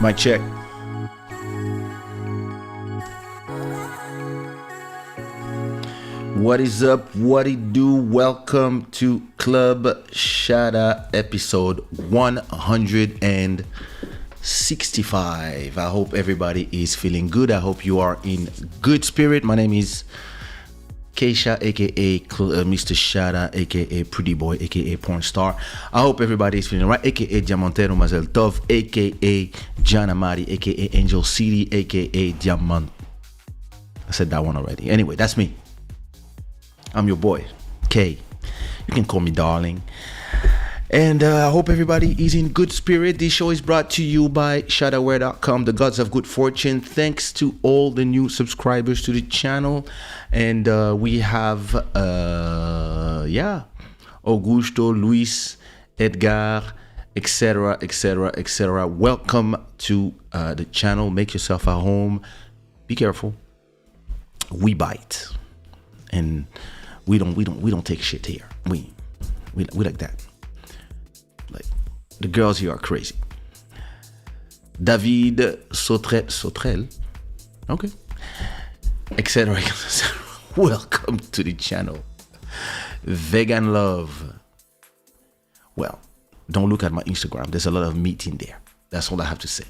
Mic check. What is up? What it do? Welcome to Club Shada episode 165. I hope everybody is feeling good. I hope you are in good spirit. My name is Kaysha, aka Mr. Shada, aka Pretty Boy, aka Porn Star. I hope everybody is feeling right, aka Diamantero Mazel Tov, aka Janamari, aka Angel City, aka Diamant. I said that one already. Anyway, that's me. I'm your boy, K. You can call me darling. And I hope everybody is in good spirit. This show is brought to you by shadaware.com, the gods of good fortune. Thanks to all the new subscribers to the channel. And we have, Augusto, Luis, Edgar, etc., etc., etc. Welcome to the channel. Make yourself at home. Be careful. We bite. And we don't take shit here. We like that. Like the girls here are crazy. David Sautrel, okay, etc. Welcome to the channel. Vegan love. Well, don't look at my Instagram. There's a lot of meat in there. That's all I have to say.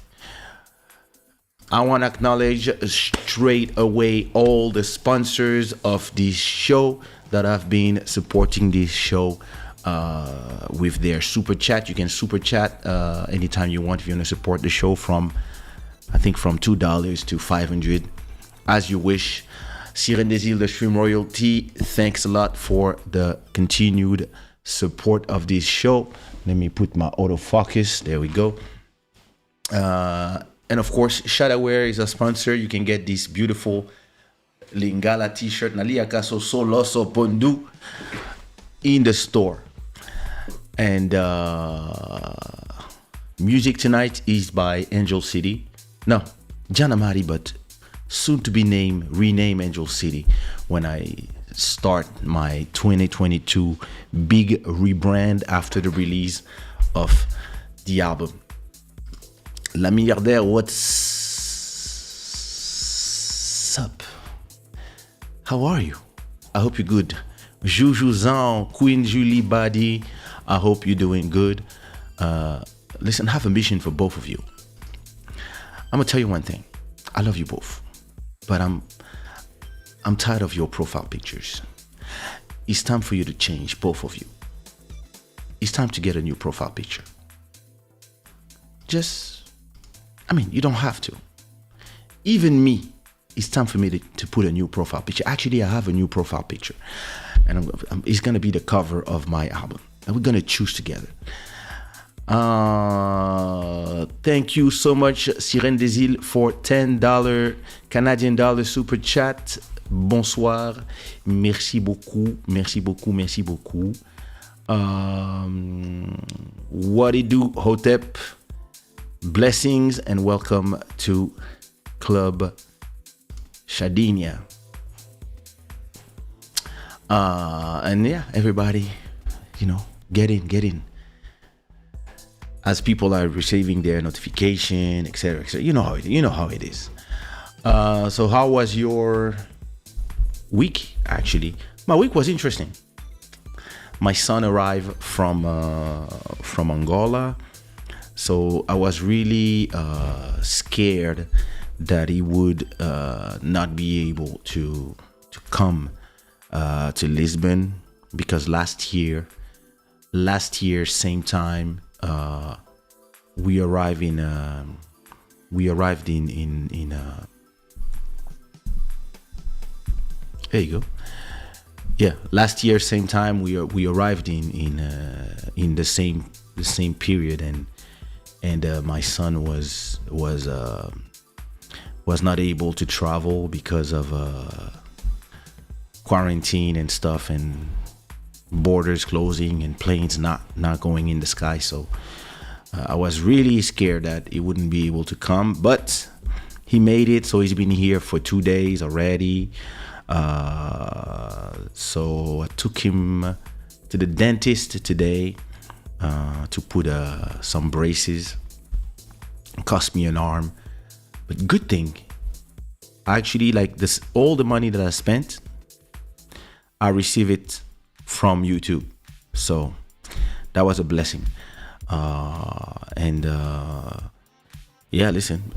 I want to acknowledge straight away all the sponsors of this show that have been supporting this show with their super chat. You can super chat anytime you want if you want to support the show from $2 to $500 as you wish. Siren Desil, the Stream Royalty, thanks a lot for the continued support of this show. Let me put my autofocus. There we go. And of course, Shadaware is a sponsor. You can get this beautiful Lingala t-shirt Naliakaso Soloso Pondu in the store. And music tonight is by Angel City. No, Janamari, but soon to be rename Angel City when I start my 2022 big rebrand after the release of the album. La Milliardaire, what's up? How are you? I hope you're good. Juju Zan, Queen Julie Badi, I hope you're doing good. Listen, I have a mission for both of you. I'm gonna tell you one thing. I love you both, but I'm tired of your profile pictures. It's time for you to change, both of you. It's time to get a new profile picture. You don't have to. Even me, it's time for me to put a new profile picture. Actually, I have a new profile picture. And it's going to be the cover of my album. And we're going to choose together. Thank you so much, Sirène Desil, for $10 Canadian dollar super chat. Bonsoir. Merci beaucoup. Merci beaucoup. Merci beaucoup. What it do, Hotep? Blessings and welcome to Club Shadinia. And yeah, everybody, get in. As people are receiving their notification, etc., etc. You know how it is. So how was your week? Actually, my week was interesting. My son arrived from Angola. So I was really scared that he would not be able to come to Lisbon because last year same time we arrived in there you go. Yeah, last year same time we arrived in the same period and my son was not able to travel because of quarantine and stuff and borders closing and planes not going in the sky. So I was really scared that he wouldn't be able to come, but he made it. So he's been here for 2 days already. So I took him to the dentist today to put some braces cost me an arm. But good thing, actually, like this, all the money that I spent, I receive it from YouTube. So that was a blessing. And yeah, listen,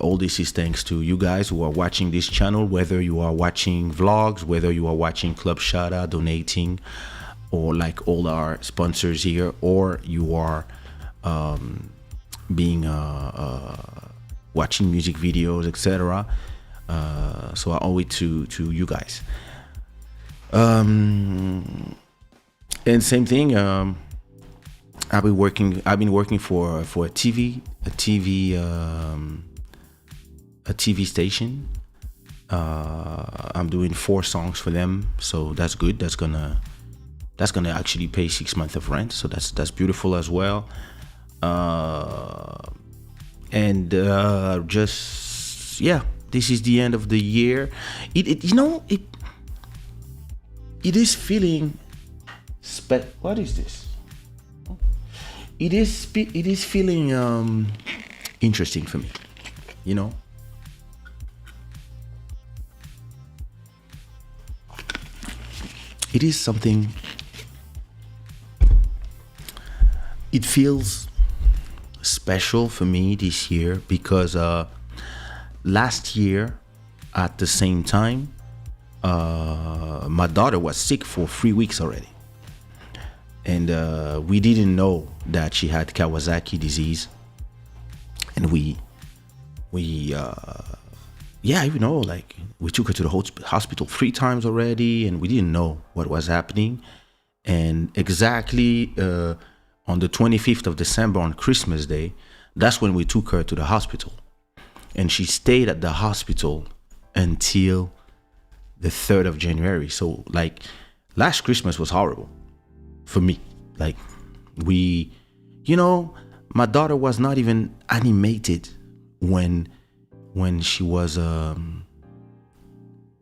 all this is thanks to you guys who are watching this channel, whether you are watching vlogs, whether you are watching Club Shada, donating, or like all our sponsors here, or you are being watching music videos, etc. So I owe it to you guys. And same thing. I've been working for a TV station. I'm doing 4 songs for them, so that's good. That's gonna actually pay 6 months of rent, so that's beautiful as well. And just, yeah, this is the end of the year. It is feeling what is this? It is feeling interesting for me, you know. It is something. It feels special for me this year because last year at the same time, my daughter was sick for 3 weeks already. And we didn't know that she had Kawasaki disease. And we took her to the hospital 3 times already, and we didn't know what was happening. And exactly on the 25th of December, on Christmas Day, that's when we took her to the hospital. And she stayed at the hospital until the 3rd of January. So like last Christmas was horrible for me. Like my daughter was not even animated when she was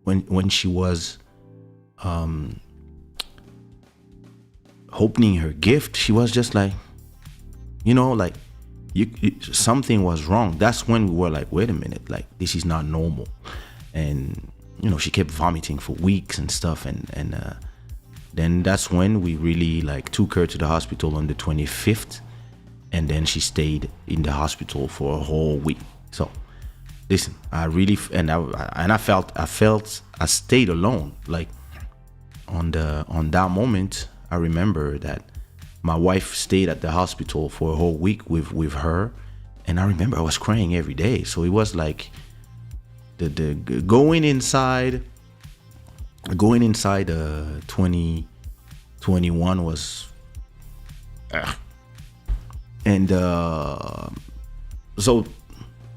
when she was opening her gift. She was just like, something was wrong. That's when we were like, wait a minute, like this is not normal. And she kept vomiting for weeks and stuff, and then that's when we really like took her to the hospital on the 25th, and then she stayed in the hospital for a whole week. So listen, I stayed alone. Like on that moment, I remember that my wife stayed at the hospital for a whole week with her, and I remember I was crying every day. So it was like the going inside 2021 was and so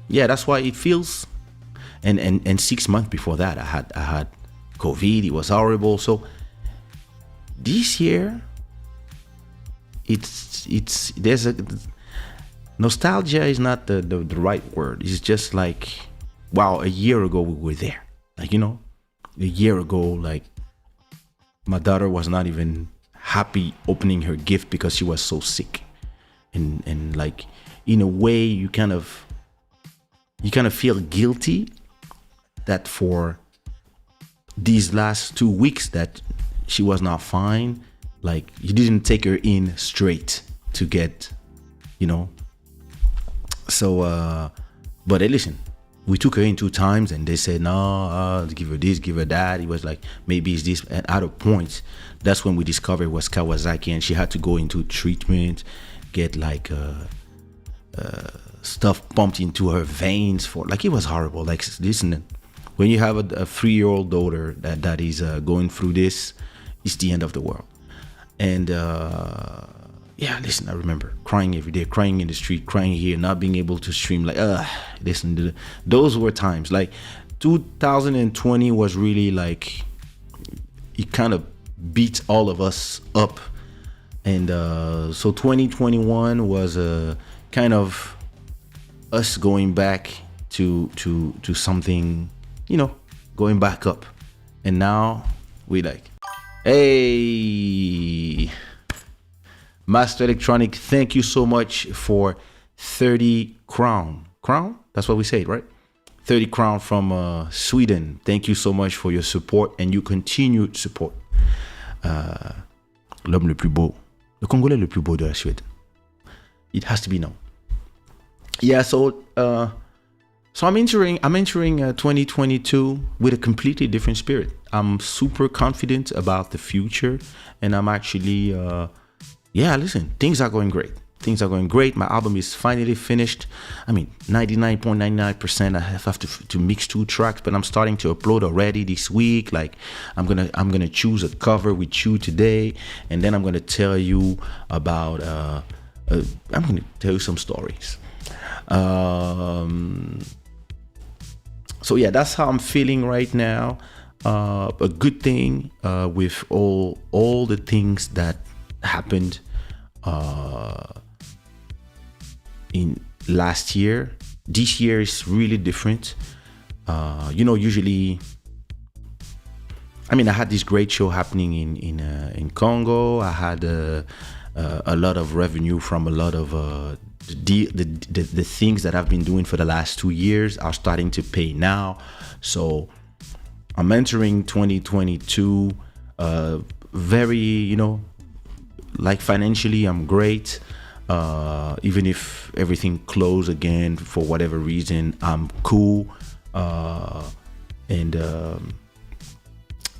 yeah, that's why it feels. And 6 months before that, I had COVID. It was horrible. So this year, there's a nostalgia is not the right word. It's just like, wow, a year ago we were there. Like, a year ago, like my daughter was not even happy opening her gift because she was so sick. And like, in a way, you kind of feel guilty that for these last 2 weeks that she was not fine, like you didn't take her in straight to get, so but hey, listen, we took her in 2 times and they said no, give her this, give her that. It was like, maybe it's this. And at a point, that's when we discovered it was Kawasaki, and she had to go into treatment, get like stuff pumped into her veins for, like, it was horrible. Like, listen, when you have a 3-year-old daughter that is going through this, it's the end of the world. And yeah, listen, I remember crying every day, crying in the street, crying here, not being able to stream. Like, listen, those were times. Like 2020 was really like, it kind of beat all of us up. And so 2021 was kind of us going back to something, going back up. And now we like, hey, Master Electronic, thank you so much for 30 crown. crown. That's what we say, right? 30 crown from Sweden. Thank you so much for your support and your continued support. L'homme le plus beau, le Congolais le plus beau de la Suède. It has to be known. Yeah, so I'm entering 2022 with a completely different spirit. I'm super confident about the future, and I'm actually listen, things are going great. Things are going great. My album is finally finished. I mean, 99.99%. I have to mix 2 tracks, but I'm starting to upload already this week. Like, I'm gonna choose a cover with you today, and then I'm gonna tell you about. I'm gonna tell you some stories. So yeah, that's how I'm feeling right now. A good thing with all the things that happened in last year. This year is really different. Usually, I mean, I had this great show happening in Congo. I had a lot of revenue from a lot of the things that I've been doing for the last 2 years are starting to pay now. So I'm entering 2022 very, like financially I'm great. Even if everything closed again for whatever reason, I'm cool. And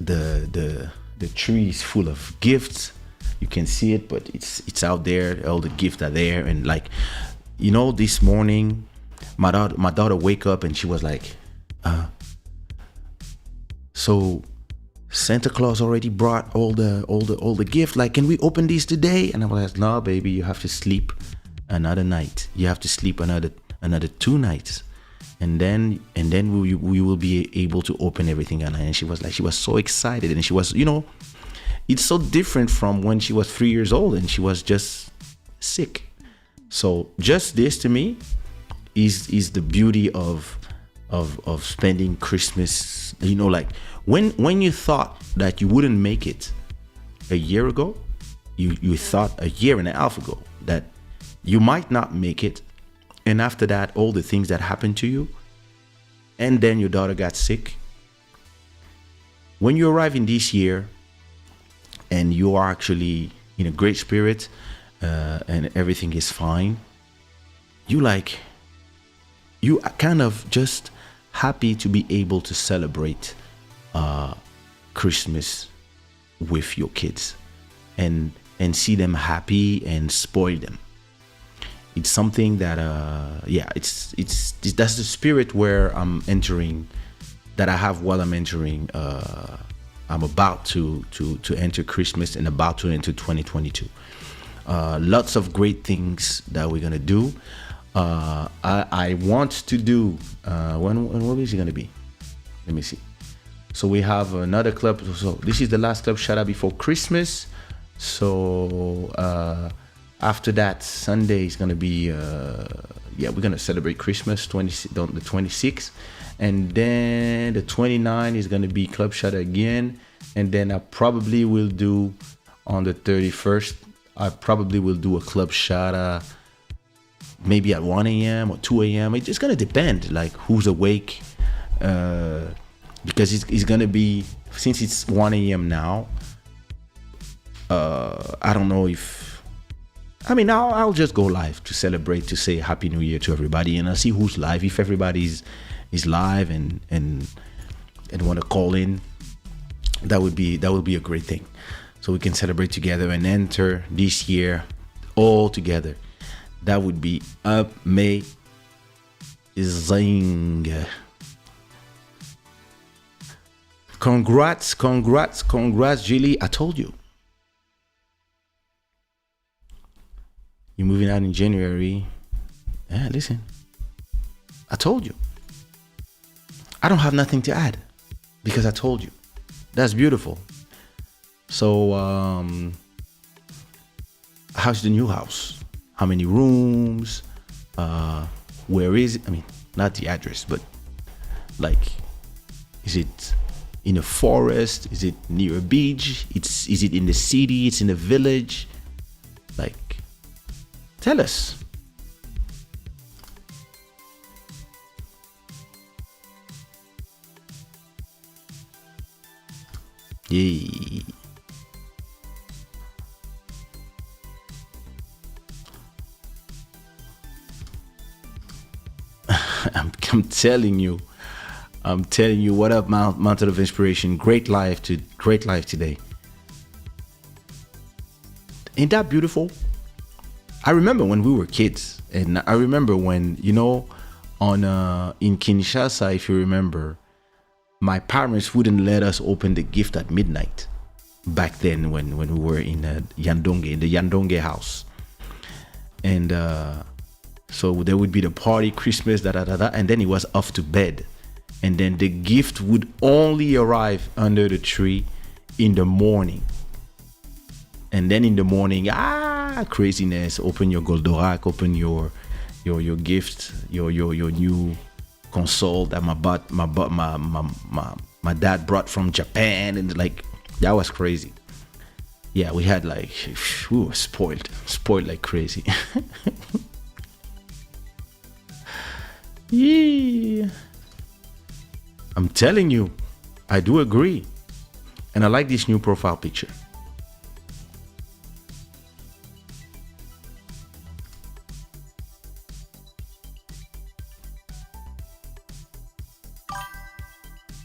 the tree is full of gifts. You can see it, but it's out there. All the gifts are there. And like, this morning, my daughter wake up and she was like, so Santa Claus already brought all the gift. Like, can we open these today? And I was like, no, baby, you have to sleep another night. You have to sleep another 2 nights, and then we will be able to open everything. And she was so excited, and she was, it's so different from when she was 3 years old and she was just sick. So just this to me is the beauty of spending Christmas. Like when you thought that you wouldn't make it a year ago, you thought a year and a half ago that you might not make it, and after that, all the things that happened to you, and then your daughter got sick. When you arrive in this year and you are actually in a great spirit and everything is fine, you are kind of just happy to be able to celebrate Christmas with your kids and see them happy and spoil them. It's something that that's the spirit where I'm entering, that I have while I'm entering. I'm about to enter Christmas and about to enter 2022. Lots of great things that we're gonna do. I want to do. When is it gonna be? Let me see. So we have another club. So this is the last club Shada before Christmas. So after that, Sunday is gonna be. We're gonna celebrate Christmas the 26th, and then the 29th is gonna be Club Shada again, and then I probably will do on the 31st. I probably will do a Club Shada maybe at 1 a.m. or 2 a.m. It's just gonna depend, like who's awake, because it's gonna be, since it's 1 a.m. now. I don't know if. I mean, I'll just go live to celebrate, to say Happy New Year to everybody, and I'll see who's live. If everybody's is live and want to call in, that would be a great thing. So we can celebrate together and enter this year all together. That would be amazing. Congrats, Julie. I told you. You're moving out in January. Yeah, listen. I told you. I don't have nothing to add because I told you. That's beautiful. So, how's the new house? How many rooms? Where is it? I mean, not the address, but like, is it in a forest? Is it near a beach? Is it in the city? It's in a village? Like, tell us. Yeah. I'm telling you. I'm telling you. What up, Mountain of Inspiration? Great life today. Ain't that beautiful? I remember when we were kids, and I remember when on in Kinshasa, if you remember, my parents wouldn't let us open the gift at midnight. Back then, when we were in the Yandonge house, and so there would be the party, Christmas, and then it was off to bed, and then the gift would only arrive under the tree in the morning. And then in the morning, craziness! Open your Goldorak, open your gift, your new console that my dad brought from Japan, and like that was crazy. Yeah, we had like we were spoiled like crazy. Yeah, I'm telling you, I do agree, and I like this new profile picture.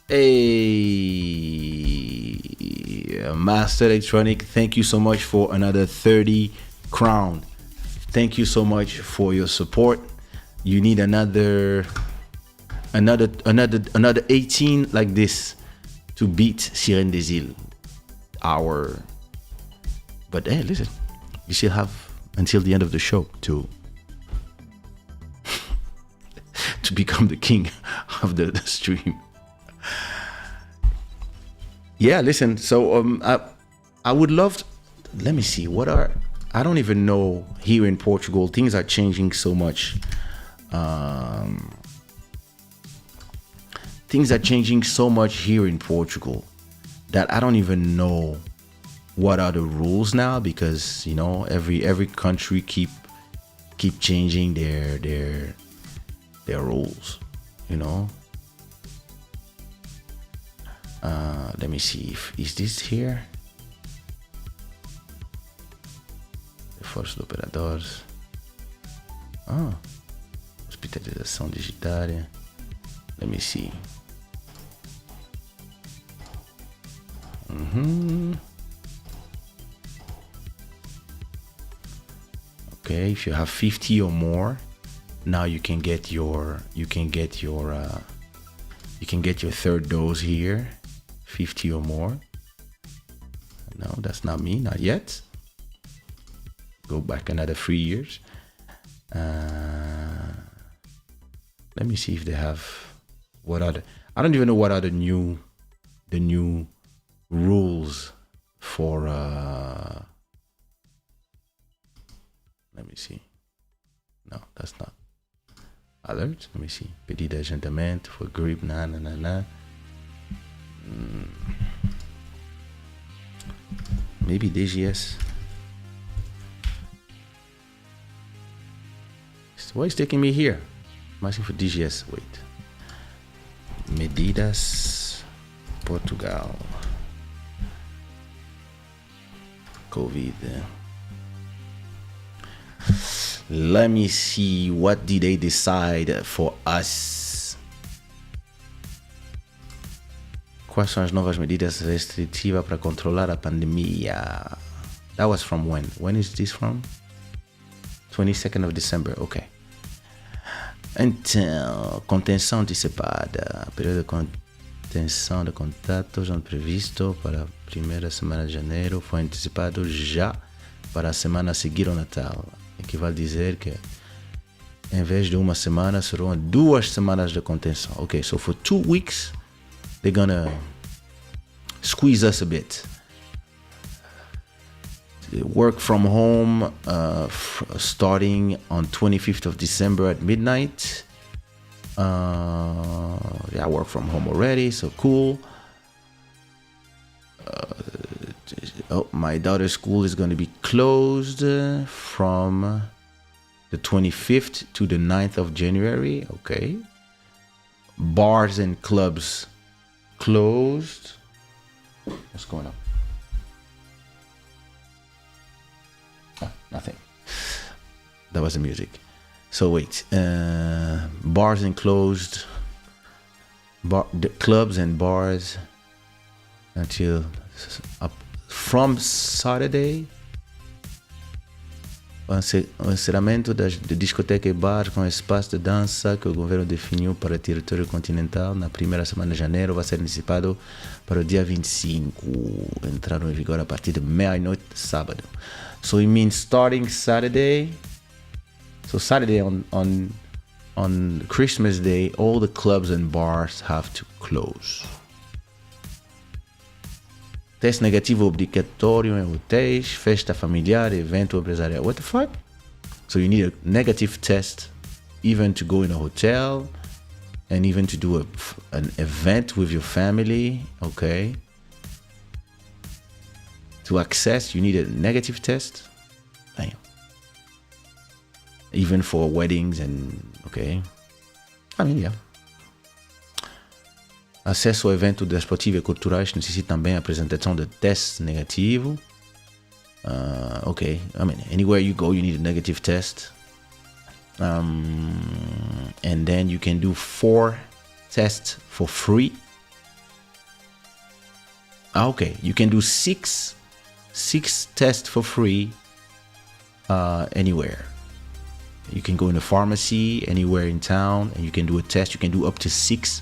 Hey, Master Electronic, thank you so much for another 30 crown. Thank you so much for your support. You need another 18 like this to beat Sirène des Îles. But hey, listen, you still have until the end of the show to become the king of the stream. Yeah, listen. So I would love to, let me see I don't even know here in Portugal. Things are changing so much. Things are changing so much here in Portugal that I don't even know what are the rules now, because every country keep changing their rules. Let me see is this here? Reforço de operadores. Hospitalização digitária. Let me see. Okay, if you have 50 or more, now you can get your third dose here. 50 or more. No, that's not me, not yet. Go back another 3 years. Let me see if they have I don't even know what are the new rules for let me see. No, that's not alert. Let me see. Petit d'agentamento for grip, maybe DGS. Why is taking me here? I'm asking for DGS. Wait. Medidas Portugal. COVID. Let me see. What did they decide for us? Quais são as novas medidas restritivas para controlar a pandemia? That was from when? When is this from? 22nd of December. Okay. Então, contenção antecipada. Período de contenção de contatos não previsto para a primeira semana de janeiro foi antecipado já para a semana a seguir ao Natal. Equivale a dizer que, em vez de uma semana, serão 2 semanas de contenção. Okay, so for 2 weeks, they're gonna squeeze us a bit. Work from home starting on 25th of December at midnight. I work from home already, so cool. My daughter's school is going to be closed from the 25th to the 9th of January. Okay. Bars and clubs closed. What's going on? Oh, nothing. That was the music. So wait, bars and closed, the clubs and bars until from Saturday. O encerramento de discoteca e bar com espaço de dança que o governo definiu para o território continental na primeira semana de janeiro vai ser antecipado para o dia 25. Entraram em vigor a partir de meia-noite de sábado. So it means starting Saturday. So Saturday on Christmas Day, all the clubs and bars have to close. Teste negativo obrigatório em hotéis, festa familiar, evento empresarial. What the fuck? So you need a negative test even to go in a hotel and even to do an event with your family, okay? To access, you need a negative test. Damn. Even for weddings and, okay? I mean, yeah. Acesso ao evento desportivo e culturais necessita também a apresentação de teste negativo. Okay, I mean, anywhere you go, you need a negative test. And then you can do 4 tests for free. Okay, you can do 6 tests for free anywhere. You can go in a pharmacy anywhere in town and you can do a test. You can do up to 6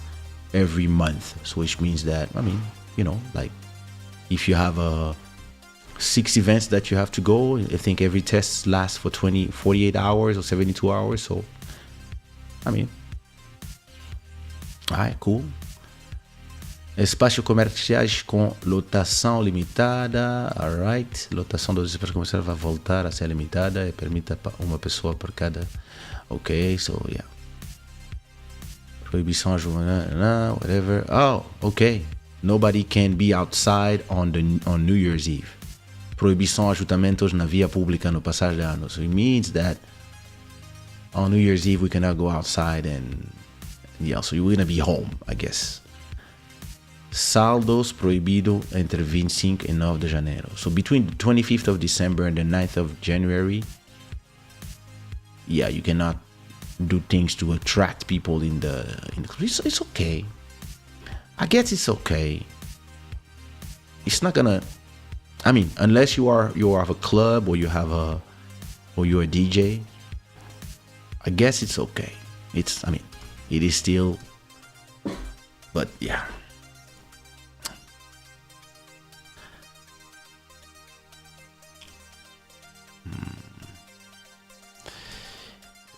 every month. So which means that, I mean, you know, like if you have 6 events that you have to go, I think every test lasts for 48 hours or 72 hours. So, I mean, alright, cool. Espaços comerciais com lotação limitada, alright. Lotação dos espaços comerciais vai voltar a ser limitada e permita uma pessoa por cada. Okay, so yeah. Proibição whatever. Oh, okay. Nobody can be outside on New Year's Eve. Proibição a ajuntamentos na via pública no passar de ano. So it means that on New Year's Eve we cannot go outside and yeah, so you're gonna be home, I guess. Saldos proibido entre 25 e 9 de janeiro. So between the 25th of December and the 9th of January, yeah, you cannot do things to attract people in the it's okay. I guess it's okay. It's not gonna, I mean, unless you have a club or you're a DJ, I guess it's okay. I mean, it is still, but yeah.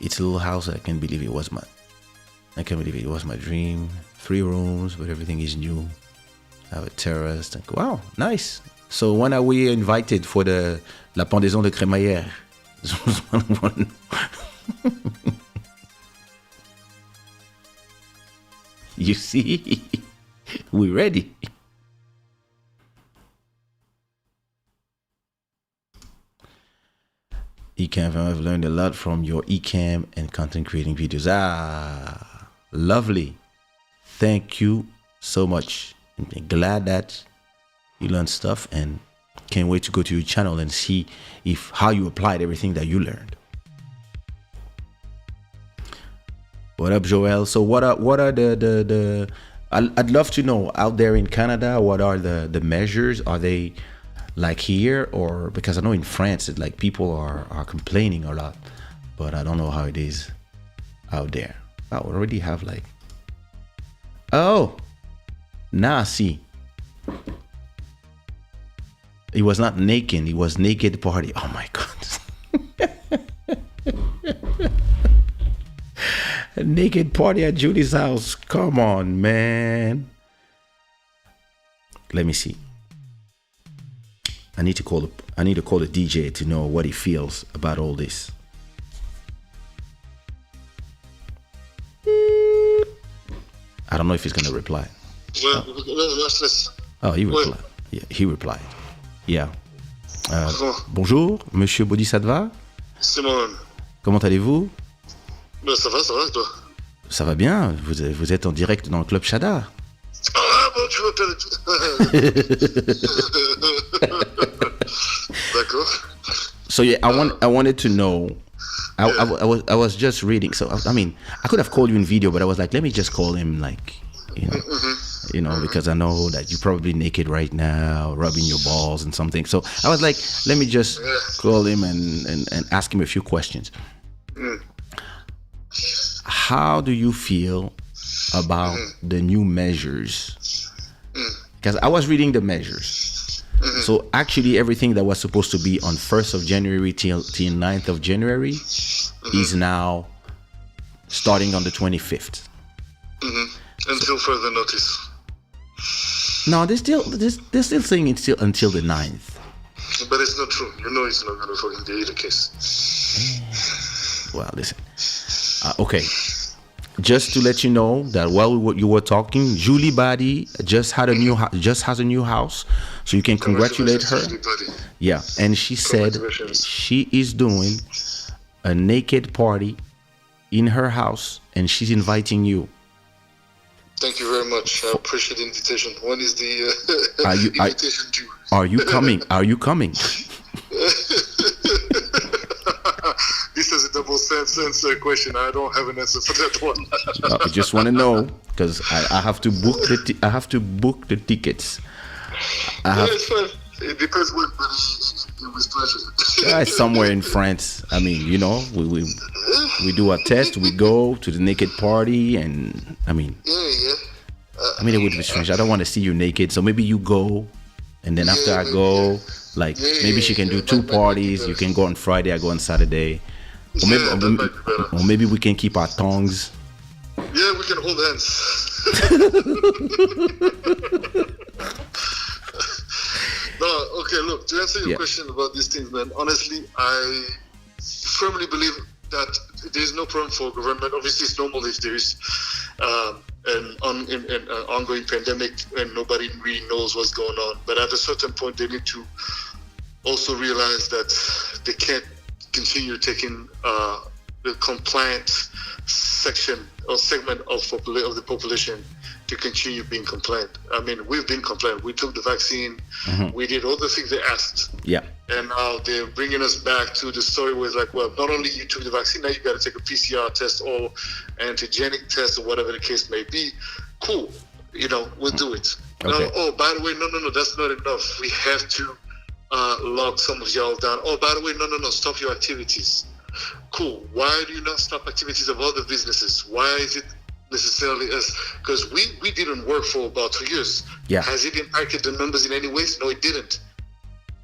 It's a little house. I can't believe it was my dream. 3 rooms, but everything is new. I have a terrace. Wow, nice. So when are we invited for la pendaison de crémaillère? You see, we're ready. Ecamm, I've learned a lot from your Ecamm and content creating videos. Ah, lovely. Thank you so much. I'm glad that you learned stuff and can't wait to go to your channel and see how you applied everything that you learned. What up, Joel? So what are the I'd love to know out there in Canada, what are the measures? Are they like here, or because I know in France it's like people are complaining a lot, but I don't know how it is out there. I already have like, oh, nah, see, it was not naked, it was naked party. Oh my god. A naked party at Julie's house. Come on, man. Let me see. I need to call the DJ to know what he feels about all this. I don't know if he's gonna reply. Oh, he replied. Yeah, he replied. Yeah. Bonjour, Monsieur Bodhisattva. C'est moi-même. Comment allez-vous? Ben ça va, toi? Ça va bien. Vous êtes en direct dans le club Shada. Ah D'accord. So yeah, I wanted to know. I was just reading. So I mean, I could have called you in video, but I was like, let me just call him, like, because I know that you're probably naked right now, rubbing your balls and something. So I was like, let me just call him and ask him a few questions. How do you feel about the new measures? Because I was reading the measures. So actually everything that was supposed to be on 1st of January till 9th of January is now starting on the 25th. Until further notice. No, they're still saying it's still until the 9th. But it's not true. You know it's not going to fucking be the case. Well, listen. Okay. Just to let you know that while you were talking, Julie Badi just has a new house, so you can congratulate her. Yeah, and she said she is doing a naked party in her house, and she's inviting you. Thank you very much. I appreciate the invitation. When is the invitation due? Are you coming? Are you coming? This is a double sense question. I don't have an answer for that one. I just want to know, because I have to book the tickets. It's fine. It depends when, but it was pleasure. Somewhere in France. I mean, we do a test. We go to the naked party, and I mean, it would be strange. I don't want to see you naked, so maybe you go, and then after I go, maybe she can do two parties. You can go on Friday, I go on Saturday. Or maybe we can keep our tongues. Yeah, we can hold hands. No, okay, look, to answer your question about these things, man, honestly, I firmly believe that there's no problem for government. Obviously, it's normal if there is an ongoing pandemic and nobody really knows what's going on. But at a certain point, they need to also realize that they can't continue taking the compliant section or segment of the population to continue being compliant. I mean, we've been compliant. We took the vaccine. We did all the things they asked. Yeah. And now they're bringing us back to the story where it's like, well, not only you took the vaccine, now you got to take a PCR test or antigenic test or whatever the case may be. Cool. We'll do it. Okay. Oh, by the way, no, that's not enough. We have to lock some of y'all down. Oh, by the way, no, stop your activities. Cool. Why do you not stop activities of other businesses? Why is it necessarily us? Because we didn't work for about 2 years. Yeah. Has it impacted the numbers in any ways? No, it didn't.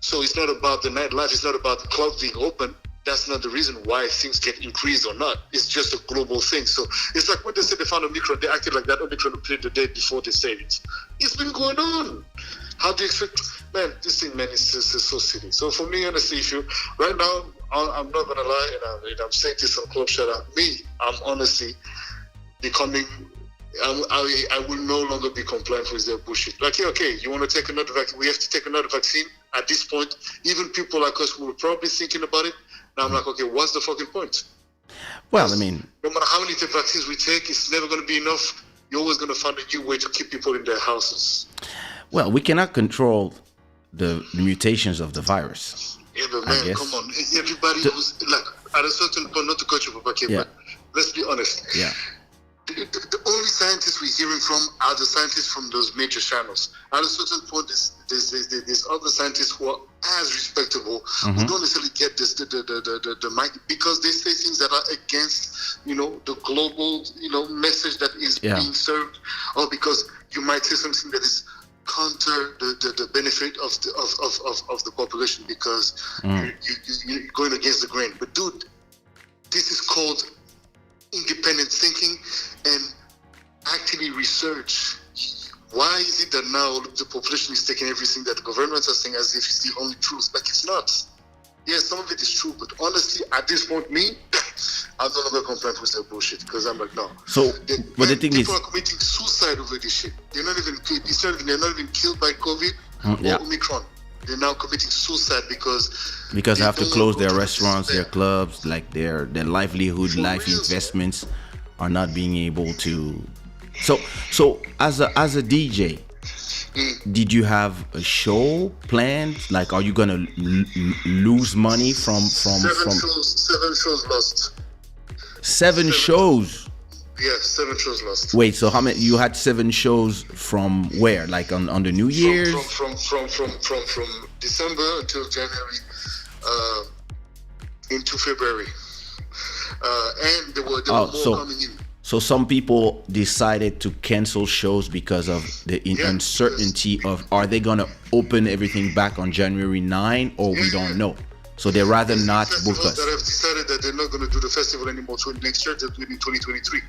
So it's not about the nightlife. It's not about the clubs being open. That's not the reason why things get increased or not. It's just a global thing. So it's like when they said they found Omicron, they acted like that Omicron appeared the day before they said it. It's been going on. How do you expect? Man, this thing, man, is so silly. So for me, honestly, right now, I'm not gonna lie, and I'm saying this on Club Shada. I'm honestly becoming. I will no longer be compliant with their bullshit. Like, okay, you want to take another vaccine? We have to take another vaccine. At this point, even people like us who were probably thinking about it, now I'm like, okay, what's the fucking point? Well, I mean, no matter how many vaccines we take, it's never going to be enough. You're always going to find a new way to keep people in their houses. Well, we cannot control the mutations of the virus. Yeah, but man, come on. Everybody was like, at a certain point, not to cut you, but let's be honest. Yeah. The only scientists we're hearing from are the scientists from those major channels. At a certain point, there's other scientists who are as respectable, who don't necessarily get the mic, because they say things that are against, the global, message that is being served, or because you might say something that is counter the benefit of the population, because you're going against the grain. But dude, this is called independent thinking and actually research. Why is it that now the population is taking everything that the governments are saying as if it's the only truth? Like, it's not. Yes, some of it is true, but honestly, at this point, I'm no longer compliant with their bullshit, because I'm like, no. So, but the thing people are committing suicide over this shit. They're not even killed by COVID or Omicron. They're now committing suicide because they have to close their restaurants, their clubs, like their livelihood, investments are not being able to. So as a DJ, Did you have a show planned? Like, are you gonna lose money from? Seven shows lost. 7 shows. Yeah, 7 shows lost. Wait, so how many? You had 7 shows from where? Like on the New Year's? From December until January, into February, and there were more coming in. So some people decided to cancel shows because of the uncertainty of, are they gonna open everything back on January 9 or we don't know. So they rather not book us. That have decided that they're not going to do the festival anymore next year. They're doing it in 2023.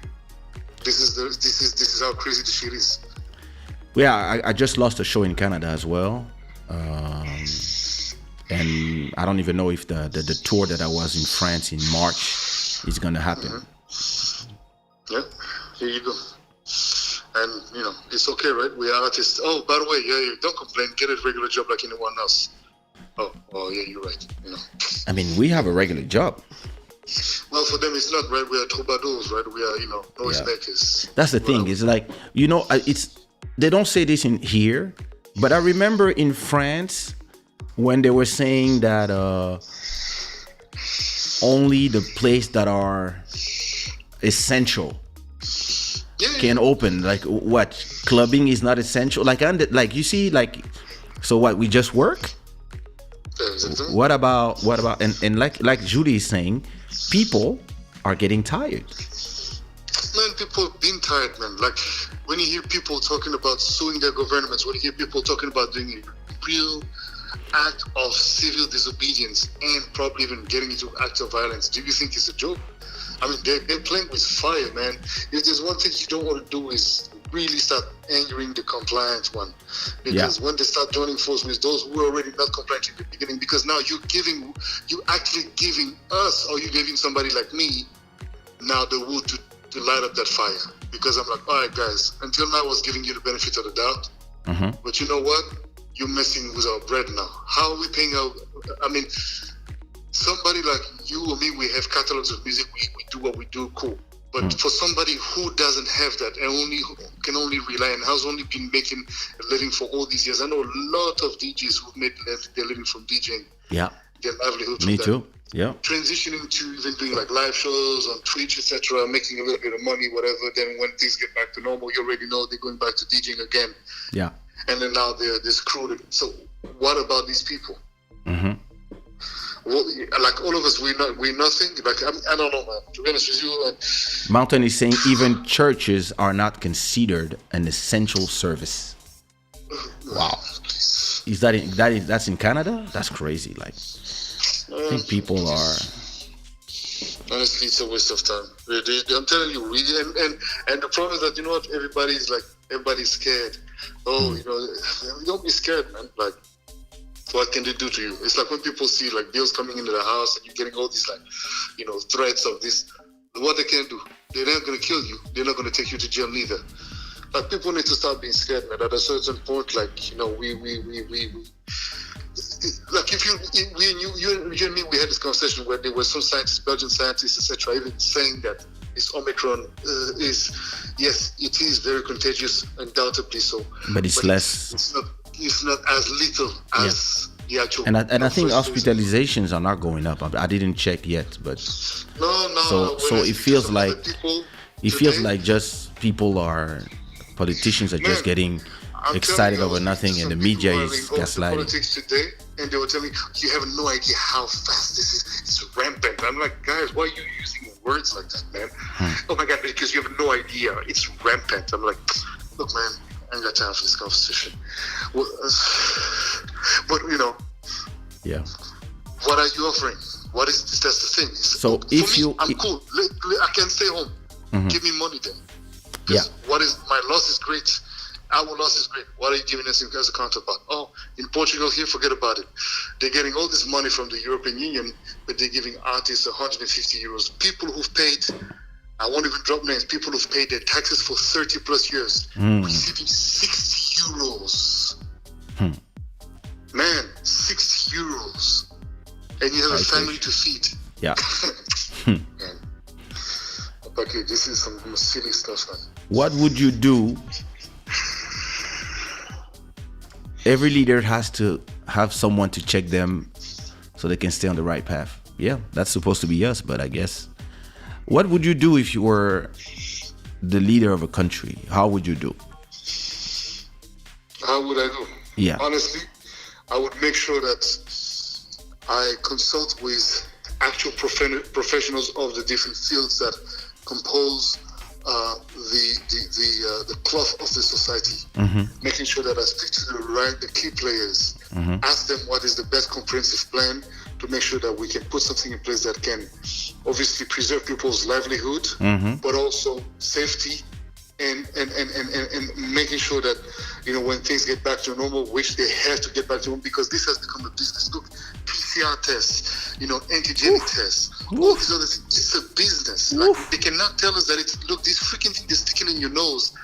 This is how crazy the shit is. Yeah, I just lost a show in Canada as well, and I don't even know if the tour that I was in France in March is gonna happen. Yeah, here you go. And it's okay, right? We are artists. Oh, by the way, don't complain. Get a regular job like anyone else. Oh yeah, you're right. I mean, we have a regular job. Well, for them it's not, right? We are troubadours, right? We are, noisemakers. That's the thing. It's like, it's they don't say this in here, but I remember in France when they were saying that only the place that are essential can open. Like what? Clubbing is not essential. Like you see, like, so what? We just work. What about and like Judy is saying, people are getting tired. Man, people have been tired, man. Like when you hear people talking about suing their governments, when you hear people talking about doing a real act of civil disobedience and probably even getting into acts of violence, do you think it's a joke? I mean, they're playing with fire, man. If there's one thing you don't want to do is really start angering the compliant one, because when they start joining force with those who are already not compliant in the beginning, because now you actually giving us, or you giving somebody like me now the wood to light up that fire. Because I'm like, all right, guys, until now I was giving you the benefit of the doubt, but you know what? You're messing with our bread now. How are we paying out? I mean, somebody like you or me, we have catalogs of music, we do what we do, cool. But for somebody who doesn't have that and can only rely and has only been making a living for all these years, I know a lot of DJs who've made their living from DJing. Yeah, their livelihood. Me too. Yeah. Transitioning to even doing like live shows on Twitch, etc., making a little bit of money, whatever. Then when things get back to normal, you already know they're going back to DJing again. Yeah. And then now they're screwed. So what about these people? Well, like all of us, we're nothing. Like I don't know, man. To be honest with you, Mountain is saying even churches are not considered an essential service. Wow, is that's in Canada? That's crazy. Like, I think people are. Honestly, it's a waste of time. I'm telling you, and the problem is that everybody's scared. Oh, don't be scared, man. Like, what can they do to you? It's like when people see like bills coming into the house and you're getting all these threats of this. What they can do? They're not going to kill you. They're not going to take you to jail neither. Like, people need to start being scared, man. At a certain point, like, we like if you and me, we had this conversation where there were some scientists, Belgian scientists, etc., even saying that this Omicron is it is very contagious, undoubtedly so. But it's less. It's not as little as the actual. And I think hospitalizations are not going up. I didn't check yet, but no. So it feels like just politicians are just getting excited over nothing, and the media is gaslighting. Politics today, and they were telling me, you have no idea how fast this is. It's rampant. I'm like, guys, why are you using words like that, man? Oh my God, because you have no idea. It's rampant. I'm like, look, man, I ain't got time for this conversation. Well, but what are you offering? What is this? That's the thing. So I'm cool. I can stay home. Give me money then. What is my loss is great. Our loss is great. What are you giving us as a counterpart? Oh, in Portugal here, forget about it. They're getting all this money from the European Union, but they're giving artists 150 euros. People who've paid, I won't even drop names, people who've paid their taxes for 30 plus years, receiving 60 euros. Man, 60 euros. And you have a family to feed. Yeah. Okay, this is some silly stuff, man. What would you do every leader has to have someone to check them so they can stay on the right path. Yeah, that's supposed to be us, but I guess. What would you do if you were the leader of a country? How would you do? How would I do? Yeah. Honestly, I would make sure that I consult with actual professionals of the different fields that compose the cloth of the society. Making sure that I speak to the key players, ask them what is the best comprehensive plan to make sure that we can put something in place that can obviously preserve people's livelihood, but also safety and making sure that, you know, when things get back to normal, which they have to get back to normal, because this has become a business. Look, PCR tests, you know, antigenic tests, all these other things. It's a business. Like, they cannot tell us that look, this freaking thing is sticking in your nose,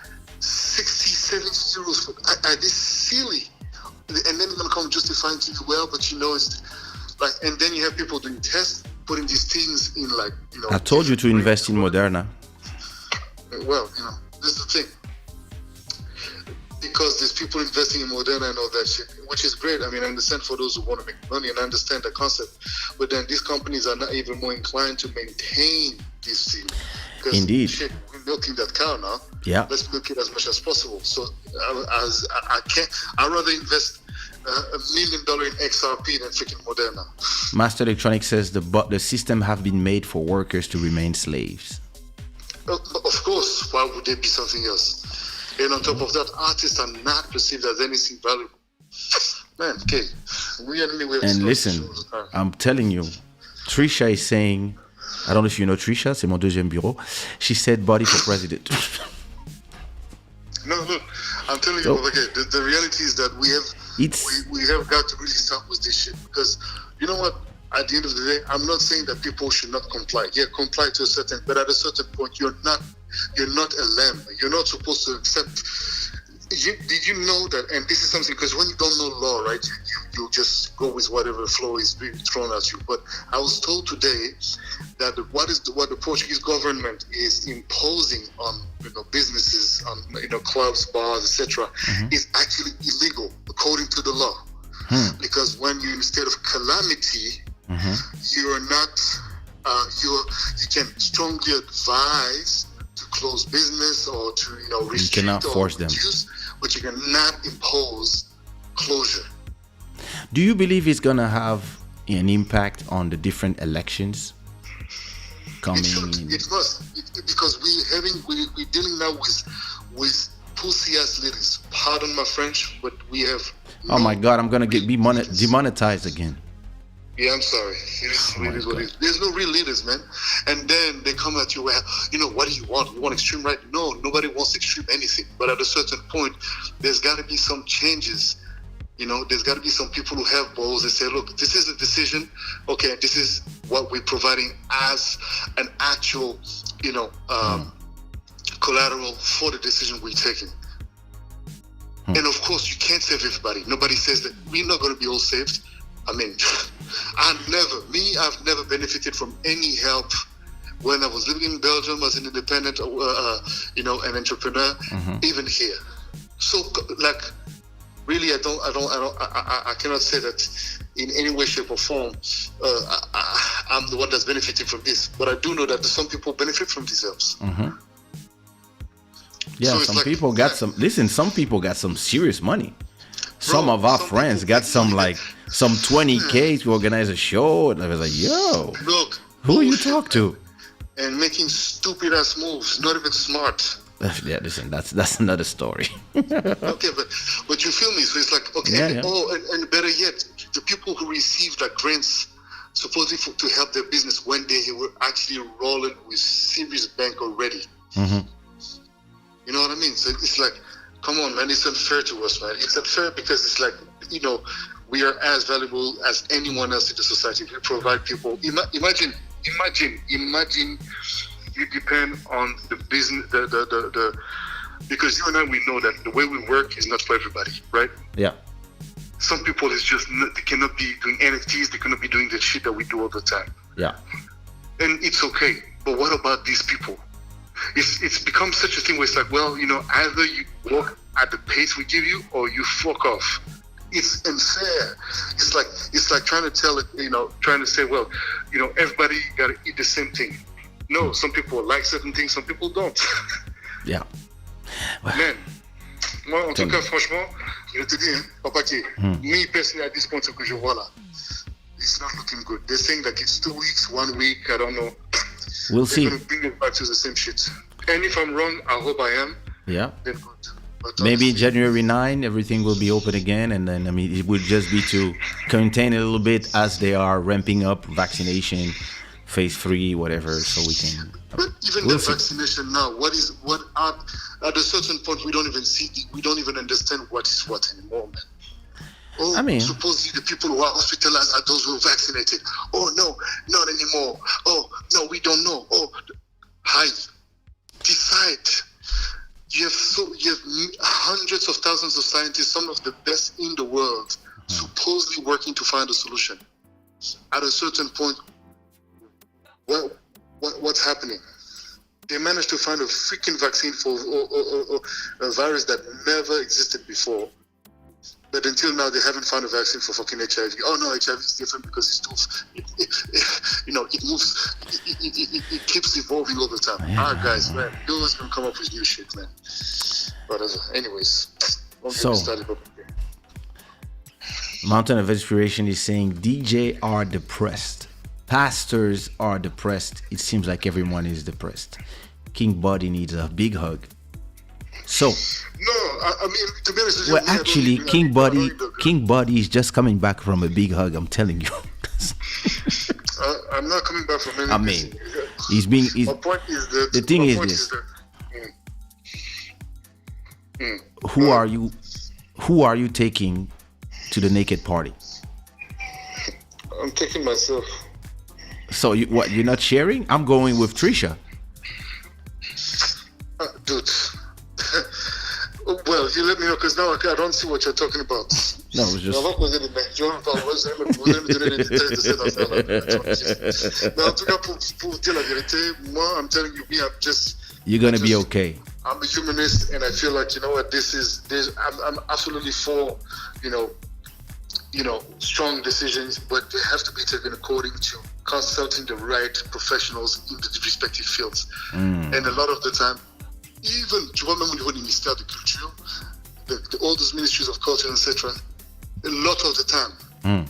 60, 70 euros. This silly. And then they're going to come justifying to you, well, but you know, it's like, and then you have people doing tests, putting these things in, like, you know. I told you to invest in Moderna. Well, you know, this is the thing. Because there's people investing in Moderna and all that shit, which is great. I mean, I understand for those who want to make money, and I understand the concept. But then these companies are not even more inclined to maintain this thing. Indeed. Shit, we're milking that cow now. Yeah. Let's milk it as much as possible. So I'd rather invest $1 million in XRP than freaking Moderna. Master Electronics says the system have been made for workers to remain slaves. Of course, why would there be something else? And on top of that, artists are not perceived as anything valuable. Man, okay. We and listen, I'm telling you, Trisha is saying, I don't know if you know Trisha, c'est mon deuxième bureau. She said body for president. No, look, I'm telling you, okay, the reality is that we have got to really start with this shit, because you know what? At the end of the day, I'm not saying that people should not comply. Yeah, comply to a certain, but at a certain point, you're not a lamb. You're not supposed to accept. Did you know that? And this is something, because when you don't know law, right, you just go with whatever flow is being thrown at you. But I was told today that what the Portuguese government is imposing on, you know, businesses, on, you know, clubs, bars, etc., is actually illegal according to the law. Because when you, instead of calamity, you're not you can strongly advise to close business or to, you know, restrict, you cannot force them, but you cannot impose closure. Do you believe it's gonna have an impact on the different elections coming? It must, because we're dealing now with pussy ass leaders. Pardon my French, but we have. Oh my God, I'm gonna get demonetized again. Yeah, I'm sorry. It is what it is. There's no real leaders, man. And then they come at you, well, you know, what do you want? You want extreme right? No, nobody wants extreme anything. But at a certain point, there's got to be some changes. You know, there's got to be some people who have balls and say, look, this is a decision. Okay, this is what we're providing as an actual, you know, collateral for the decision we're taking. And of course, you can't save everybody. Nobody says that we're not going to be all saved. I mean, I've never benefited from any help when I was living in Belgium as an independent, you know, an entrepreneur, even here. So, like, really, I cannot say that in any way, shape, or form, I'm the one that's benefiting from this. But I do know that some people benefit from these helps. Yeah, so some people got some. Listen, some people got some serious money. Some of our friends got some 20K to organize a show, and I was like, "Yo, look, who you talk to?" And making stupid ass moves, not even smart. Yeah, listen, that's another story. Okay, but you feel me? So it's like, okay, and better yet, the people who received like grants, supposedly to help their business when they were actually rolling with serious bank already. You know what I mean? So it's like, come on, man, it's unfair to us, man. It's unfair because it's like, you know, we are as valuable as anyone else in the society. We provide people. Imagine you depend on the business, because you and I, we know that the way we work is not for everybody, right? Yeah. Some people is just, they cannot be doing NFTs, they cannot be doing the shit that we do all the time. Yeah. And it's okay. But what about these people? It's become such a thing where it's like, well, you know, either you walk at the pace we give you or you fuck off. it's unfair. It's like trying to tell it, trying to say, well, everybody got to eat the same thing. No, some people like certain things, some people don't. Yeah. Man, moi, en tout cas, franchement, je te dis, Papa K, me personally, at this point, ce que je vois là, it's not looking good. They're saying that it's 2 weeks, 1 week, I don't know. We'll see. They're going to bring it back to the same shit. And if I'm wrong, I hope I am. Yeah. Then good. But maybe January 9, everything will be open again. And then, it would just be to contain a little bit as they are ramping up vaccination, phase 3, whatever, so we can... But even the vaccination now, at a certain point, we don't even understand what is what anymore, man. Oh, supposedly the people who are hospitalized are those who are vaccinated. Oh, no, not anymore. Oh, no, we don't know. Oh, hi, decide. You have hundreds of thousands of scientists, some of the best in the world, supposedly working to find a solution. At a certain point, well, what's happening? They managed to find a freaking vaccine for a virus that never existed before. But until now, they haven't found a vaccine for fucking HIV. Oh no, HIV is different because it moves, it keeps evolving all the time. Guys, man, you always can come up with new shit, man. Whatever. Anyways, don't get me started. Mountain of Inspiration is saying DJ are depressed. Pastors are depressed. It seems like everyone is depressed. King Body needs a big hug. So, no, I mean, to be honest with you, well, actually, King Body is just coming back from a big hug. I'm telling you. I'm not coming back from anything. I mean, my point is that the thing is this. Who are you taking to the naked party? I'm taking myself. So you're not sharing? I'm going with Trisha. Dude. Well, you let me know because now I don't see what you're talking about. No, it was just. En tout cas, pour dire la vérité, moi, I'm telling you, You're gonna be okay. I'm a humanist, and I feel like what I'm absolutely for, strong decisions, but they have to be taken according to consulting the right professionals in the respective fields. And a lot of the time, even, tu vois, même au niveau des ministères de culture, all those ministries of culture, etc., a lot of the time,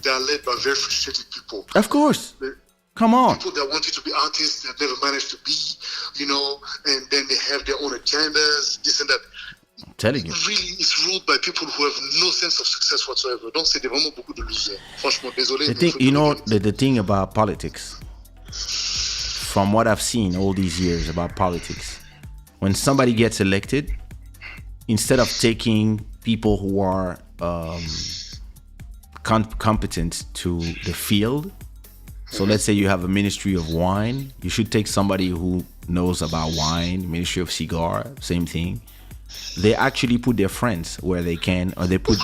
they are led by very frustrated people. Of course. Come on. People that wanted to be artists that never managed to be, and then they have their own agendas, this and that. I'm telling you. Really, it's ruled by people who have no sense of success whatsoever. Donc, c'est vraiment beaucoup de losers. Franchement, désolé. The thing about politics, from what I've seen all these years about politics, when somebody gets elected, instead of taking people who are competent to the field, so let's say you have a ministry of wine, you should take somebody who knows about wine. Ministry of cigar, same thing. They actually put their friends where they can, or they put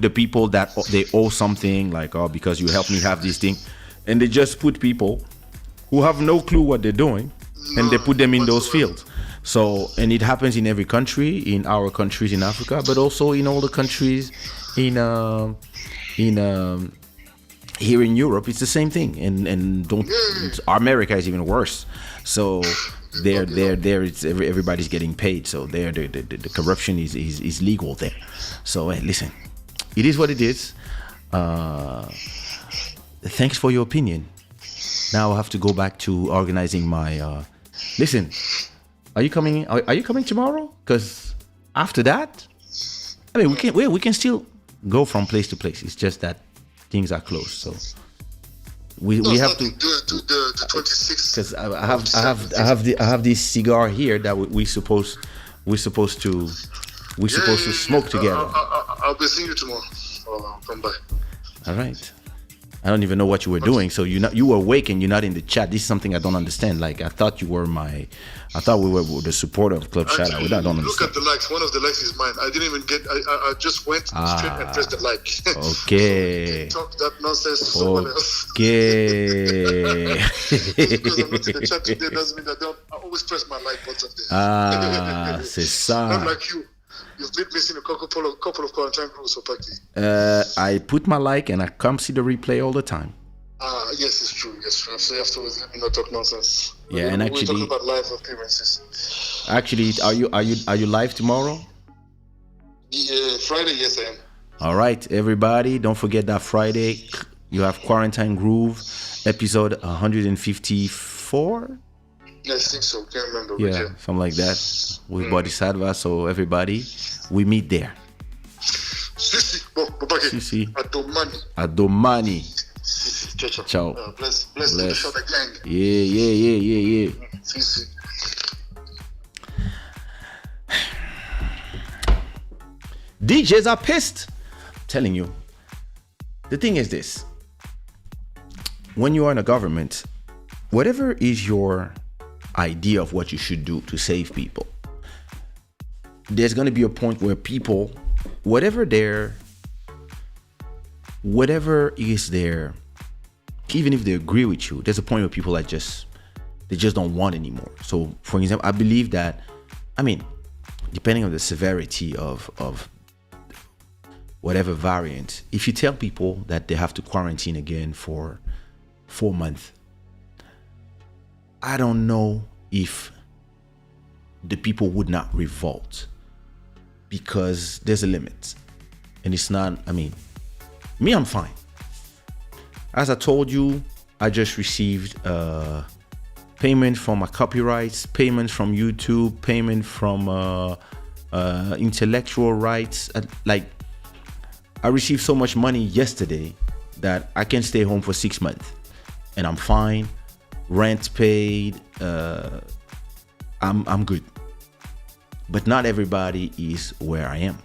the people that they owe something, like, oh, because you helped me have this thing, and they just put people who have no clue what they're doing, and they put them in those fields. So, and it happens in every country, in our countries in Africa, but also in all the countries in here in Europe. It's the same thing, and America is even worse. So there it's everybody's getting paid. So there the corruption is legal there. So listen, it is what it is. Thanks for your opinion. Now I have to go back to organizing my. Listen. Are you coming? Are you coming tomorrow? Because after that, I mean, we can still go from place to place. It's just that things are closed, so we have to do the 26th. Because I have this cigar here that we're supposed to smoke together. I'll be seeing you tomorrow. I'll come by. All right. I don't even know what you were doing. So you were awake and you're not in the chat. This is something I don't understand. Like I thought we were the supporter of Club Shada. I don't understand. Look at the likes. One of the likes is mine. I didn't even get. I just went straight and pressed the like. Okay. So talk that nonsense to someone else. Okay. Because I'm not in the chat today doesn't mean I always press my like button there. C'est ça. Not like you. You've been missing a couple of quarantine rules for Paki. I put my like and I come see the replay all the time. Yes, it's true. Yes, so afterwards, let me not talk nonsense. Yeah, and actually, we're talking about live appearances. Actually, are you live tomorrow? Friday, yes, I am. All right, everybody, don't forget that Friday you have Quarantine Groove, episode 154. I think so. Can't remember. Yeah, something like that with Bodhisattva. So everybody, we meet there. Sisi. Adomani. Ciao. Bless to the Shada gang. Yeah. Sisi. DJs are pissed. I'm telling you. The thing is this. When you are in a government, whatever is your idea of what you should do to save people, there's going to be a point where people, whatever is there, even if they agree with you, there's a point where people are just don't want anymore. So for example, I believe that, depending on the severity of whatever variant, if you tell people that they have to quarantine again for 4 months, I don't know if the people would not revolt, because there's a limit. And it's not, me, I'm fine. As I told you, I just received payment from my copyrights, payment from YouTube, payment from intellectual rights. I received so much money yesterday that I can stay home for 6 months and I'm fine. Rent paid, I'm good. But not everybody is where I am.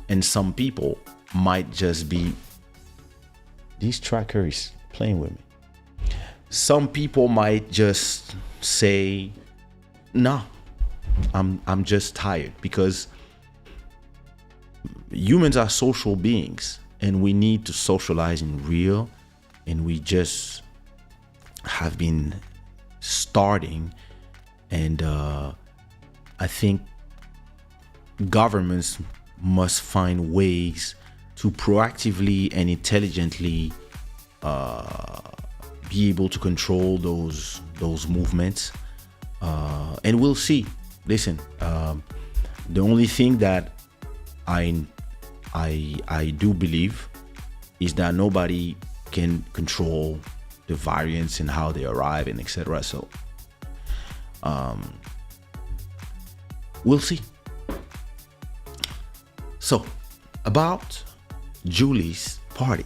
And some people might just be, this tracker is playing with me. Some people might just say, nah, I'm just tired, because humans are social beings and we need to socialize in real, and we just have been starting. And I think governments must find ways to proactively and intelligently be able to control those movements, and we'll see. Listen, the only thing that I do believe is that nobody can control the variants and how they arrive and etc. So we'll see. So about Julie's party,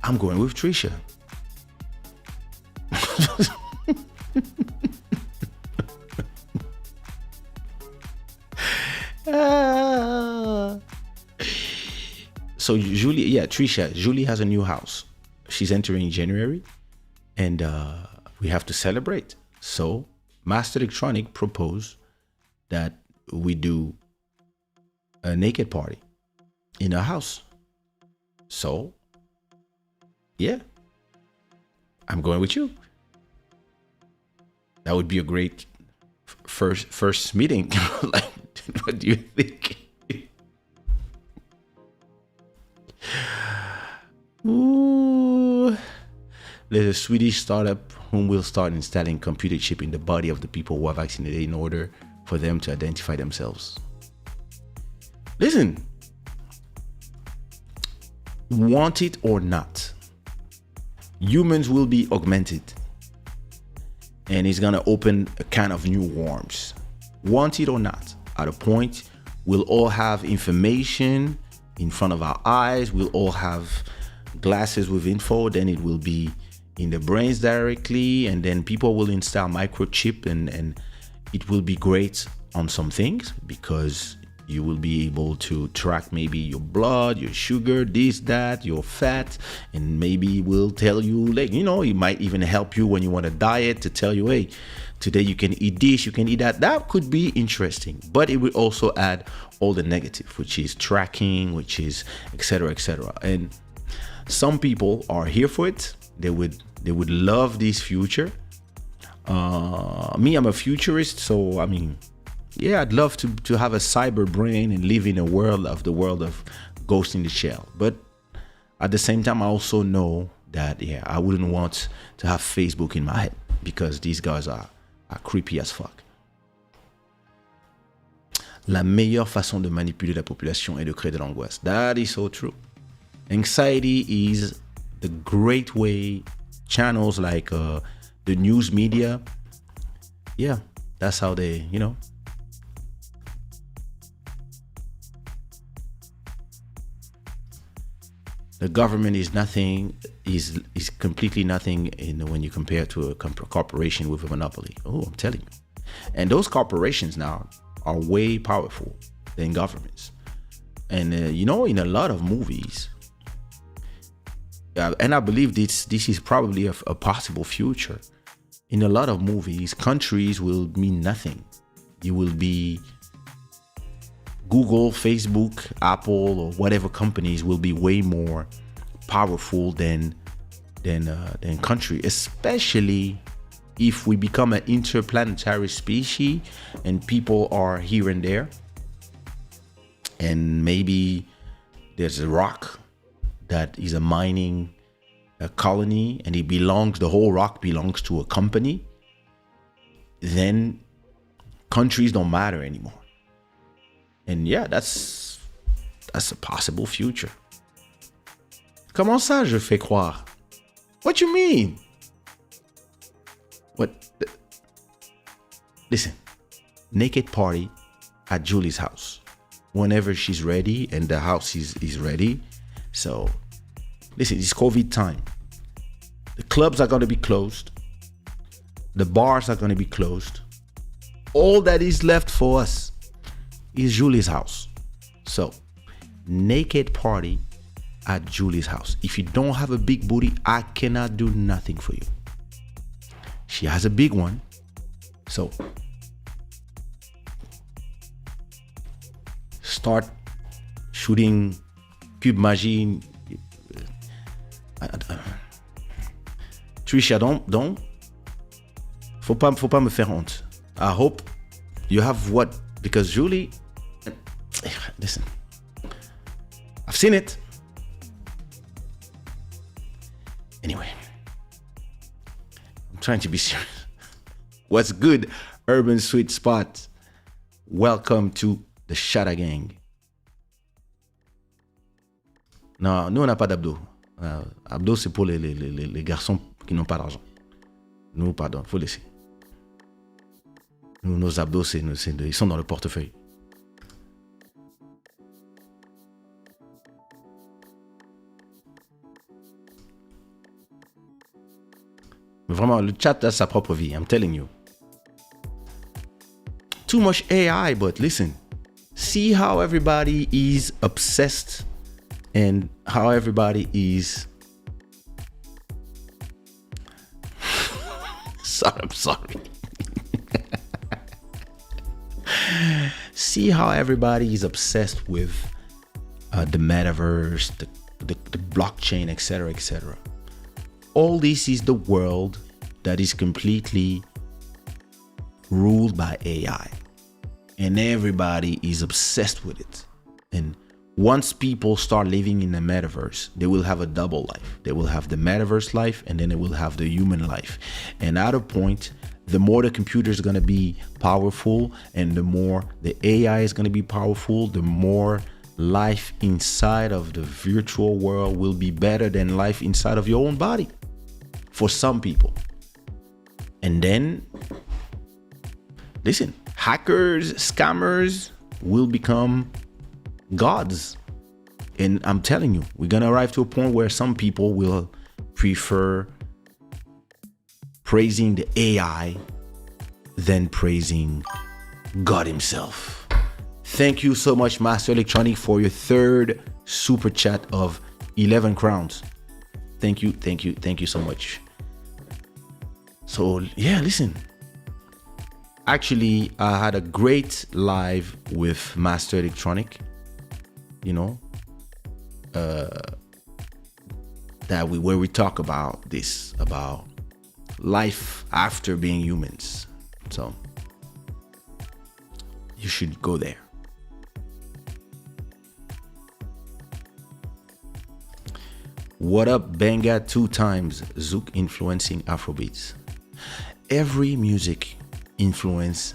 I'm going with Trisha. So Julie has a new house. She's entering January, and we have to celebrate. So Master Electronic proposed that we do a naked party in her house. So yeah, I'm going with you. That would be a great first meeting. Like, what do you think? Ooh. There's a Swedish startup whom will start installing computer chip in the body of the people who are vaccinated in order for them to identify themselves. Listen, want it or not, humans will be augmented, and it's gonna open a kind of new worms. Want it or not, at a point we'll all have information in front of our eyes, we'll all have glasses with info, then it will be in the brains directly, and then people will install microchip, and it will be great on some things, because you will be able to track maybe your blood, your sugar, this, that, your fat, and maybe will tell you, like, it might even help you when you want to diet, to tell you, hey, today you can eat this, you can eat that. That could be interesting, but it will also add all the negative, which is tracking, which is etc. And some people are here for it. They would love this future. Me, I'm a futurist, so Yeah, I'd love to have a cyber brain and live in a world of Ghost in the Shell. But at the same time, I also know that I wouldn't want to have Facebook in my head because these guys are creepy as fuck. La meilleure façon de manipuler la population est de créer de l'angoisse. That is so true. Anxiety is the great way. Channels like the news media, yeah, that's how they, the government is nothing, is completely nothing when you compare it to a corporation with a monopoly. Oh, I'm telling you. And those corporations now are way powerful than governments. And in a lot of movies, and I believe this is probably a possible future. In a lot of movies, countries will mean nothing. You will be Google, Facebook, Apple, or whatever companies will be way more powerful than country, especially if we become an interplanetary species and people are here and there, and maybe there's a rock that is a mining colony and the whole rock belongs to a company, then countries don't matter anymore. And yeah, that's a possible future. Comment ça je fais croire? What you mean? What? Listen, naked party at Julie's house whenever she's ready and the house is ready. So, listen, it's COVID time. The clubs are going to be closed. The bars are going to be closed. All that is left for us is Julie's house. So, naked party at Julie's house. If you don't have a big booty, I cannot do nothing for you. She has a big one. So, start shooting Cube Magie. Trisha, don't. Faut pas me faire honte. I hope you have what? Because Julie, listen, I've seen it. Anyway, I'm trying to be serious. What's good, Urban Sweet Spot? Welcome to the Shada Gang. Non, nous on n'a pas d'abdos. Abdos c'est pour les garçons qui n'ont pas d'argent. Nous, pardon, faut laisser. Nous, nos abdos, ils sont dans le portefeuille. Mais vraiment, le chat a sa propre vie, I'm telling you. Too much AI, but listen. See how everybody is obsessed and how everybody is... I'm sorry. See how everybody is obsessed with the metaverse, the blockchain, etc., etc. All this is the world that is completely ruled by AI. And everybody is obsessed with it. And once people start living in the metaverse, they will have a double life. They will have the metaverse life and then they will have the human life. And at a point, the more the computer is going to be powerful and the more the AI is going to be powerful, the more life inside of the virtual world will be better than life inside of your own body for some people. And then, listen, hackers, scammers will become gods. And I'm telling you, we're going to arrive to a point where some people will prefer praising the AI than praising God himself. Thank you so much, Master Electronic, for your third super chat of 11 crowns. Thank you so much. So yeah, listen. Actually, I had a great live with Master Electronic. Where we talk about this, about life after being humans. So you should go there. What up, Benga 2 times, Zouk influencing Afrobeats. Every music influence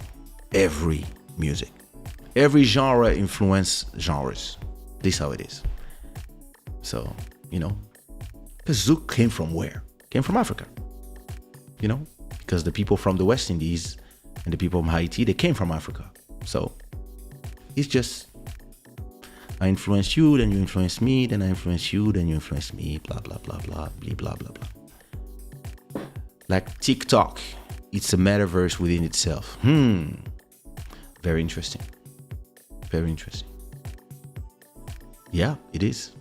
every music. Every genre influence genres. This is how it is. So, because Zouk came from where? Came from Africa. Because the people from the West Indies and the people from Haiti, they came from Africa. So it's just, I influence you, then you influence me, then I influence you, then you influence me, blah, blah, blah, blah, blah, blah, blah, blah. Like TikTok, it's a metaverse within itself. Very interesting. Very interesting. Yeah, it is.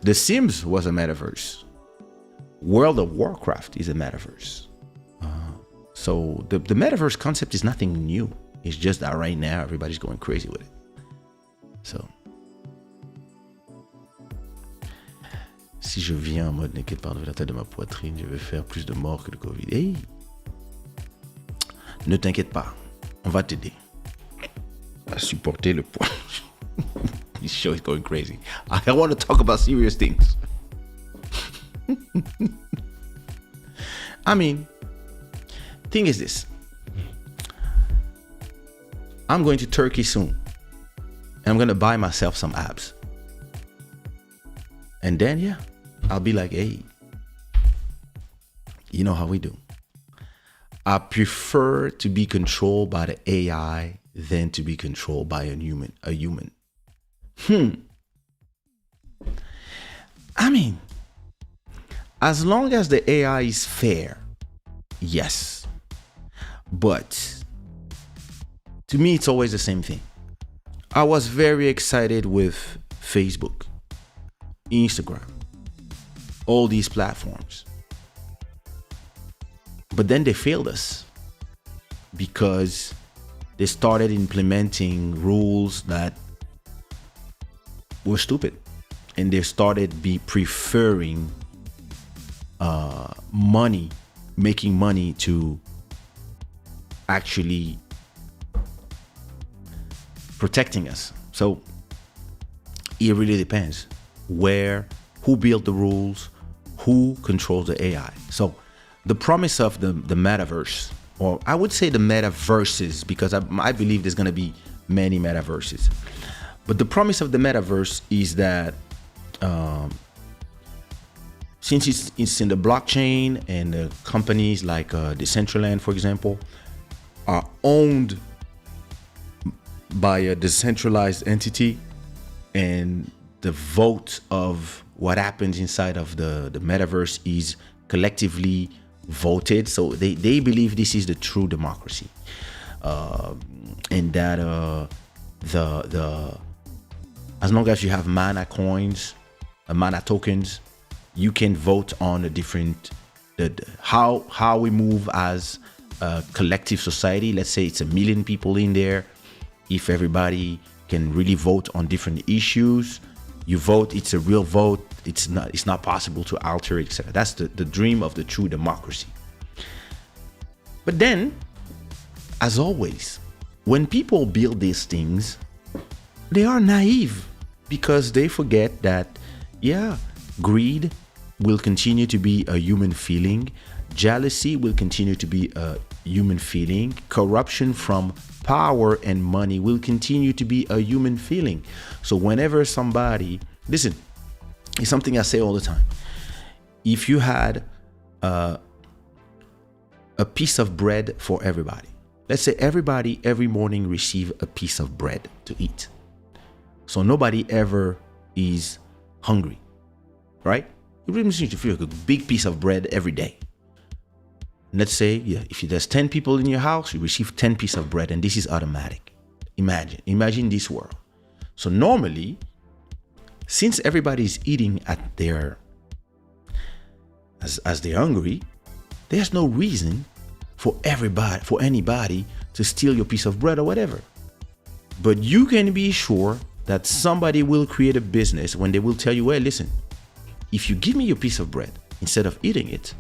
The Sims was a metaverse. World of Warcraft is a metaverse. So the metaverse concept is nothing new. It's just that right now everybody's going crazy with it. So, si je viens en mode naked par la taille de ma poitrine, je vais faire plus de morts que de Covid. Hey, ne t'inquiète pas, on va t'aider à supporter le poids. This show is going crazy. I want to talk about serious things. I mean, thing is this. I'm going to Turkey soon. And I'm going to buy myself some abs. And then, yeah, I'll be like, hey, you know how we do. I prefer to be controlled by the AI than to be controlled by a human. I mean, as long as the AI is fair, yes. But to me, it's always the same thing. I was very excited with Facebook, Instagram, all these platforms. But then they failed us because they started implementing rules that were stupid. And they started preferring money, making money to actually protecting us. So it really depends who built the rules, who controls the AI. So the promise of the metaverse, or I would say the metaverses, because I believe there's going to be many metaverses. But the promise of the metaverse is that since it's in the blockchain and the companies like Decentraland, for example, are owned by a decentralized entity, and the vote of what happens inside of the metaverse is collectively voted. So they believe this is the true democracy, and that the as long as you have mana coins, mana tokens, you can vote on a different how we move as a collective society. Let's say it's 1 million people in there. If everybody can really vote on different issues, you vote, it's a real vote. It's not possible to alter it, etc. That's the dream of the true democracy. But then, as always, when people build these things, they are naive because they forget that, yeah, greed will continue to be a human feeling. Jealousy will continue to be a human feeling. Corruption from power and money will continue to be a human feeling. So whenever somebody, listen, it's something I say all the time. If you had a piece of bread for everybody, let's say everybody every morning receive a piece of bread to eat. So nobody ever is hungry, right? You really need to feel like a big piece of bread every day. Let's say, yeah, if there's 10 people in your house, you receive 10 pieces of bread, and this is automatic. Imagine this world. So normally, since everybody is eating at their, as they're hungry, there's no reason for anybody to steal your piece of bread or whatever. But you can be sure that somebody will create a business when they will tell you, well, listen, if you give me your piece of bread instead of eating it,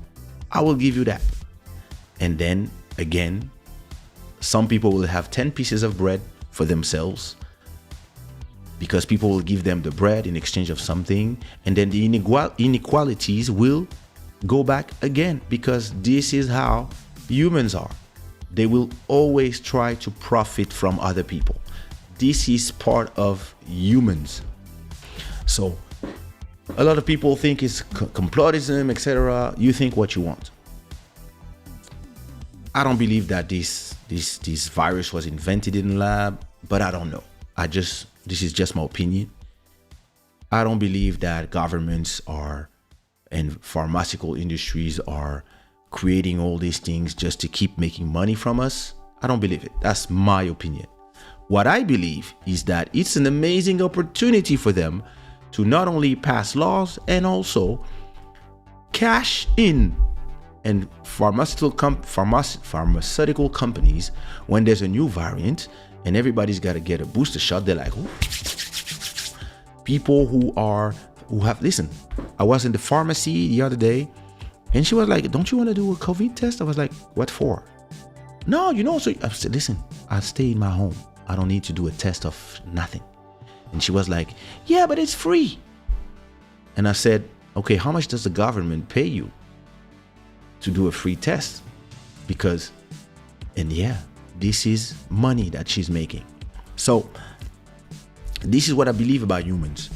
I will give you that. And then again, Some people will have 10 pieces of bread for themselves because people will give them the bread in exchange of something, and then the inequalities will go back again, because this is how humans are. They will always try to profit from other people. This is part of humans. So a lot of people think it's complotism, etc. You think what you want. I don't believe that this virus was invented in the lab, but I don't know. This is just my opinion. I don't believe that governments and pharmaceutical industries are creating all these things just to keep making money from us. I don't believe it. That's my opinion. What I believe is that it's an amazing opportunity for them to not only pass laws and also cash in. And pharmaceutical companies, when there's a new variant and everybody's got to get a booster shot, they're like, ooh. People who have, listen, I was in the pharmacy the other day and she was like, don't you want to do a COVID test? I was like, what for? No, so I said, listen, I stay in my home. I don't need to do a test of nothing. And she was like, yeah, but it's free. And I said, okay, how much does the government pay you to do a free test? This is money that she's making. So this is what I believe about humans.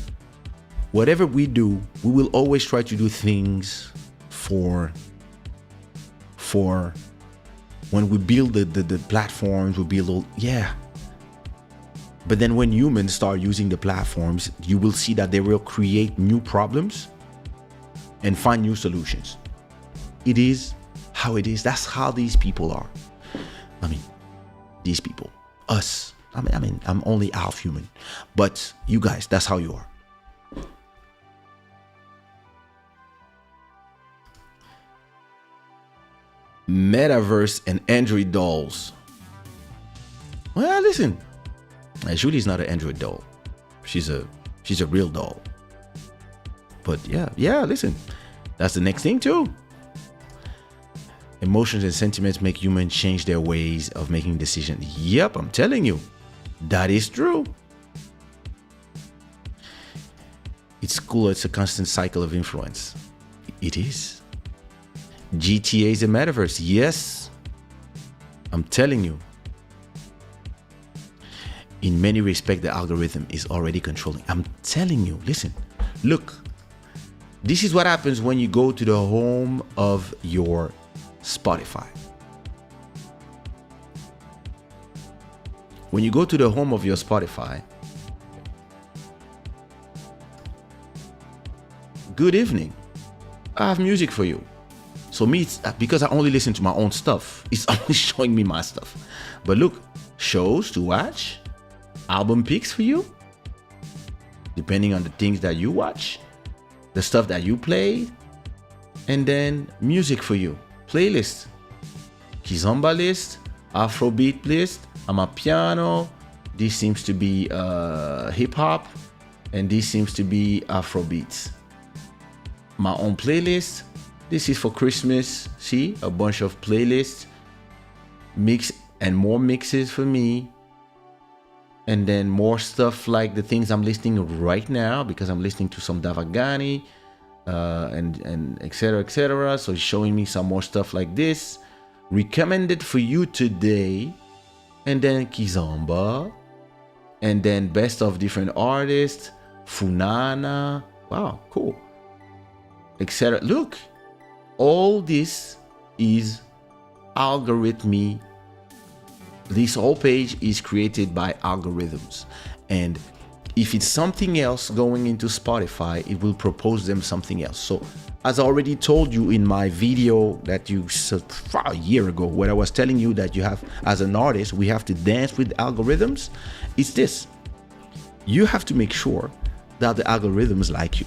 Whatever we do, we will always try to do things for when we build the platforms, we build all, But then when humans start using the platforms, you will see that they will create new problems and find new solutions. It is how it is. That's how these people are. I mean, these people, us. I mean, I'm only half human, but you guys, that's how you are. Metaverse and Android dolls. Well, listen, Julie's not an Android doll. She's a real doll. But yeah, listen, that's the next thing too. Emotions and sentiments make humans change their ways of making decisions. Yep, I'm telling you, that is true. It's cool. It's a constant cycle of influence. It is. GTA is a metaverse. Yes, I'm telling you. In many respects, the algorithm is already controlling. I'm telling you, listen, look, this is what happens when you go to the home of your Spotify. When you go to the home of your Spotify, good evening, I have music for you. So me, because I only listen to my own stuff, it's only showing me my stuff. But look, shows to watch, album picks for you, depending on the things that you watch, the stuff that you play, and then music for you. Playlist, Kizomba list, Afrobeat list, Amapiano. This seems to be hip hop, and this seems to be Afrobeats. My own playlist. This is for Christmas. See, a bunch of playlists, mix and more mixes for me, and then more stuff like the things I'm listening right now because I'm listening to some Davagani. And etc. So it's showing me some more stuff like this. Recommended for you today. And then Kizomba. And then best of different artists. Funana. Wow, cool. Etc. Look, all this is algorithmic. This whole page is created by algorithms. And if it's something else going into Spotify, it will propose them something else. So as I already told you in my video that you saw a year ago, where I was telling you that you have, as an artist, we have to dance with algorithms. It's this. You have to make sure that the algorithms like you.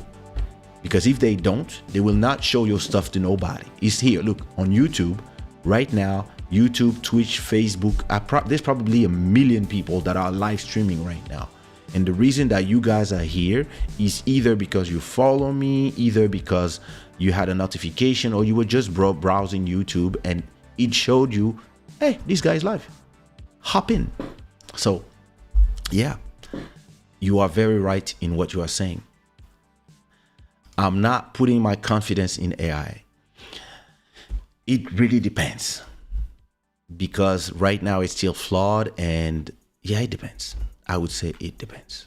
Because if they don't, they will not show your stuff to nobody. It's here. Look, on YouTube right now, YouTube, Twitch, Facebook, there's probably 1 million people that are live streaming right now. And the reason that you guys are here is either because you follow me, either because you had a notification, or you were just browsing YouTube and it showed you, hey, this guy's live. hop in. So, yeah, you are very right in what you are saying. I'm not putting my confidence in AI. It really depends, because right now it's still flawed, and yeah, it depends. I would say it depends.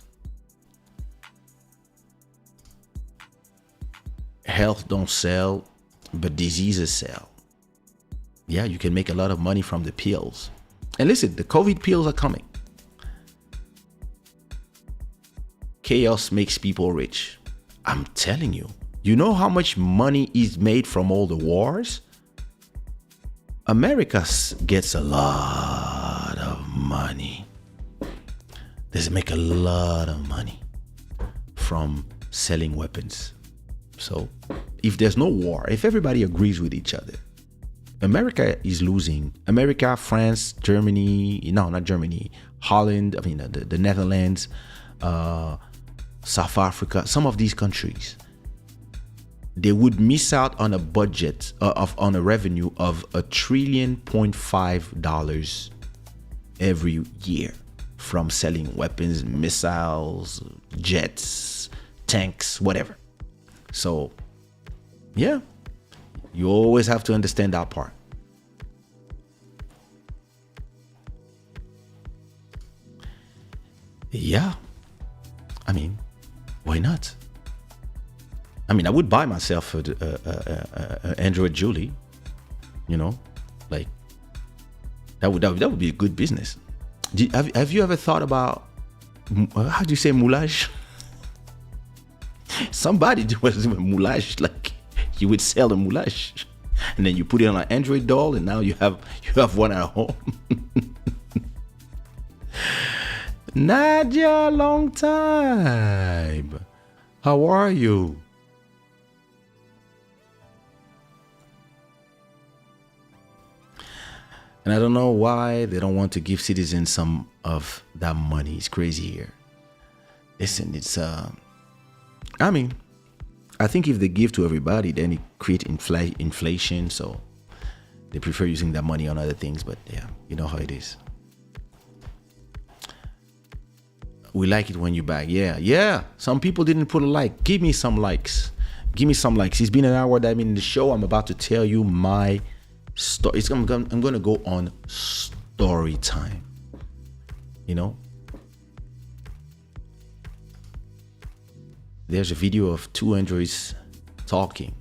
Health don't sell, but diseases sell. Yeah, you can make a lot of money from the pills. And listen, the COVID pills are coming. Chaos makes people rich. I'm telling you. You know how much money is made from all the wars? America gets a lot of money. They make a lot of money from selling weapons. So if there's no war, if everybody agrees with each other, America is losing. America, France, Germany, no, not Germany, Holland, I mean, the Netherlands, South Africa, some of these countries, they would miss out on a budget on a revenue of $1.5 trillion every year from selling weapons, missiles, jets, tanks, whatever. So, yeah, you always have to understand that part. Yeah, I mean, why not? I mean, I would buy myself a Android Julie, you know, like that would be a good business. Have you ever thought about how do you say moulage? Somebody was doing moulage, like you would sell a moulage, and then you put it on an Android doll, and now you have one at home. Nadia, long time. How are you? And I don't know why they don't want to give citizens some of that money. It's crazy here. Listen, it's I mean, I think if they give to everybody, then it creates inflation. So they prefer using that money on other things. But yeah, you know how it is. We like it when you back. Yeah. Some people didn't put a like. Give me some likes. It's been an hour that I'm in the show. I'm about to tell you my story. I'm going to go on story time. You know? There's a video of two androids talking.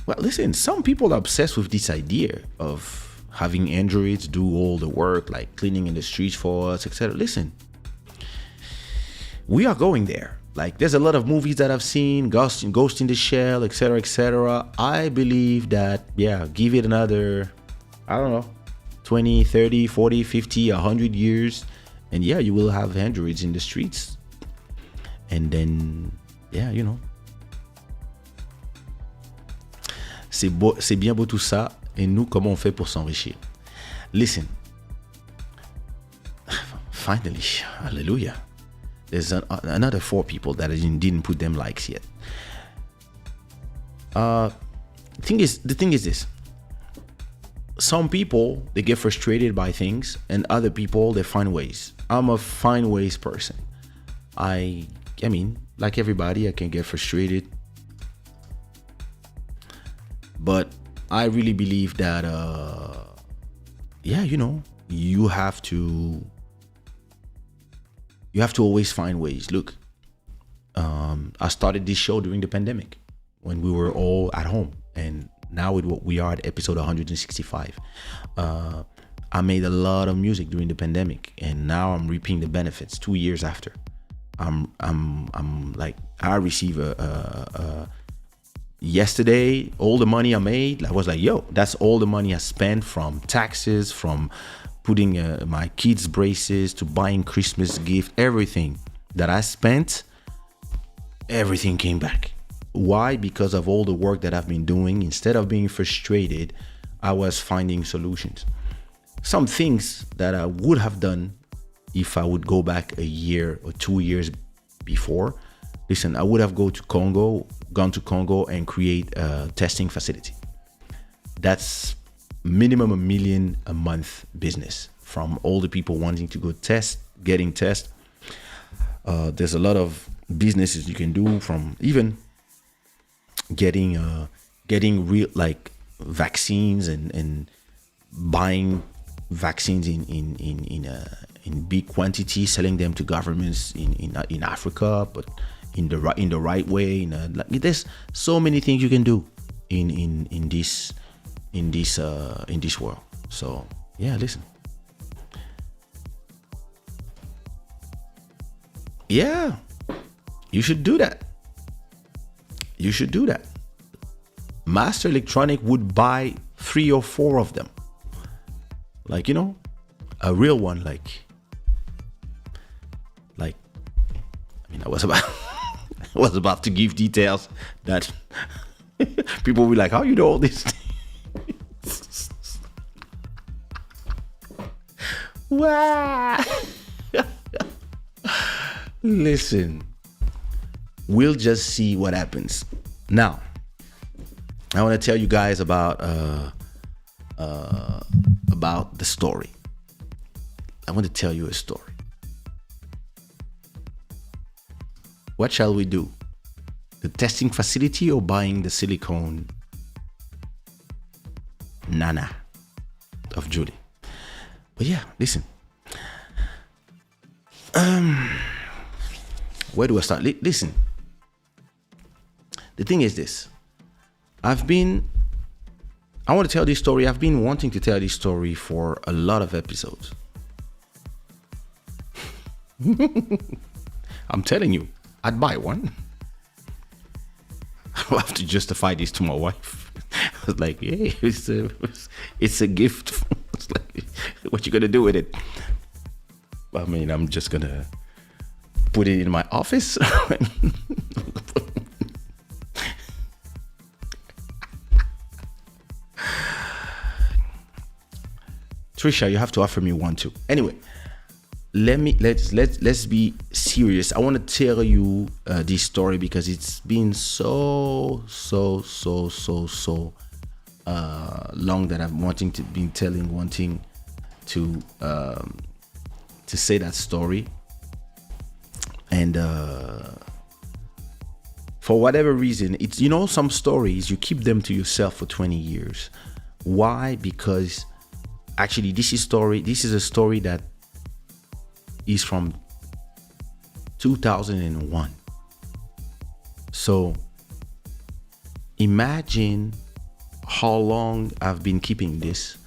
Well, listen, some people are obsessed with this idea of having androids do all the work, like cleaning in the streets for us, etc. Listen, we are going there. Like, there's a lot of movies that I've seen, Ghost in the Shell, etc., etc. I believe that, yeah, give it another, I don't know, 20, 30, 40, 50, 100 years, and yeah, you will have androids in the streets. And then, yeah, you know. C'est bien beau tout ça, et nous, comment on fait pour s'enrichir? Listen, finally, hallelujah. There's another 4 people that I didn't put them likes yet. The thing is this. Some people, they get frustrated by things, and other people, they find ways. I'm a find ways person. I mean, like everybody, I can get frustrated. But I really believe that, yeah, you know, you have to always find ways. Look, I started this show during the pandemic when we were all at home, and now we are at episode 165. I made a lot of music during the pandemic, and now I'm reaping the benefits 2 years after. I'm like, I receive yesterday, all the money I made, I was like, yo, that's all the money I spent, from taxes, from putting my kids' braces to buying Christmas gift, everything that I spent, everything came back. Why? Because of all the work that I've been doing. Instead of being frustrated, I was finding solutions. Some things that I would have done if I would go back a year or 2 years before. Listen, I would have gone to Congo and create a testing facility. That's minimum $1 million a month business from all the people wanting to go getting test. There's a lot of businesses you can do, from even getting real like vaccines and buying vaccines in big quantity, selling them to governments in Africa, but in the right way. Like, there's so many things you can do in this world. So yeah, listen. Yeah, you should do that. You should do that. Master Electronic would buy 3 or 4 of them. Like, a real one. Like, I mean, I was about to give details that people will be like, how you know all this? Wow. Listen, we'll just see what happens. Now, I want to tell you guys about the story. I want to tell you a story. What shall we do? The testing facility or buying the silicone nana of Julie? But yeah, listen. Where do I start? Listen. The thing is this. I want to tell this story. I've been wanting to tell this story for a lot of episodes. I'm telling you, I'd buy one. I'll have to justify this to my wife. I was like, hey, it's a gift. It's like, what you gonna do with it? I mean, I'm just gonna put it in my office. Trisha, you have to offer me one too. Anyway, let's be serious. I want to tell you this story because it's been so long that I'm wanting to say that story. And for whatever reason, it's, some stories you keep them to yourself for 20 years. Why? Because actually this is a story that is from 2001. So imagine how long I've been keeping this.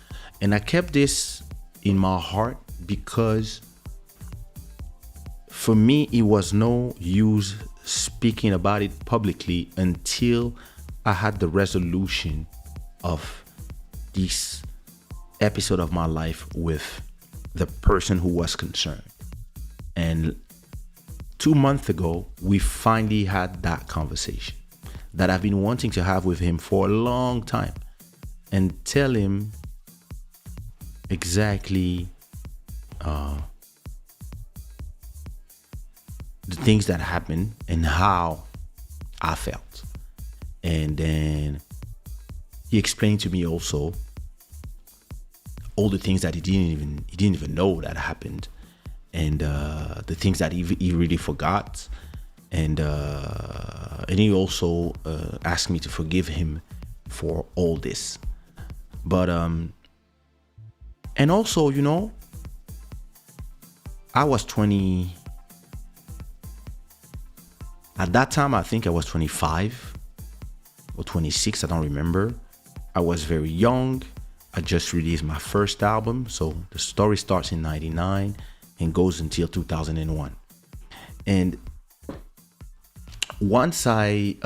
And I kept this in my heart because for me, it was no use speaking about it publicly until I had the resolution of this episode of my life with the person who was concerned. And 2 months ago, we finally had that conversation that I've been wanting to have with him for a long time and tell him exactly the things that happened and how I felt. And then he explained to me also all the things that he didn't even know that happened, and the things that he really forgot. And he also asked me to forgive him for all this. But and also, I was 20. At that time, I think I was 25 or 26. I don't remember. I was very young. I just released my first album. So the story starts in 99 and goes until 2001. And once I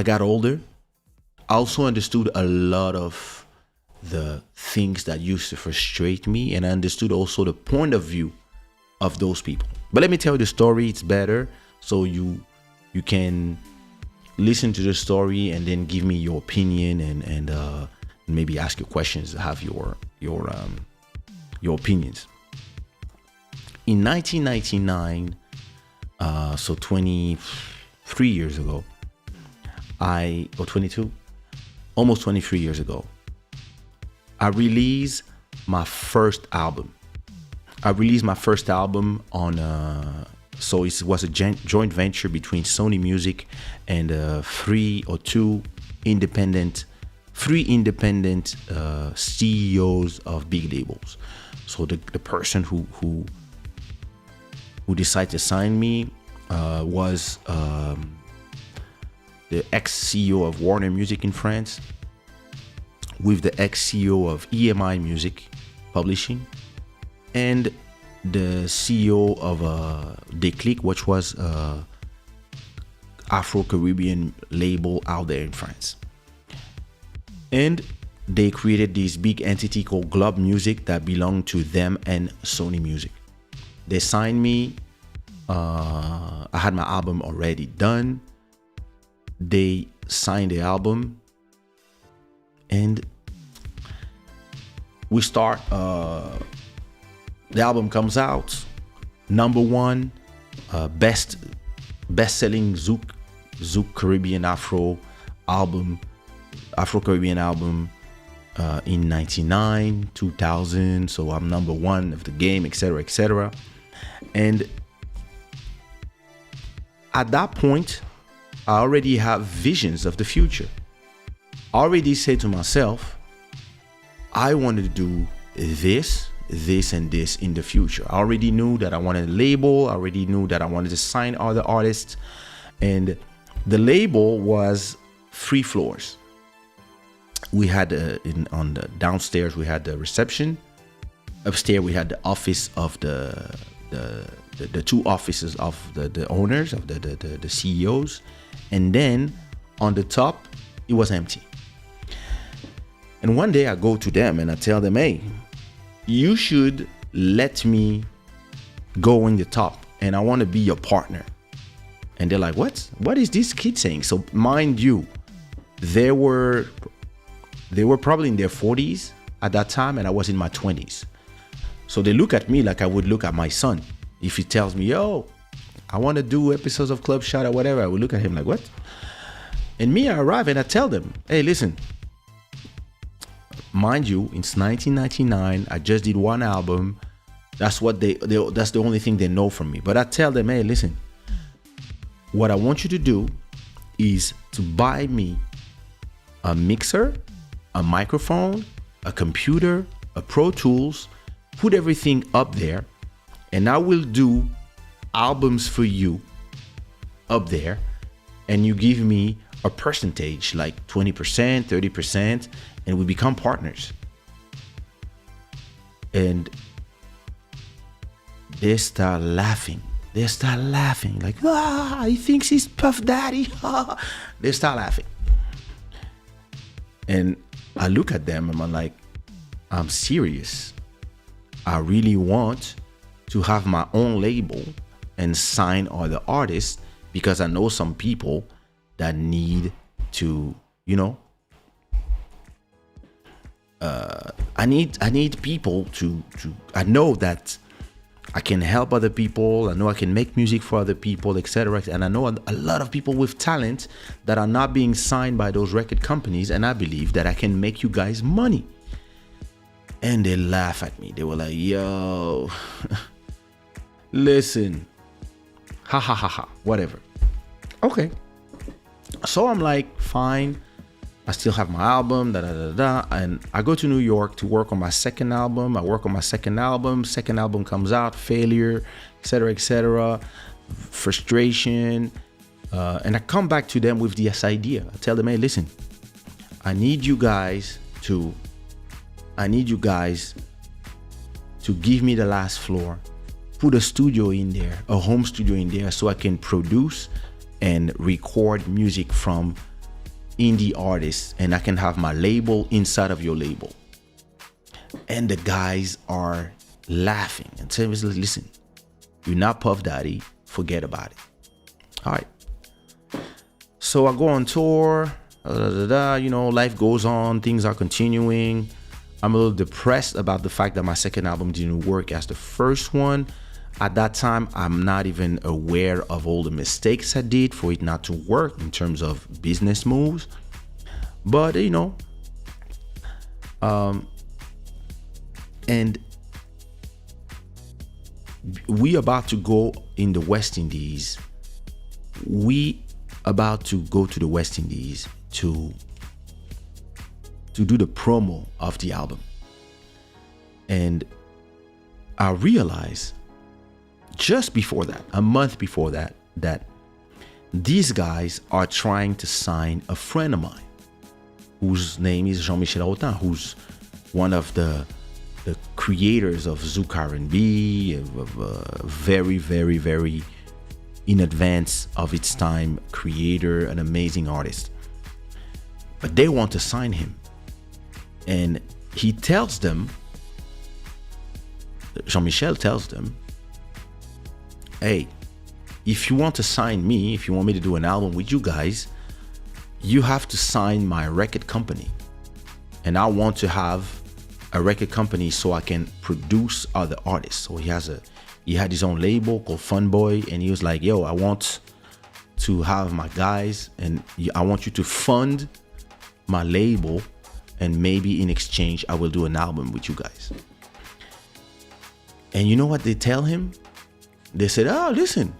got older, I also understood a lot of the things that used to frustrate me, and I understood also the point of view of those people. But let me tell you the story. It's better so you can listen to the story and then give me your opinion and maybe ask your questions, have your opinions. in 1999, so 23 years ago, or 22, almost 23 years ago, I released my first album. On, so it was a joint venture between Sony Music and three independent CEOs of big labels. So the person who decided to sign me was the ex-CEO of Warner Music in France, with the ex-CEO of EMI Music Publishing, and the CEO of Déclic, which was Afro-Caribbean label out there in France. And they created this big entity called Globe Music that belonged to them and Sony Music. They signed me. I had my album already done. They signed the album, and we start. The album comes out, number one, best-selling Zouk Caribbean Afro-Caribbean album in 99, 2000. So I'm number one of the game, etc., etc. And at that point, I already have visions of the future. I already said to myself, I wanted to do this, and this in the future. I already knew that I wanted a label. I already knew that I wanted to sign other artists. And the label was 3 floors. We had on the downstairs, we had the reception. Upstairs, we had the office of the 2 offices of the owners, of the CEOs. And then on the top, it was empty. And one day I go to them and I tell them, hey, you should let me go in the top, and I want to be your partner. And they're like, what is this kid saying? So mind you, they were probably in their 40s at that time, and I was in my 20s. So they look at me like I would look at my son. If he tells me, yo, I want to do episodes of Club Shada, whatever, I would look at him like, what? And me, I arrive and I tell them, hey, listen, mind you, it's 1999. I just did 1 album. That's what that's the only thing they know from me. But I tell them, hey, listen, what I want you to do is to buy me a mixer, a microphone, a computer, a Pro Tools, put everything up there, and I will do albums for you up there, and you give me a percentage, like 20%, 30%, and we become partners. And they start laughing. Like, he thinks he's Puff Daddy. They start laughing. And I look at them and I'm like, I'm serious. I really want to have my own label and sign other artists, because I know some people that need to, I need people to I know that I can help other people. I know I can make music for other people, etc. And I know a lot of people with talent that are not being signed by those record companies, and I believe that I can make you guys money. And they laugh at me. They were like, yo, listen, ha ha ha ha, whatever. Okay. So I'm like, fine. I still have my album, and I go to New York to work on my second album. I work on my second album. Second album comes out, failure, etc., frustration. And I come back to them with this idea. I tell them, hey, listen, I need you guys to give me the last floor, put a studio in there, a home studio in there, so I can produce and record music from indie artists, and I can have my label inside of your label. And the guys are laughing and saying, listen, you're not Puff Daddy, forget about it. All right. So I go on tour, life goes on, things are continuing. I'm a little depressed about the fact that my second album didn't work as the first one. At that time, I'm not even aware of all the mistakes I did for it not to work in terms of business moves. But and we about to go in the West Indies. We about to go to the West Indies to do the promo of the album. And I realized just before that, a month before that, that these guys are trying to sign a friend of mine whose name is Jean-Michel Autain, who's one of the creators of Zouk R&B, very, very, very in advance of its time creator, an amazing artist. But they want to sign him. And he tells them, Jean-Michel tells them, hey, if you want to sign me, if you want me to do an album with you guys, you have to sign my record company. And I want to have a record company so I can produce other artists. So he had his own label called Funboy, and he was like, yo, I want to have my guys, and I want you to fund my label, and maybe in exchange I will do an album with you guys. And you know what they tell him? They said, oh, listen,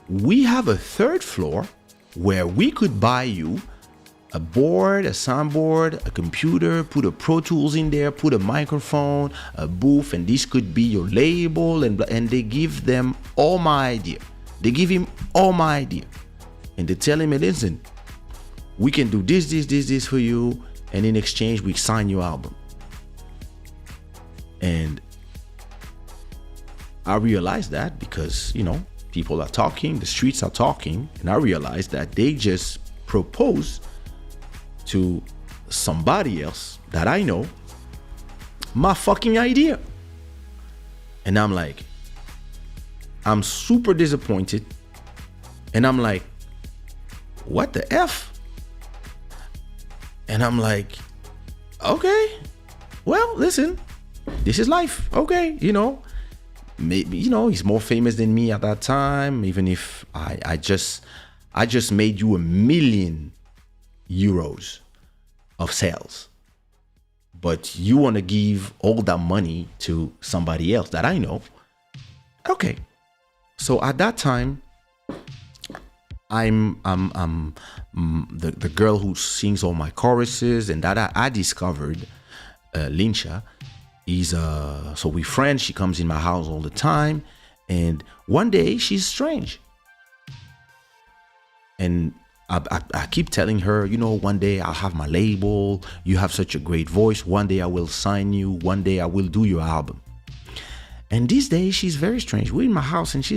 we have a third floor where we could buy you a board, a soundboard, a computer, put a Pro Tools in there, put a microphone, a booth, and this could be your label. And they give them all my idea. They give him all my idea. And they tell him, listen, we can do this for you, and in exchange, we sign your album. And I realized that because, people are talking, the streets are talking, and I realized that they just proposed to somebody else that I know my fucking idea. And I'm like, I'm super disappointed. And I'm like, what the F? And I'm like, okay, well, listen, this is life. Okay, maybe, he's more famous than me at that time, even if I just made you €1 million of sales, but you want to give all that money to somebody else that I know. Okay, so at that time, I'm the girl who sings all my choruses, and that I discovered Lincha is so we friends. She comes in my house all the time, and one day she's strange, and I keep telling her, one day I'll have my label. You have such a great voice. One day I will sign you. One day I will do your album. And these days she's very strange. We're in my house, and she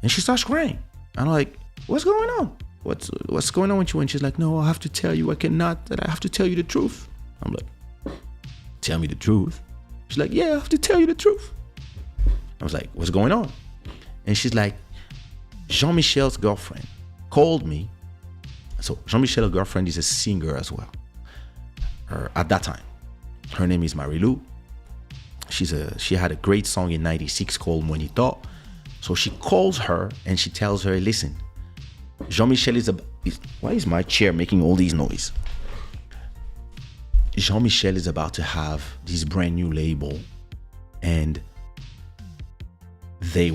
starts crying. I'm like, what's going on? What's going on with you? And she's like, no, I have to tell you, I have to tell you the truth. I'm like, tell me the truth. She's like, yeah, I have to tell you the truth. I was like, what's going on? And she's like, Jean-Michel's girlfriend called me. So Jean-Michel's girlfriend is a singer as well. At that time, her name is Marilou. She had a great song in '96 called Monito. So she calls her and she tells her, listen, Jean-Michel why is my chair making all these noise? Jean-Michel is about to have this brand new label, and he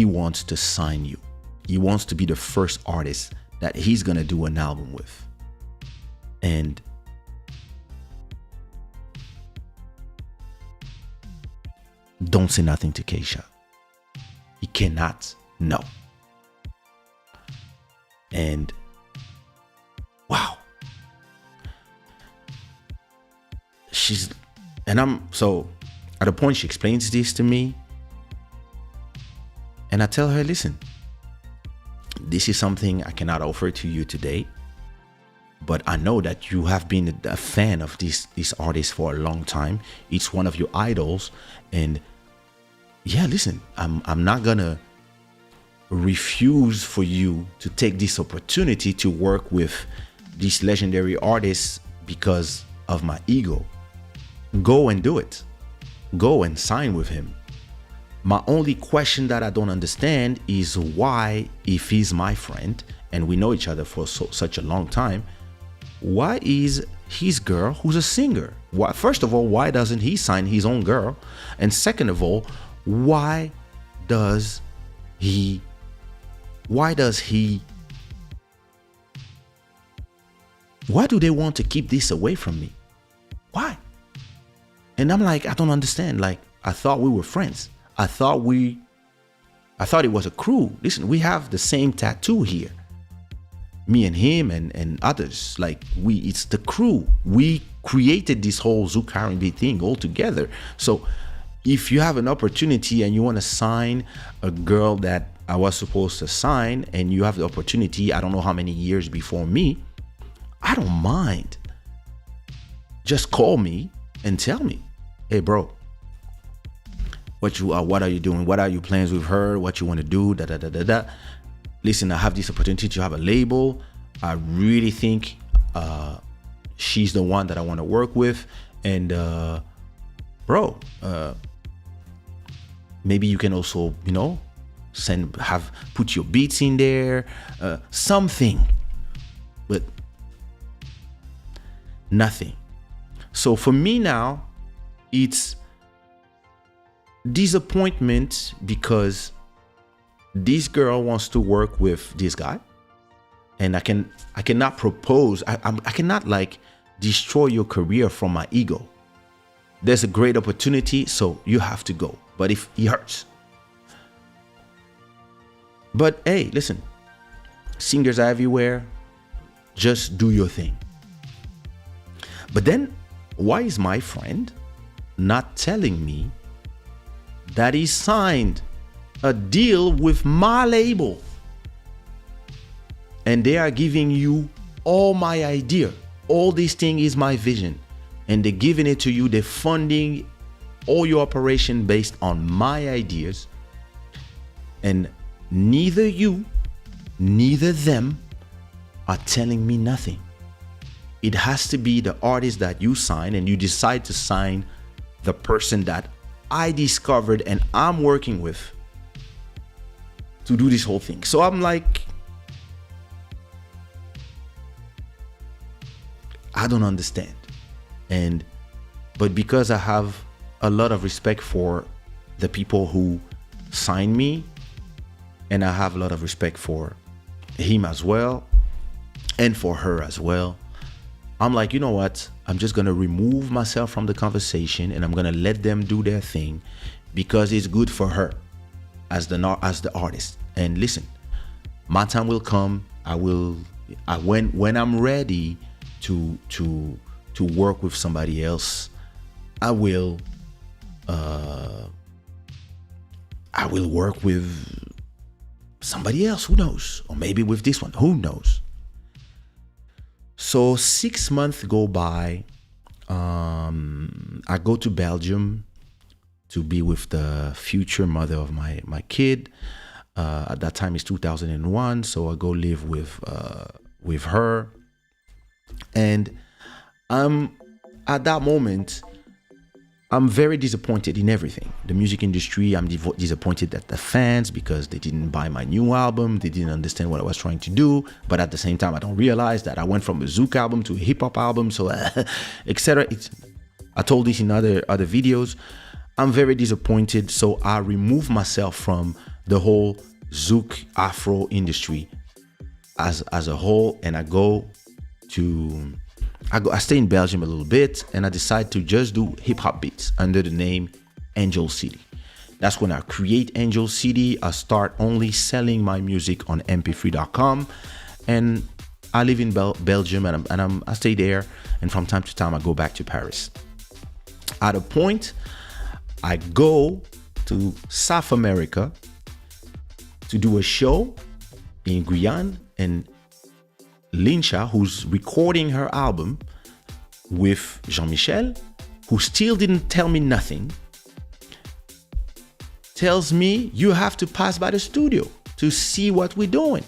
wants to sign you. He wants to be the first artist that he's gonna do an album with. And don't say nothing to Kaysha. He cannot know. And wow. So at a point she explains this to me, and I tell her, listen, this is something I cannot offer to you today, but I know that you have been a fan of this artist for a long time. It's one of your idols, and yeah, listen, I'm not gonna refuse for you to take this opportunity to work with this legendary artist because of my ego. Go and do it. Go and sign with him. My only question that I don't understand is why, if he's my friend and we know each other for such a long time, why is his girl, who's a singer, why, first of all, why doesn't he sign his own girl? And second of all, why do they want to keep this away from me? Why? And I'm like, I don't understand. Like, I thought we were friends. I thought it was a crew. Listen, we have the same tattoo here. Me and him and others. Like, it's the crew. We created this whole Zouk R&B thing all together. So if you have an opportunity and you want to sign a girl that I was supposed to sign, and you have the opportunity, I don't know how many years before me, I don't mind. Just call me and tell me, hey bro, what are you doing? What are your plans with her? What you want to do? Da da da da da. Listen, I have this opportunity to have a label. I really think she's the one that I want to work with. And bro, maybe you can also, put your beats in there, something, but nothing. So for me now, it's disappointment because this girl wants to work with this guy, and I cannot propose. I cannot like destroy your career from my ego. There's a great opportunity, so you have to go. But if it hurts, but hey, listen, singers are everywhere. Just do your thing. But then, why is my friend not telling me that he signed a deal with my label and they are giving you all my idea? All this thing is my vision, and they're giving it to you. They're funding all your operation based on my ideas, and neither you, neither them are telling me nothing. It has to be the artist that you sign, and you decide to sign the person that I discovered and I'm working with to do this whole thing. So I'm like, I don't understand. But because I have a lot of respect for the people who sign me, and I have a lot of respect for him as well, and for her as well, I'm like, you know what? I'm just going to remove myself from the conversation, and I'm going to let them do their thing because it's good for her as the artist. And listen, my time will come. When I'm ready to work with somebody else, I will work with somebody else. Who knows? Or maybe with this one. Who knows? So 6 months go by. I go to Belgium to be with the future mother of my kid. At that time it's 2001, so I go live with her. And at that moment, I'm very disappointed in everything. The music industry, I'm disappointed at the fans because they didn't buy my new album. They didn't understand what I was trying to do. But at the same time, I don't realize that I went from a Zouk album to a hip hop album, so etc. I told this in other videos. I'm very disappointed, so I remove myself from the whole Zouk Afro industry as a whole, and I stay in Belgium a little bit, and I decide to just do hip-hop beats under the name Angel City. That's when I create Angel City. I start only selling my music on mp3.com, and I live in Belgium, and I stay there, and from time to time I go back to Paris. At a point, I go to South America to do a show in Guyane, and Lincha, who's recording her album with Jean-Michel, who still didn't tell me nothing, tells me, you have to pass by the studio to see what we're doing.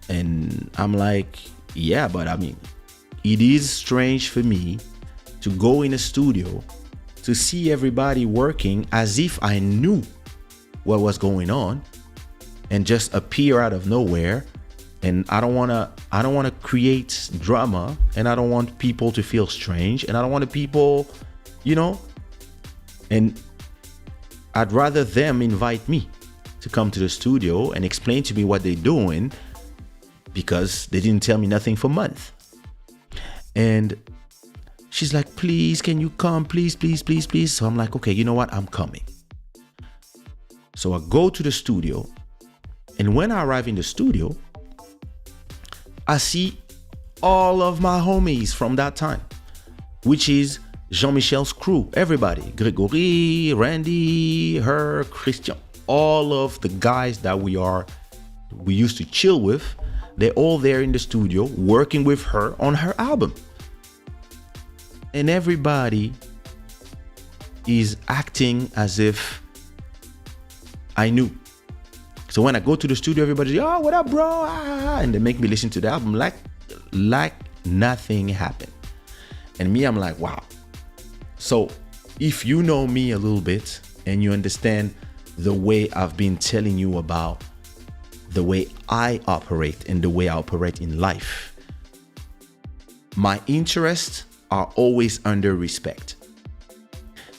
And I'm like, yeah, but I mean, it is strange for me to go in a studio to see everybody working as if I knew what was going on and just appear out of nowhere. And I don't want to create drama, and I don't want people to feel strange, and I don't want people, and I'd rather them invite me to come to the studio and explain to me what they're doing, because they didn't tell me nothing for months. And she's like, please, can you come? Please, please, please, please. So I'm like, okay, you know what? I'm coming. So I go to the studio, and when I arrive in the studio, I see all of my homies from that time, which is Jean-Michel's crew, everybody, Gregory, Randy, her, Christian, all of the guys that we used to chill with. They're all there in the studio working with her on her album. And everybody is acting as if I knew. So when I go to the studio, everybody's, oh, what up, bro? And they make me listen to the album like nothing happened. And me, I'm like, wow. So if you know me a little bit and you understand the way I've been telling you about the way I operate and the way I operate in life, my interests are always under respect.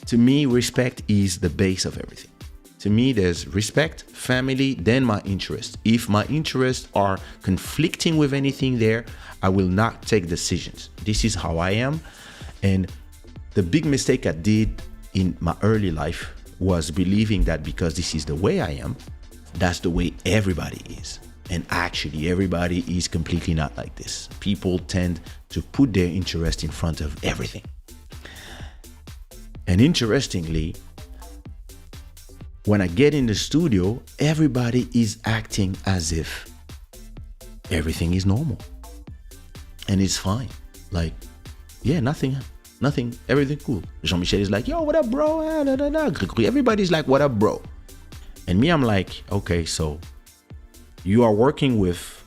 To me, respect is the base of everything. To me, there's respect, family, then my interests. If my interests are conflicting with anything there, I will not take decisions. This is how I am. And the big mistake I did in my early life was believing that because this is the way I am, that's the way everybody is. And actually, everybody is completely not like this. People tend to put their interest in front of everything. And interestingly, when I get in the studio, everybody is acting as if everything is normal. And it's fine. Like, yeah, nothing, everything cool. Jean-Michel is like, yo, what up, bro? Everybody's like, what up, bro? And me, I'm like, okay, so you are working with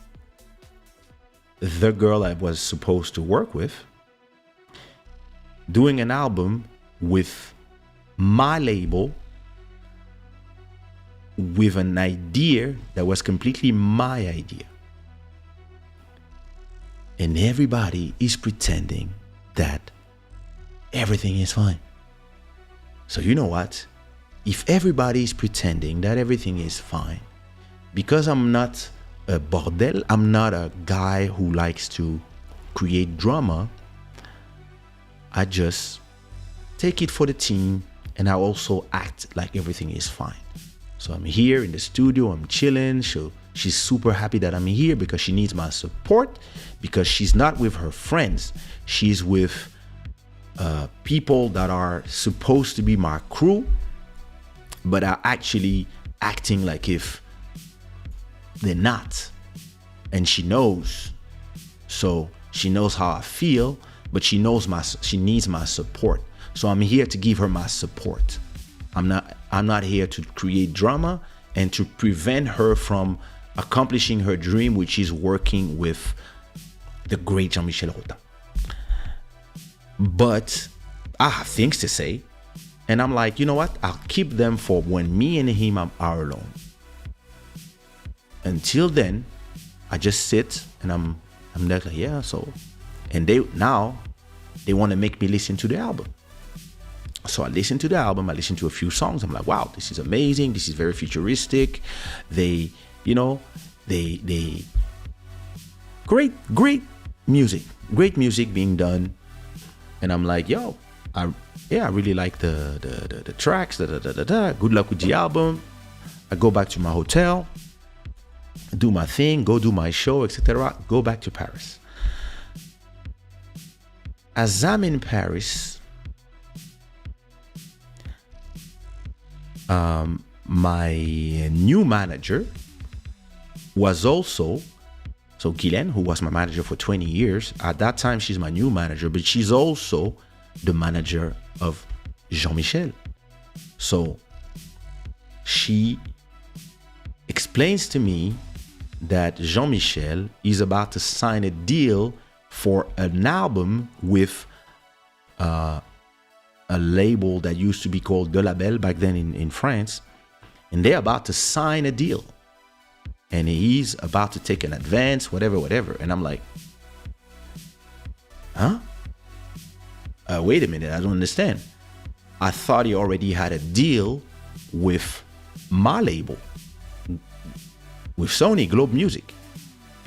the girl I was supposed to work with, doing an album with my label, with an idea that was completely my idea. And everybody is pretending that everything is fine. So you know what? If everybody is pretending that everything is fine, because I'm not a bordel, I'm not a guy who likes to create drama, I just take it for the team, and I also act like everything is fine. So I'm here in the studio, I'm chilling. She's super happy that I'm here because she needs my support, because she's not with her friends. She's with people that are supposed to be my crew, but are actually acting like if they're not. And she knows. So she knows how I feel, but she needs my support. So I'm here to give her my support. I'm not here to create drama and to prevent her from accomplishing her dream, which is working with the great Jean-Michel Rotin. But I have things to say, and I'm like, you know what? I'll keep them for when me and him are alone. Until then, I just sit and I'm like, yeah, so. And they want to make me listen to the album. So I listened to the album, I listened to a few songs. I'm like, wow, this is amazing. This is very futuristic. They great music being done. And I'm like, yo, I really like the tracks. Good luck with the album. I go back to my hotel, do my thing, go do my show, etc. Go back to Paris. As I'm in Paris, my new manager was also, so Guylaine, who was my manager for 20 years, at that time she's my new manager, but she's also the manager of Jean-Michel. So she explains to me that Jean-Michel is about to sign a deal for an album with an a label that used to be called De Label back then in France, and they're about to sign a deal. And he's about to take an advance, whatever. And I'm like, huh? Wait a minute, I don't understand. I thought he already had a deal with my label, with Sony Globe Music.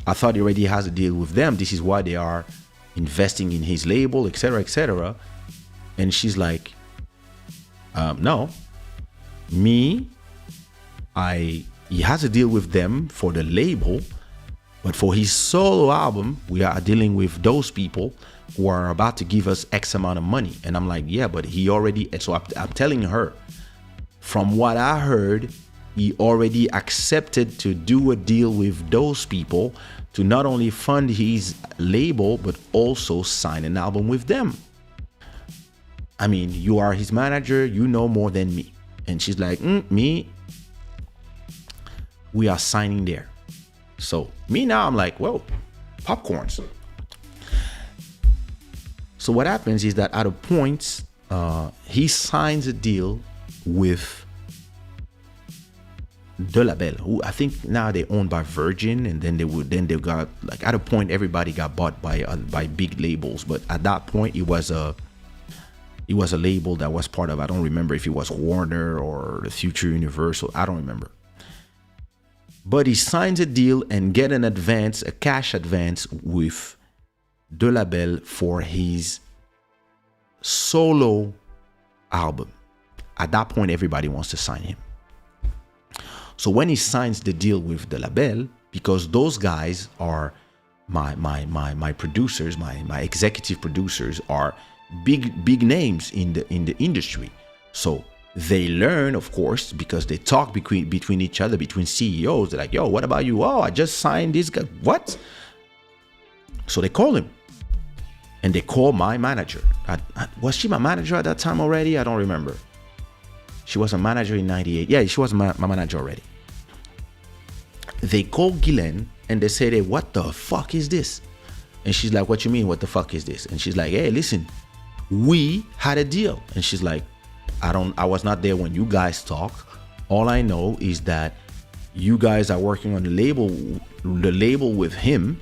I thought he already has a deal with them. This is why they are investing in his label, etc., etc. And she's like, no, he has a deal with them for the label, but for his solo album, we are dealing with those people who are about to give us X amount of money. And I'm like, yeah, but he already, and so I'm telling her, from what I heard, he already accepted to do a deal with those people to not only fund his label, but also sign an album with them. I mean, you are his manager, you know more than me. And she's like, me, we are signing there. So me now, I'm like, whoa, popcorns. So what happens is that at a point, he signs a deal with De Label, who I think now they owned by Virgin, and then they got, like, at a point everybody got bought by big labels. But at that point, it was a label that was part of, I don't remember if it was Warner or the Future Universal, I don't remember. But he signs a deal and get an advance, a cash advance with De Label for his solo album. At that point, everybody wants to sign him. So when he signs the deal with De Label, because those guys are my producers, my executive producers are big names in the industry. So they learn, of course, because they talk between each other, between CEOs. They're like, yo, what about you? Oh, I just signed this guy. What? So they call him. And they call my manager. Was she my manager at that time already? I don't remember. She was a manager in 98. Yeah, she was my manager already. They call Guylaine and they say, hey, what the fuck is this? And she's like, what you mean, what the fuck is this? And she's like, hey, listen, we had a deal. And she's like, I was not there when you guys talk. All I know is that you guys are working on the label with him,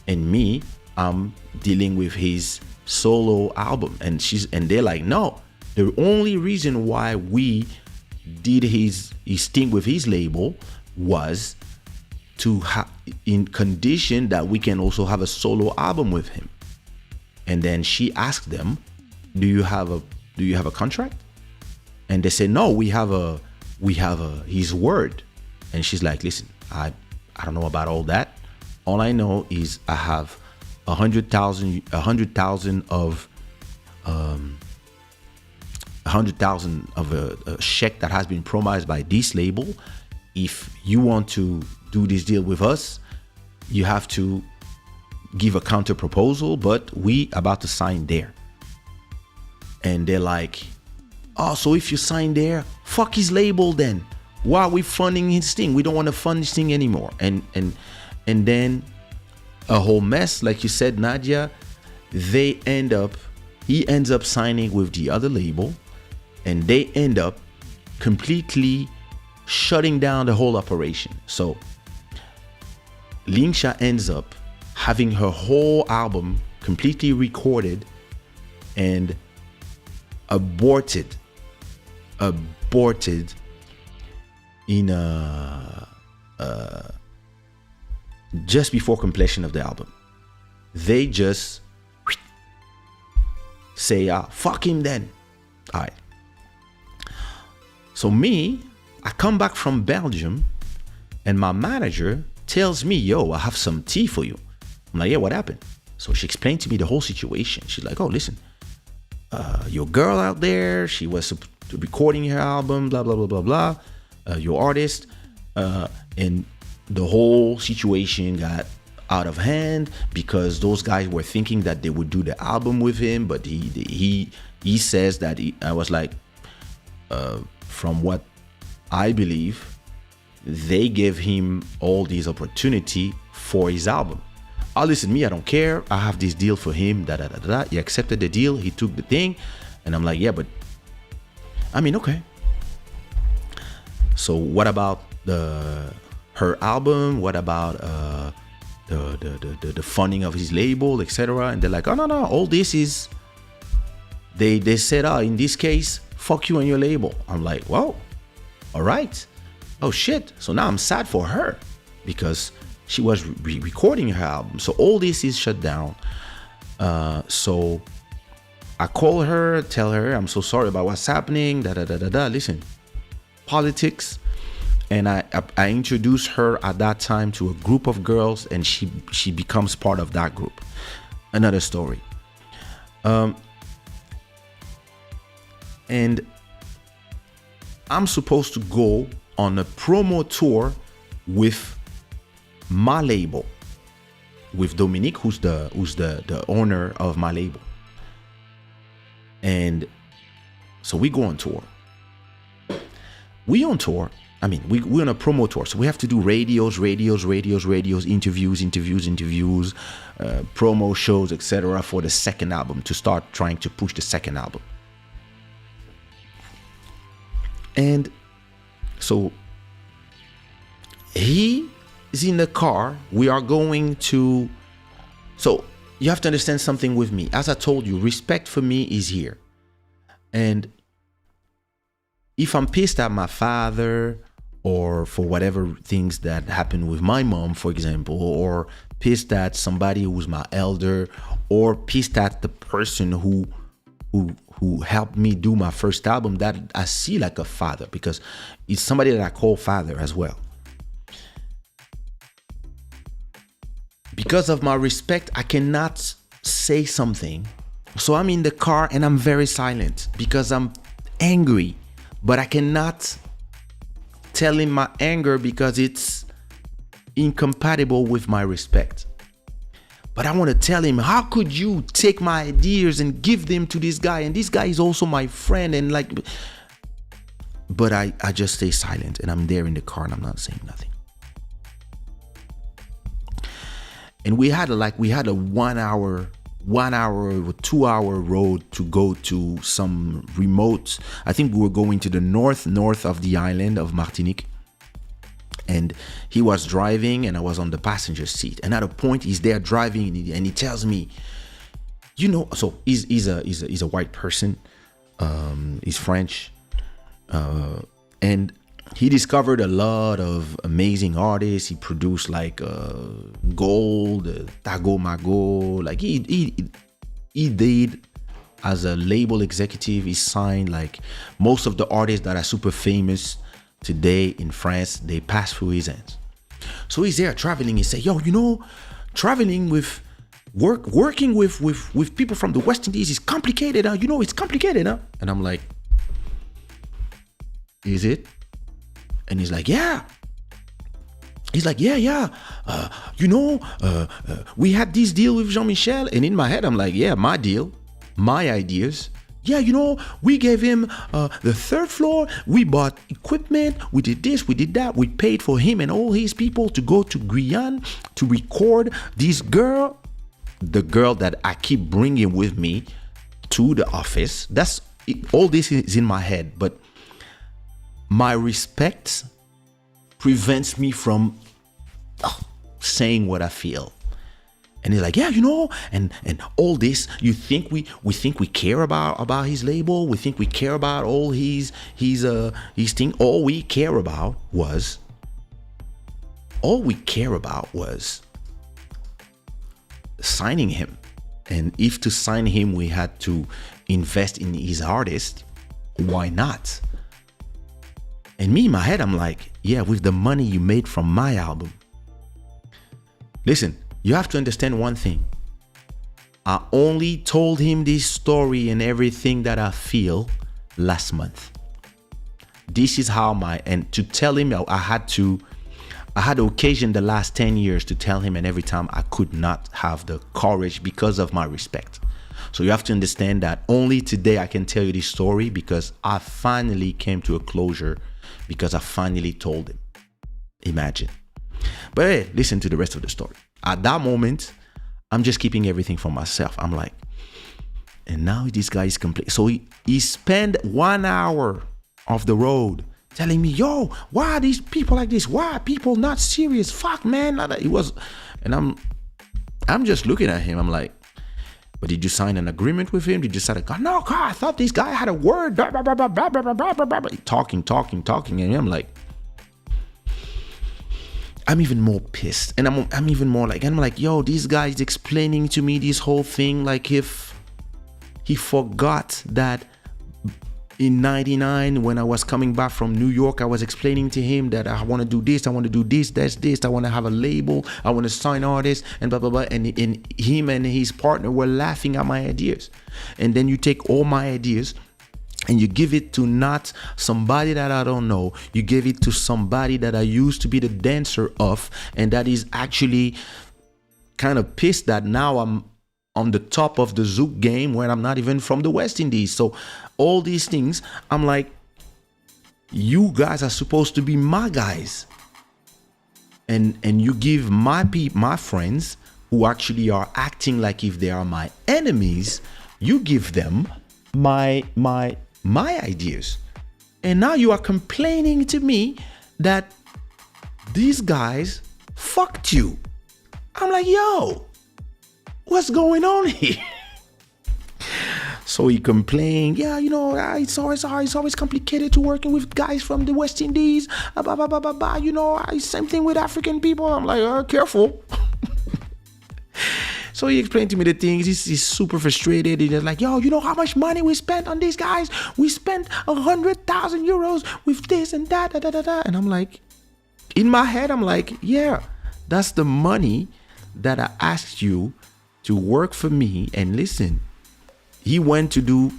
and me, I'm dealing with his solo album. And they're like, no, the only reason why we did his thing with his label was to in condition that we can also have a solo album with him. And then she asked them, do you have a contract? And they say, no, we have his word. And she's like, listen, I don't know about all that. All I know is I have 100,000 of a check that has been promised by this label. If you want to do this deal with us, you have to give a counter proposal, but we about to sign there. And they're like, oh, so if you sign there, fuck his label then. Why are we funding his thing? We don't want to fund this thing anymore. And then a whole mess, like you said, Nadia. He ends up signing with the other label, and they end up completely shutting down the whole operation. So Lingsha ends up having her whole album completely recorded and aborted in just before completion of the album. They just say, fuck him then. All right. So I come back from Belgium, and my manager tells me, yo, I have some tea for you. I'm like, yeah, what happened? So she explained to me the whole situation. She's like, oh, listen, your girl out there, she was recording her album, blah, blah, blah, blah, blah. Your artist, and the whole situation got out of hand because those guys were thinking that they would do the album with him, but he says that I was like, from what I believe, they gave him all these opportunity for his album. Oh, listen, I don't care. I have this deal for him. He accepted the deal. He took the thing, and I'm like, yeah, but I mean, okay. So what about her album? What about the funding of his label, etc.? And they're like, oh no, all this is. They said, in this case, fuck you and your label. I'm like, well, all right. Oh shit. So now I'm sad for her because she was recording her album. So all this is shut down. So I call her, tell her I'm so sorry about what's happening. Listen, politics. And I introduced her at that time to a group of girls, and she becomes part of that group. Another story. And I'm supposed to go on a promo tour with my label, with Dominique, who's the owner of my label. And so we go on tour. We on tour. I mean, we're on a promo tour, so we have to do radios, interviews, promo shows, etc. for the second album, to start trying to push the second album. And so he is in the car. We are going to. So you have to understand something with me. As I told you, respect for me is here. And if I'm pissed at my father, or for whatever things that happened with my mom, for example, or pissed at somebody who's my elder, or pissed at the person who helped me do my first album, that I see like a father, because it's somebody that I call father as well. Because of my respect, I cannot say something. So I'm in the car and I'm very silent because I'm angry, but I cannot tell him my anger because it's incompatible with my respect. But I want to tell him, how could you take my ideas and give them to this guy? And this guy is also my friend. And like, but I just stay silent, and I'm there in the car and I'm not saying nothing. And we had a 1 hour or 2 hour road to go to some remote. I think we were going to the north of the island of Martinique. And he was driving and I was on the passenger seat. And at a point he's there driving and he tells me, so he's a white person. He's French. And he discovered a lot of amazing artists. He produced like Gold, Tago Mago. Like he did as a label executive. He signed like most of the artists that are super famous today in France. They pass through his hands. So he's there traveling. He say, traveling with working with people from the West Indies is complicated. It's complicated. And I'm like, is it? And he's like, yeah. He's like, yeah. We had this deal with Jean-Michel. And in my head, I'm like, yeah, my deal, my ideas. Yeah, we gave him the third floor. We bought equipment. We did this, we did that. We paid for him and all his people to go to Guyane to record this girl, the girl that I keep bringing with me to the office. That's it. All this is in my head, but my respect prevents me from saying what I feel. And he's like, yeah, and all this, you think we think we care about his label, we think we care about all his thing. All we care about was signing him. And if to sign him we had to invest in his artist, why not? And me in my head, I'm like, yeah, with the money you made from my album. Listen, you have to understand one thing. I only told him this story and everything that I feel last month. This is how and to tell him, I had the occasion the last 10 years to tell him, and every time I could not have the courage because of my respect. So you have to understand that only today I can tell you this story because I finally came to a closure, because I finally told him. Imagine. But hey, listen to the rest of the story. At that moment, I'm just keeping everything for myself. I'm like, And now this guy is complaining. So he spent 1 hour off the road telling me, yo, why are these people like this? Why are people not serious? Fuck, man. It was, and I'm just looking at him. I'm like, but did you sign an agreement with him? Did you sign a, no, God, I thought this guy had a word. Blah, blah, blah, blah, blah, blah, blah, blah, blah. Talking. And I'm like, I'm even more pissed. And I'm even more like, and I'm like, yo, this guy is explaining to me this whole thing like if he forgot that in 99, when I was coming back from New York, I was explaining to him that I want to do this, I want to do this, that's this, I want to have a label, I want to sign artists, and blah, blah, blah. And him and his partner were laughing at my ideas. And then you take all my ideas and you give it to not somebody that I don't know. You give it to somebody that I used to be the dancer of, and that is actually kind of pissed that now I'm on the top of the Zouk game when I'm not even from the West Indies. So all these things, I'm like, you guys are supposed to be my guys. And you give my friends who actually are acting like if they are my enemies, you give them my ideas. And now you are complaining to me that these guys fucked you. I'm like, yo, what's going on here? So he complained, yeah, you know, it's always complicated to working with guys from the West Indies. Blah, blah, blah, blah, blah. You know, same thing with African people. I'm like, careful. So he explained to me the things. He's super frustrated. He's like, yo, you know how much money we spent on these guys? We spent 100,000 euros with this and that, da, da, da, da. And I'm like, in my head, I'm like, yeah, that's the money that I asked you to work for me. And listen, he went to do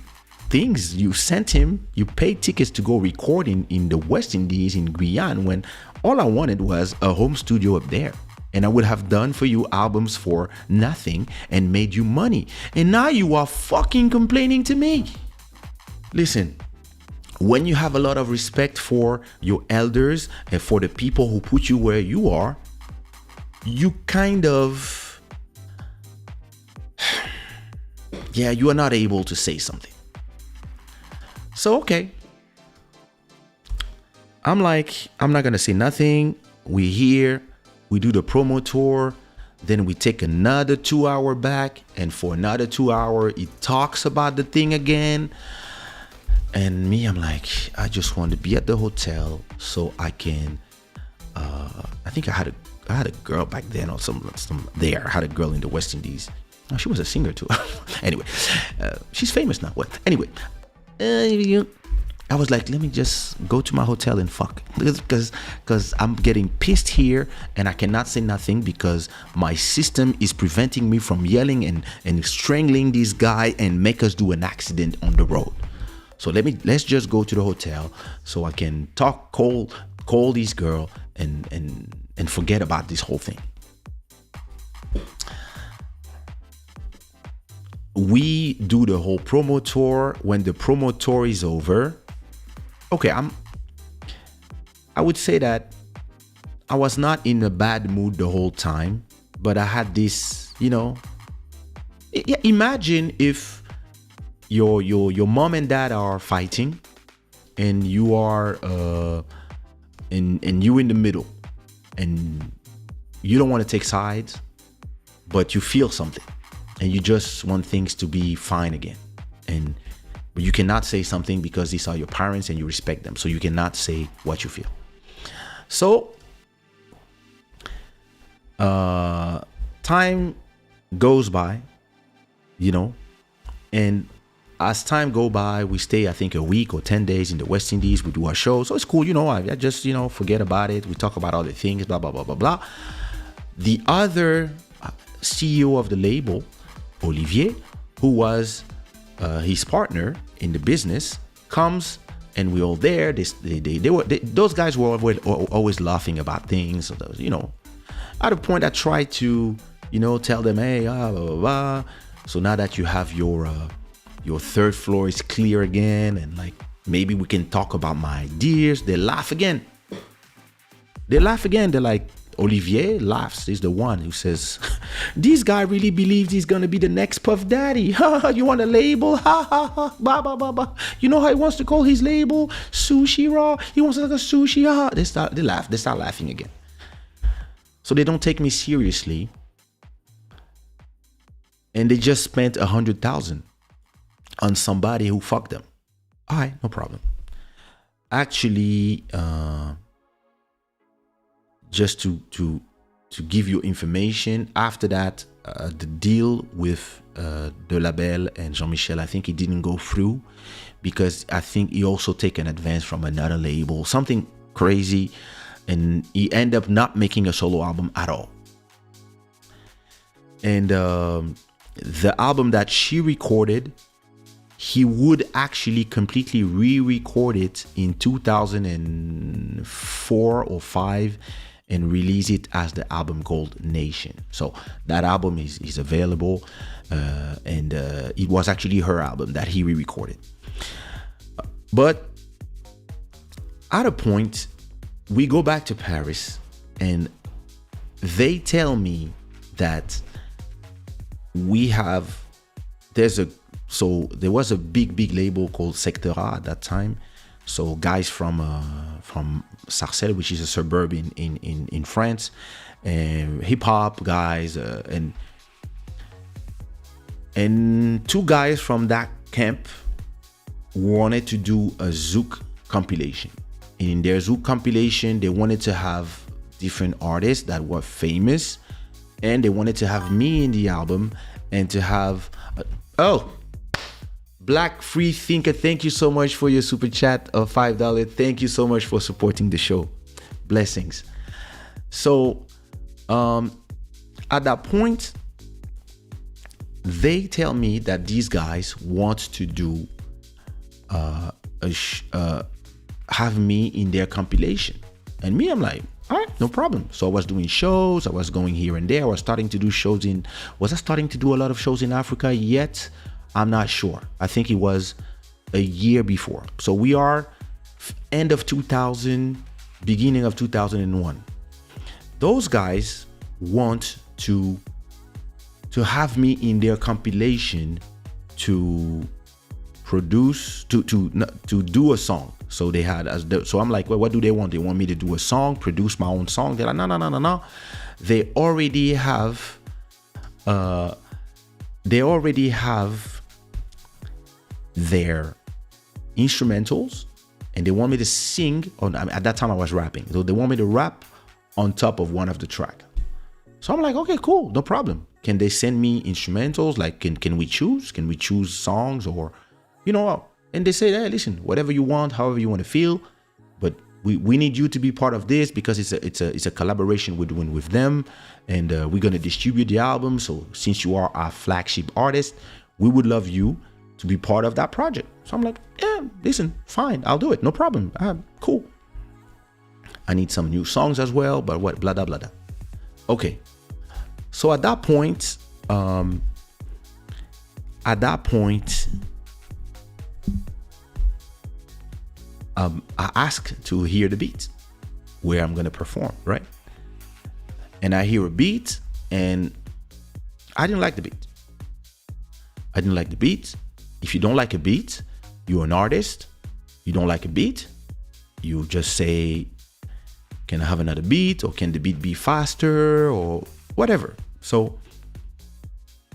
things. You sent him, you paid tickets to go recording in the West Indies, in Guyana, when all I wanted was a home studio up there. And I would have done for you albums for nothing and made you money. And now you are fucking complaining to me. Listen, when you have a lot of respect for your elders and for the people who put you where you are, you kind of, yeah, you are not able to say something. So, okay. I'm like, I'm not going to say nothing. We're here. We do the promo tour. Then we take another 2 hour back. And for another 2 hour, he talks about the thing again. And me, I'm like, I just want to be at the hotel so I can, I think I had a girl back then or some there. I had a girl in the West Indies. Oh, she was a singer too. Anyway, she's famous now. What? Anyway, I was like, let me just go to my hotel and fuck, because I'm getting pissed here and I cannot say nothing because my system is preventing me from yelling and strangling this guy and make us do an accident on the road. So let's just go to the hotel so I can call this girl and forget about this whole thing. We do the whole promo tour. When the promo tour is over, okay, I would say that I was not in a bad mood the whole time, but I had this, you know, imagine if your mom and dad are fighting and you are and you in the middle and you don't want to take sides, but you feel something and you just want things to be fine again. But you cannot say something because these are your parents and you respect them. So you cannot say what you feel. So time goes by, you know, and as time go by, we stay, I think, a week or 10 days in the West Indies. We do our show. So it's cool, you know, I just, you know, forget about it. We talk about other things, blah, blah, blah, blah, blah. The other CEO of the label, Olivier, who was his partner in the business, comes and we're all there. Those guys were always laughing about things, you know. At a point, I tried to, you know, tell them, hey, blah, blah, blah. So now that you have your third floor is clear again, and like maybe we can talk about my ideas. They laugh again. They're like, Olivier laughs. He's the one who says, this guy really believes he's going to be the next Puff Daddy. You want a label? Ha ha ha. Ba ba ba ba. You know how he wants to call his label? Sushiraw. He wants to like a sushi. Ha. They laugh. They start laughing again. So they don't take me seriously. And they just spent 100,000 on somebody who fucked them. All right, no problem. Actually, just to give you information, after that, the deal with De Label and Jean-Michel, I think it didn't go through because I think he also took an advance from another label, something crazy, and he ended up not making a solo album at all. And the album that she recorded, he would actually completely re-record it in 2004 or 5 and release it as the album called Nation. So that album is available, and it was actually her album that he re-recorded. But at a point, we go back to Paris and they tell me that there was a big label called Sector A at that time. So guys from Sarcelles, which is a suburb in France, and hip hop guys, and two guys from that camp wanted to do a Zouk compilation. And in their Zouk compilation, they wanted to have different artists that were famous, and they wanted to have me in the album and to have Black Free Thinker, thank you so much for your super chat of $5. Thank you so much for supporting the show. Blessings. So at that point, they tell me that these guys want to do have me in their compilation. And me, I'm like, all right, no problem. So I was doing shows. I was going here and there. I was starting to do shows was I starting to do a lot of shows in Africa yet? I'm not sure. I think it was a year before. So we are end of 2000, beginning of 2001. Those guys want to have me in their compilation to produce, to do a song. So they had so I'm like, well, what do they want? They want me to do a song, produce my own song. They're like, no. They already have their instrumentals, and they want me to sing on. At that time I was rapping, so they want me to rap on top of one of the track. So I'm like, okay, cool, no problem. Can they send me instrumentals? Like, can we choose? Can we choose songs, or and they say, hey, listen, whatever you want, however you want to feel, but we need you to be part of this because it's a collaboration we're doing with them, and we're going to distribute the album. So since you are our flagship artist, we would love you to be part of that project. So I'm like, yeah, listen, fine, I'll do it, no problem. Cool. I need some new songs as well, but what, blah, blah, blah, blah. Okay. So at that point, I asked to hear the beat where I'm going to perform, right? And I hear a beat, and I didn't like the beat. If you don't like a beat, you're an artist. You don't like a beat, you just say, can I have another beat, or can the beat be faster, or whatever. So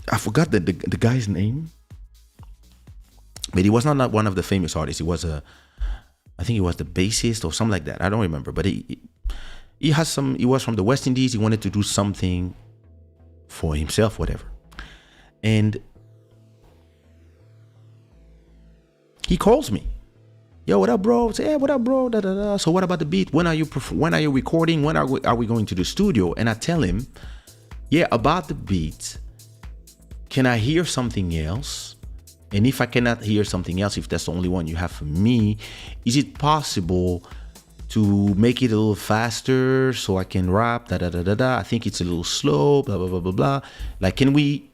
I forgot the guy's name, but he was not one of the famous artists. He was I think he was the bassist or something like that. I don't remember, but he was from the West Indies. He wanted to do something for himself, whatever. And he calls me. Yo, what up, bro? Say, hey, what up, bro? Da, da, da. So what about the beat? When are you recording? When are we going to the studio? And I tell him, yeah, about the beat, can I hear something else? And if I cannot hear something else, if that's the only one you have for me, is it possible to make it a little faster so I can rap? Da da da da da. I think it's a little slow. Blah blah blah blah blah. Like, can we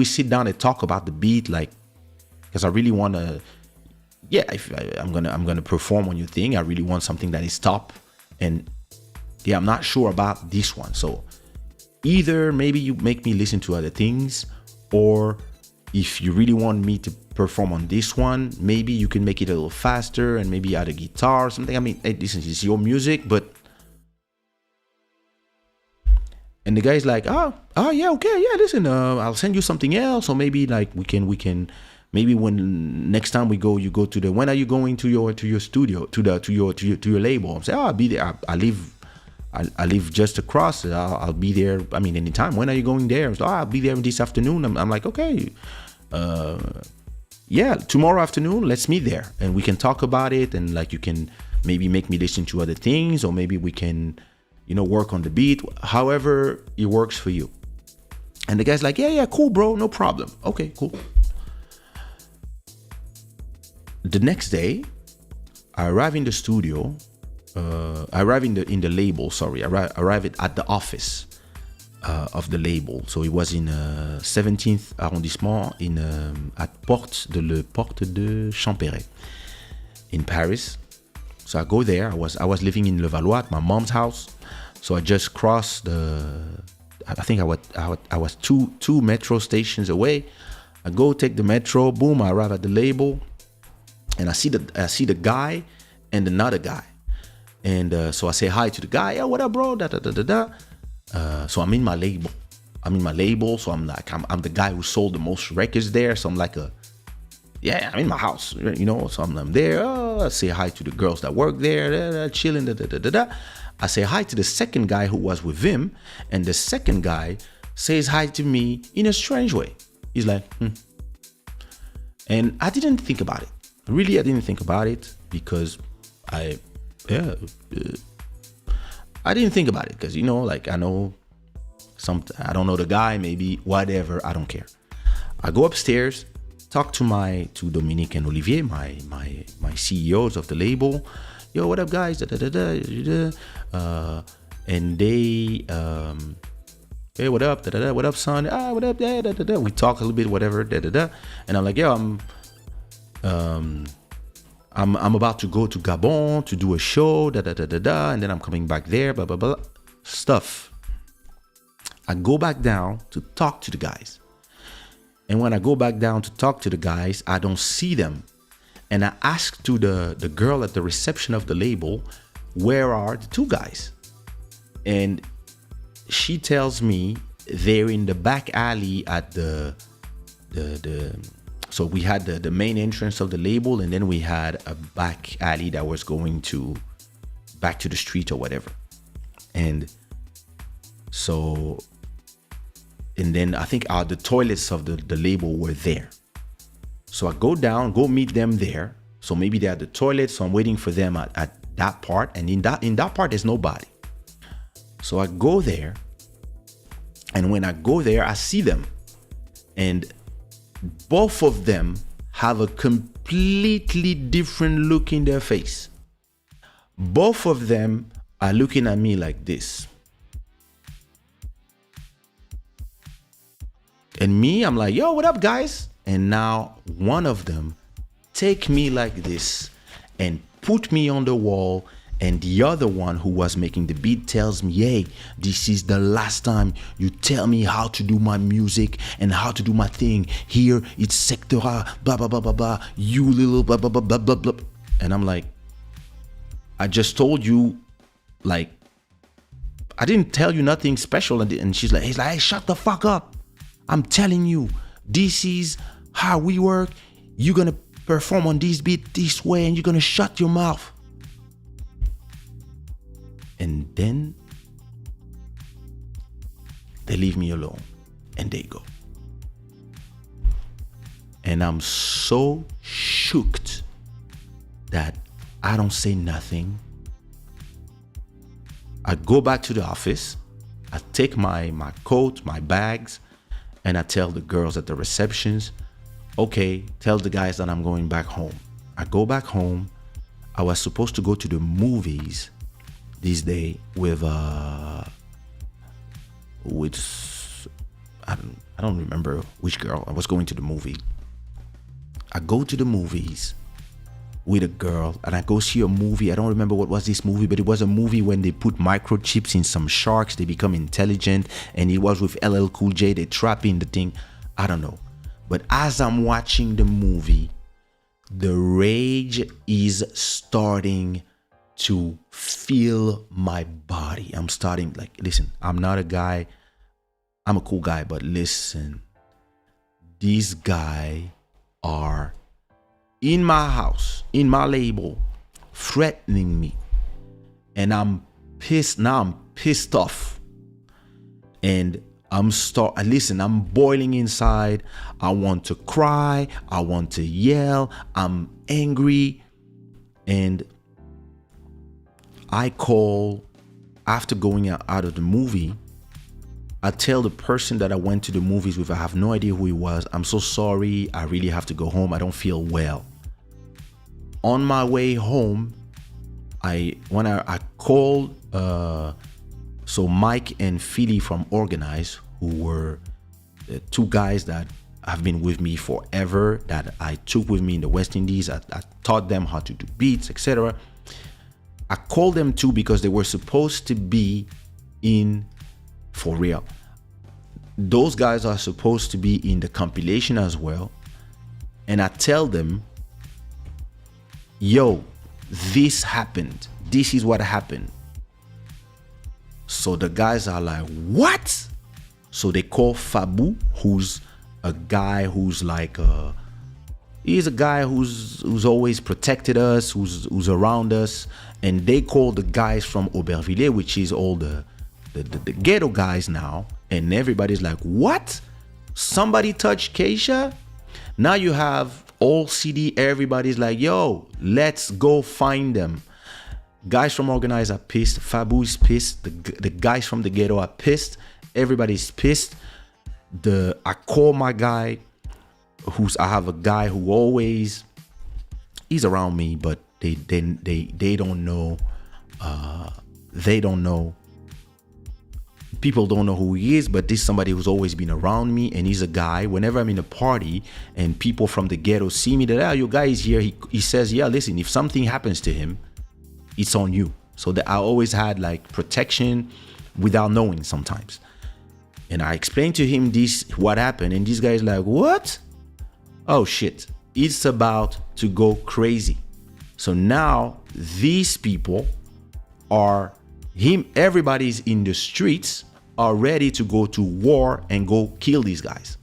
sit down and talk about the beat? Like, because I really want to. Yeah, I'm gonna perform on your thing. I really want something that is top, and yeah, I'm not sure about this one. So either maybe you make me listen to other things, or if you really want me to perform on this one, maybe you can make it a little faster and maybe add a guitar or something. I mean, hey, listen, it's your music, but. And the guy's like, yeah, okay, yeah, listen, I'll send you something else, or maybe like we can, maybe when next time you go to the, when are you going to your studio, to your label? I'm saying, I'll be there. I live just across. I'll be there. I mean, anytime. When are you going there? So, I'll be there this afternoon. I'm like, okay, yeah, tomorrow afternoon, let's meet there and we can talk about it. And like, you can maybe make me listen to other things, or maybe we can, work on the beat, however it works for you. And the guy's like, yeah, cool, bro, no problem. Okay, cool. The next day, I arrive in the studio. I arrive in the label. Sorry, I arrive at the office of the label. So it was in 17th arrondissement at Porte de Champéret in Paris. So I go there. I was living in Levallois at my mom's house. So I just crossed I think I was two metro stations away. I go take the metro. Boom! I arrive at the label, and I see the guy and another guy. And so I say hi to the guy. Yeah, what up, bro? So I'm in my label. So I'm like, I'm the guy who sold the most records there. So I'm like I'm in my house, So I'm there. I say hi to the girls that work there, chilling. I say hi to the second guy who was with him, and the second guy says hi to me in a strange way. He's like, And I didn't think about it. Really, I didn't think about it because I didn't think about it because, like I know I don't know the guy, maybe whatever. I don't care. I go upstairs, talk to Dominique and Olivier, my CEOs of the label. Yo, what up, guys? And they, hey, what up? What up, son? What up? We talk a little bit, whatever. And I'm like, yo, I'm about to go to Gabon to do a show, and then I'm coming back there, blah blah blah, stuff. I go back down to talk to the guys, and when I go back down to talk to the guys, I don't see them. And I asked to the girl at the reception of the label, where are the two guys? And she tells me they're in the back alley at the so we had the main entrance of the label, and then we had a back alley that was going back to the street or whatever. And so, and then I think the toilets of the label were there. So I go down, go meet them there. So maybe they're at the toilet. So I'm waiting for them at that part. And in that part, there's nobody. So I go there. And when I go there, I see them. And both of them have a completely different look in their face. Both of them are looking at me like this. And me, I'm like, yo, what up, guys? And now one of them take me like this and put me on the wall. And the other one who was making the beat tells me, hey, this is the last time you tell me how to do my music and how to do my thing. Here, it's sectora, blah, blah, blah, blah, blah, you little blah, blah, blah, blah, blah, blah. And I'm like, I just told you, like, I didn't tell you nothing special. And he's like, hey, shut the fuck up. I'm telling you, this is how we work. You're going to perform on this beat this way and you're going to shut your mouth. And then they leave me alone and they go. And I'm so shooked that I don't say nothing. I go back to the office. I take my coat, my bags, and I tell the girls at the receptions, okay, tell the guys that I'm going back home. I go back home. I was supposed to go to the movies this day with I don't remember which girl. I was going to the movie. I go to the movies with a girl, and I go see a movie. I don't remember what was this movie, but it was a movie when they put microchips in some sharks, they become intelligent, and it was with LL Cool J, they trap in the thing. I don't know. But as I'm watching the movie, the rage is starting to fill my body. I'm starting like, listen, I'm not a guy, I'm a cool guy, but listen, these guys are in my house, in my label, threatening me. And I'm pissed. Now I'm pissed off. And I'm boiling inside. I want to cry. I want to yell. I'm angry. And I call, after going out of the movie, I tell the person that I went to the movies with, I have no idea who he was. I'm so sorry. I really have to go home. I don't feel well. On my way home, I called, so Mike and Philly from Organize, who were the two guys that have been with me forever, that I took with me in the West Indies. I taught them how to do beats, etc. I called them too because they were supposed to be in For Real. Those guys are supposed to be in the compilation as well. And I tell them, yo, this happened. This is what happened. So the guys are like, what? So they call Fabu, who's a guy who's like, he's a guy who's always protected us, who's around us. And they call the guys from Aubervilliers, which is all the ghetto guys now. And everybody's like, what? Somebody touched Kaysha? Now you have all CD, everybody's like, yo, let's go find them. Guys from Organize are pissed. Fabu is pissed. The guys from the ghetto are pissed. Everybody's pissed. I call my guy, I have a guy who always, he's around me, but they don't know. They don't know. People don't know who he is, but this is somebody who's always been around me, and he's a guy. Whenever I'm in a party and people from the ghetto see me, that, your guy is here, he says, yeah, listen, if something happens to him, it's on you. So that I always had like protection without knowing sometimes. And I explained to him what happened, and this guy's like, what? Oh shit, it's about to go crazy. So now these people are everybody's in the streets, are ready to go to war and go kill these guys.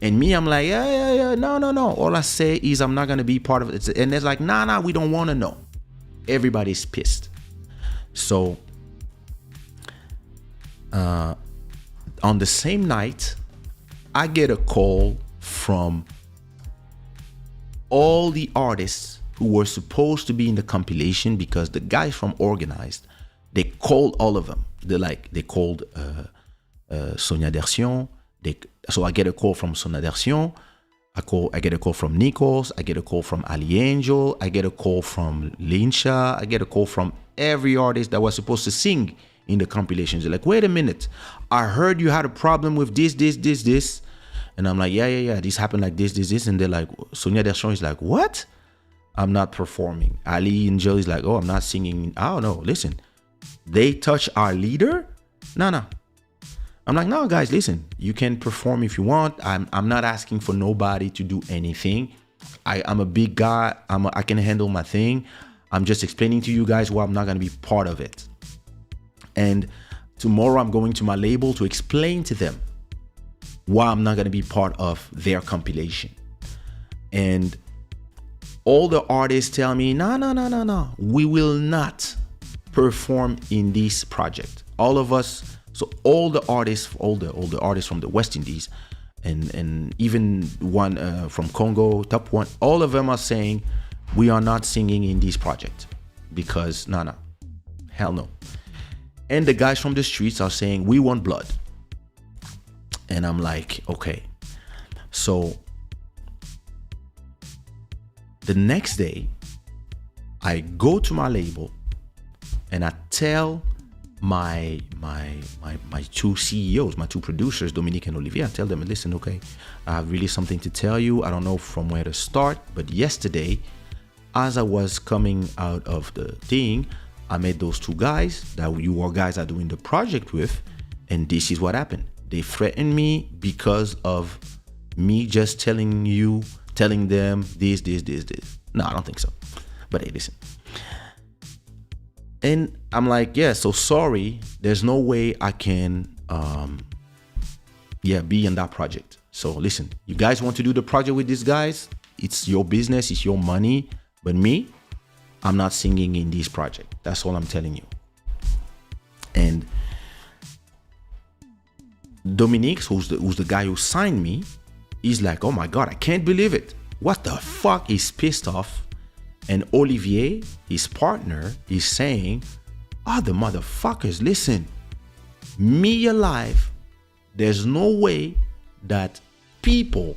And me, I'm like, yeah, no. All I say is I'm not gonna be part of it. And they're like, nah, we don't wanna know. Everybody's pissed. So on the same night, I get a call from all the artists who were supposed to be in the compilation, because the guys from Organized, they called all of them. They called Sonia Dersion. So I get a call from Sonia Dersion. I get a call from Nikos. I get a call from Ali Angel. I get a call from Linsha. I get a call from every artist that was supposed to sing in the compilations. They're like, wait a minute. I heard you had a problem with this. And I'm like, yeah. This happened like this. And they're like, Sonia Dersion is like, what? I'm not performing. Ali Angel is like, oh, I'm not singing. I don't know. Listen. They touch our leader? No. I'm like, no, guys, listen. You can perform if you want. I'm not asking for nobody to do anything. I'm a big guy. I can handle my thing. I'm just explaining to you guys why I'm not going to be part of it. And tomorrow I'm going to my label to explain to them why I'm not going to be part of their compilation. And all the artists tell me, no. We will not perform in this project. All of us, so all the artists from the West Indies, and even one from Congo, top one, all of them are saying we are not singing in this project because no, hell no. And the guys from the streets are saying we want blood. And I'm like, okay. So the next day, I go to my label and I tell my two CEOs, my two producers, Dominique and Olivier, I tell them, listen, okay, I have really something to tell you. I don't know from where to start, but yesterday as I was coming out of the thing, I met those two guys that you were guys are doing the project with, and this is what happened. They threatened me because of me just telling them this. No, I don't think so. But hey, listen. And I'm like, yeah, so sorry. There's no way I can, be in that project. So listen, you guys want to do the project with these guys? It's your business, it's your money. But me, I'm not singing in this project. That's all I'm telling you. And Dominique, who's the guy who signed me, he's like, oh my God, I can't believe it. What the fuck? He's pissed off. And Olivier, his partner, is saying, the motherfuckers, listen, me alive, there's no way that people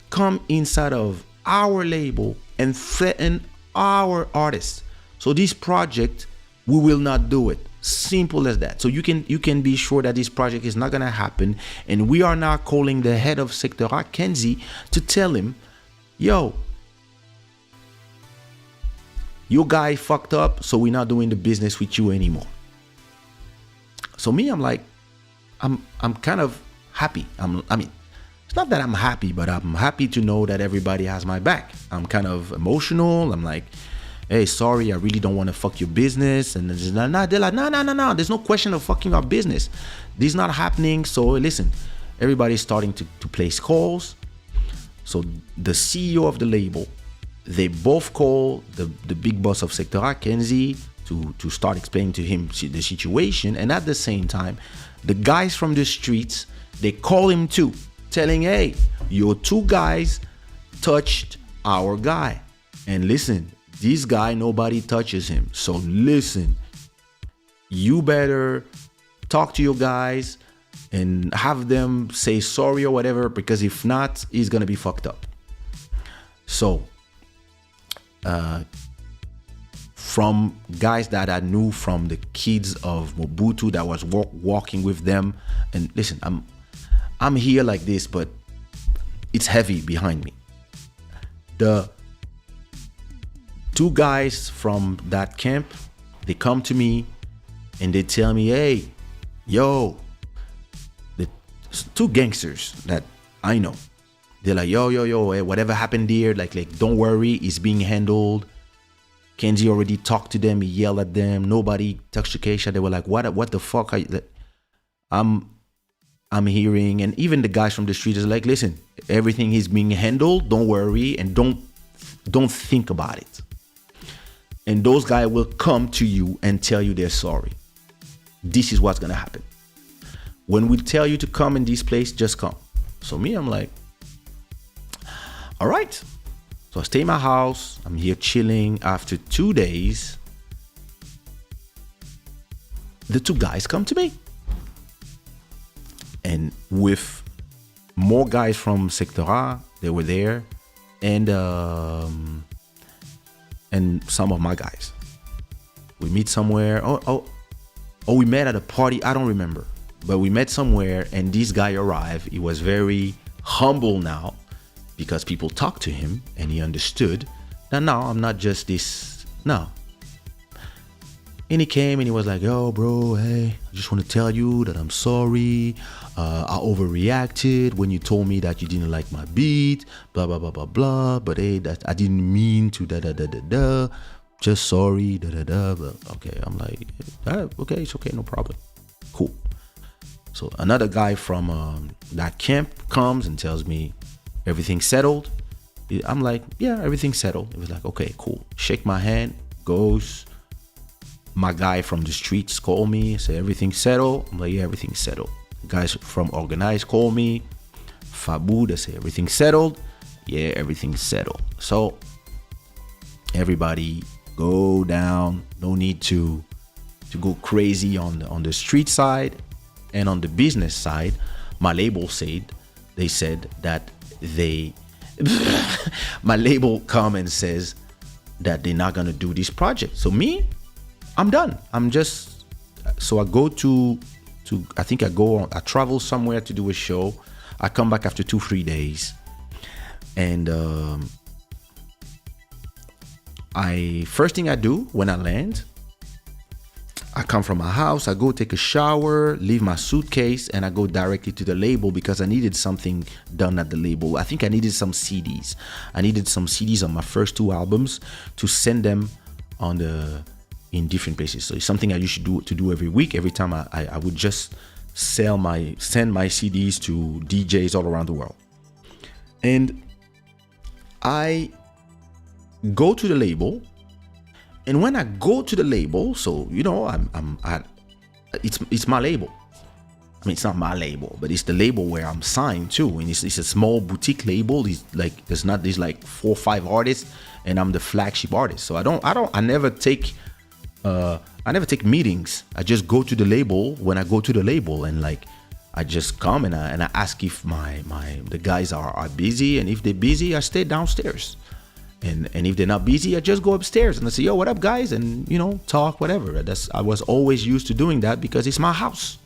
come inside of our label and threaten our artists. So this project, we will not do it. Simple as that. So you can be sure that this project is not gonna happen. And we are now calling the head of Sector A, Kenzie, to tell him, yo, your guy fucked up, so we're not doing the business with you anymore. So me, I'm like, I'm kind of happy. It's not that I'm happy, but I'm happy to know that everybody has my back. I'm kind of emotional. I'm like, hey, sorry, I really don't want to fuck your business. And they're like, no. There's no question of fucking our business. This is not happening. So listen, everybody's starting to place calls. So the CEO of the label, they both call the big boss of Sector A, Kenzie, to start explaining to him the situation. And at the same time, the guys from the streets, they call him too, telling, hey, your two guys touched our guy. And listen, this guy, nobody touches him. So listen, you better talk to your guys and have them say sorry or whatever, because if not, he's gonna be fucked up. So from guys that I knew from the kids of Mobutu that was walking with them, and listen, I'm here like this, but it's heavy behind me. The two guys from that camp, they come to me and they tell me, hey, yo, the two gangsters that I know, they're like, yo, hey, whatever happened there, like don't worry, it's being handled. Kenzie already talked to them, he yelled at them, nobody touched Kaysha. They were like, what the fuck are you? I'm hearing, and even the guys from the street is like, listen, everything is being handled, don't worry, and don't think about it. And those guys will come to you and tell you they're sorry. This is what's gonna happen. When we tell you to come in this place, just come. So me, I'm like, all right. So I stay in my house. I'm here chilling. After 2 days, the two guys come to me. And with more guys from Sector A, they were there. And some of my guys. We meet somewhere. Oh, we met at a party. I don't remember. But we met somewhere and this guy arrived. He was very humble now, because people talked to him and he understood that no, I'm not just this. No. And he came and he was like, yo, bro, hey, I just want to tell you that I'm sorry. I overreacted when you told me that you didn't like my beat, blah, blah, blah, blah, blah. But hey, that I didn't mean to da. Just sorry, da. But okay, I'm like, okay, it's okay, no problem. Cool. So another guy from that camp comes and tells me, everything's settled. I'm like, yeah, everything's settled. It was like, okay, cool. Shake my hand, goes. My guy from the streets call me, say everything's settled. I'm like, yeah, everything's settled. Guys from Organize call me. Fabu, they say everything's settled. Yeah, everything's settled. So everybody go down. No need to go crazy on the street side. And on the business side, my label said that my label come and says that they're not gonna do this project. So me, I'm done. So I go to I travel somewhere to do a show. I come back after 2-3 days, and first thing I do when I land, I come from my house, I go take a shower, leave my suitcase, and I go directly to the label because I needed something done at the label. I think I needed some CDs. I needed some CDs on my first 2 albums to send them in different places. So it's something I used to do every week. Every time I would just send my CDs to DJs all around the world. And I go to the label. And when I go to the label, so it's my label. I mean, it's not my label, but it's the label where I'm signed to, and it's a small boutique label. It's like there's like 4 or 5 artists, and I'm the flagship artist. So I never take meetings. I just go to the label when I go to the label, and like I just come and I ask if the guys are busy, and if they're busy, I stay downstairs. And if they're not busy, I just go upstairs and I say, yo, what up, guys? And, talk, whatever. I was always used to doing that because it's my house.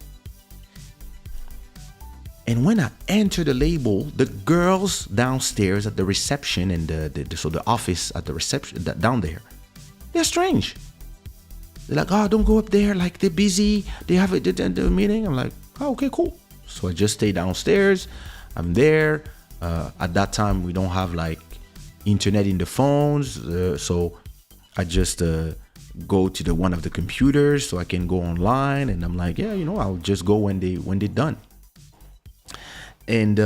And when I enter the label, the girls downstairs at the reception and the office at the reception down there, they're strange. They're like, oh, don't go up there. Like, they're busy. They have a meeting. I'm like, oh, okay, cool. So I just stay downstairs. I'm there. At that time, we don't have like internet in the phones, so I just go to one of the computers so I can go online, and I'm like, yeah, I'll just go when they're done. And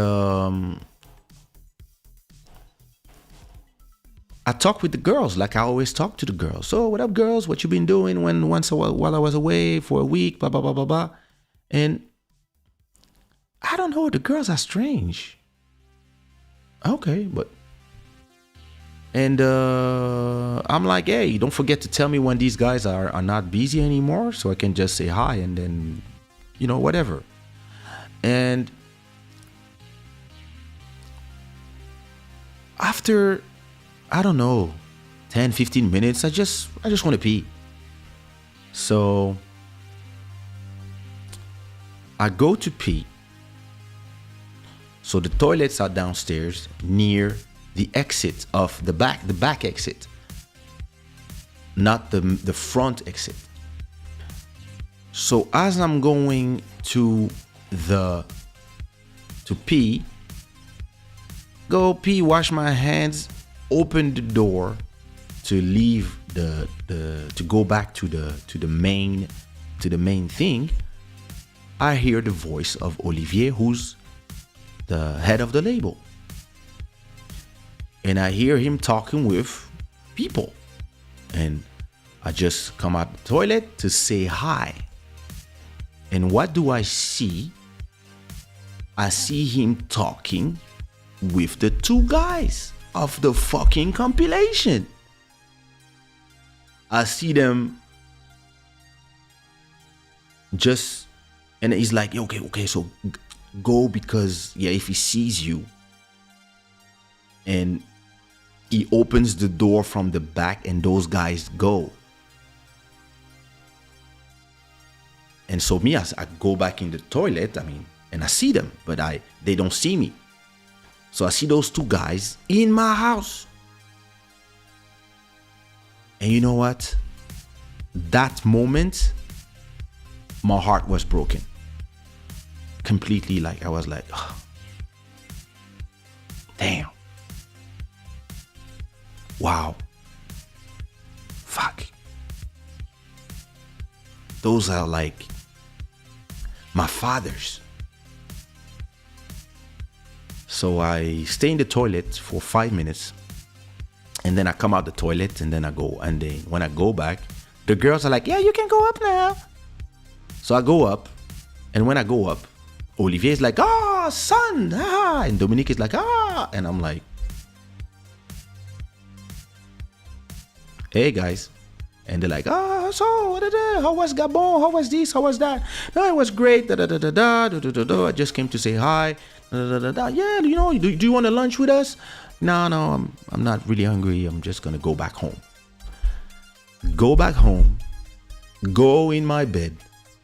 I talk with the girls like I always talk to the girls. So what up, girls? What you been doing while I was away for a week? Blah blah blah blah blah. And I don't know, the girls are strange. Okay, but. And I'm like, hey, don't forget to tell me when these guys are not busy anymore so I can just say hi and then, whatever. And after, I don't know, 10, 15 minutes, I just want to pee. So I go to pee. So the toilets are downstairs near the exit of the back exit, not the front exit. So as I'm going to pee, wash my hands, open the door to leave to go back to the main thing, I hear the voice of Olivier, who's the head of the label. And I hear him talking with people. And I just come out the toilet to say hi. And what do I see? I see him talking with the 2 guys of the fucking compilation. I see them just, and he's like, okay, so go, because if he sees you. And he opens the door from the back and those guys go. And so I go back in the toilet, and I see them, but they don't see me. So I see those 2 guys in my house. And you know what? That moment, my heart was broken. Completely, I was like, oh, damn. Wow. Fuck. Those are like my fathers. So I stay in the toilet for 5 minutes, and then I come out the toilet, and then I go. And then when I go back, the girls are like, yeah, you can go up now. So I go up, and when I go up, Olivier is like, son, and Dominique is like, and I'm like, hey guys. And they're like, so how was Gabon? How was this? How was that? No, it was great. I just came to say hi. Yeah, do you want to lunch with us? No, I'm not really hungry. I'm just gonna go back home. Go back home, go in my bed,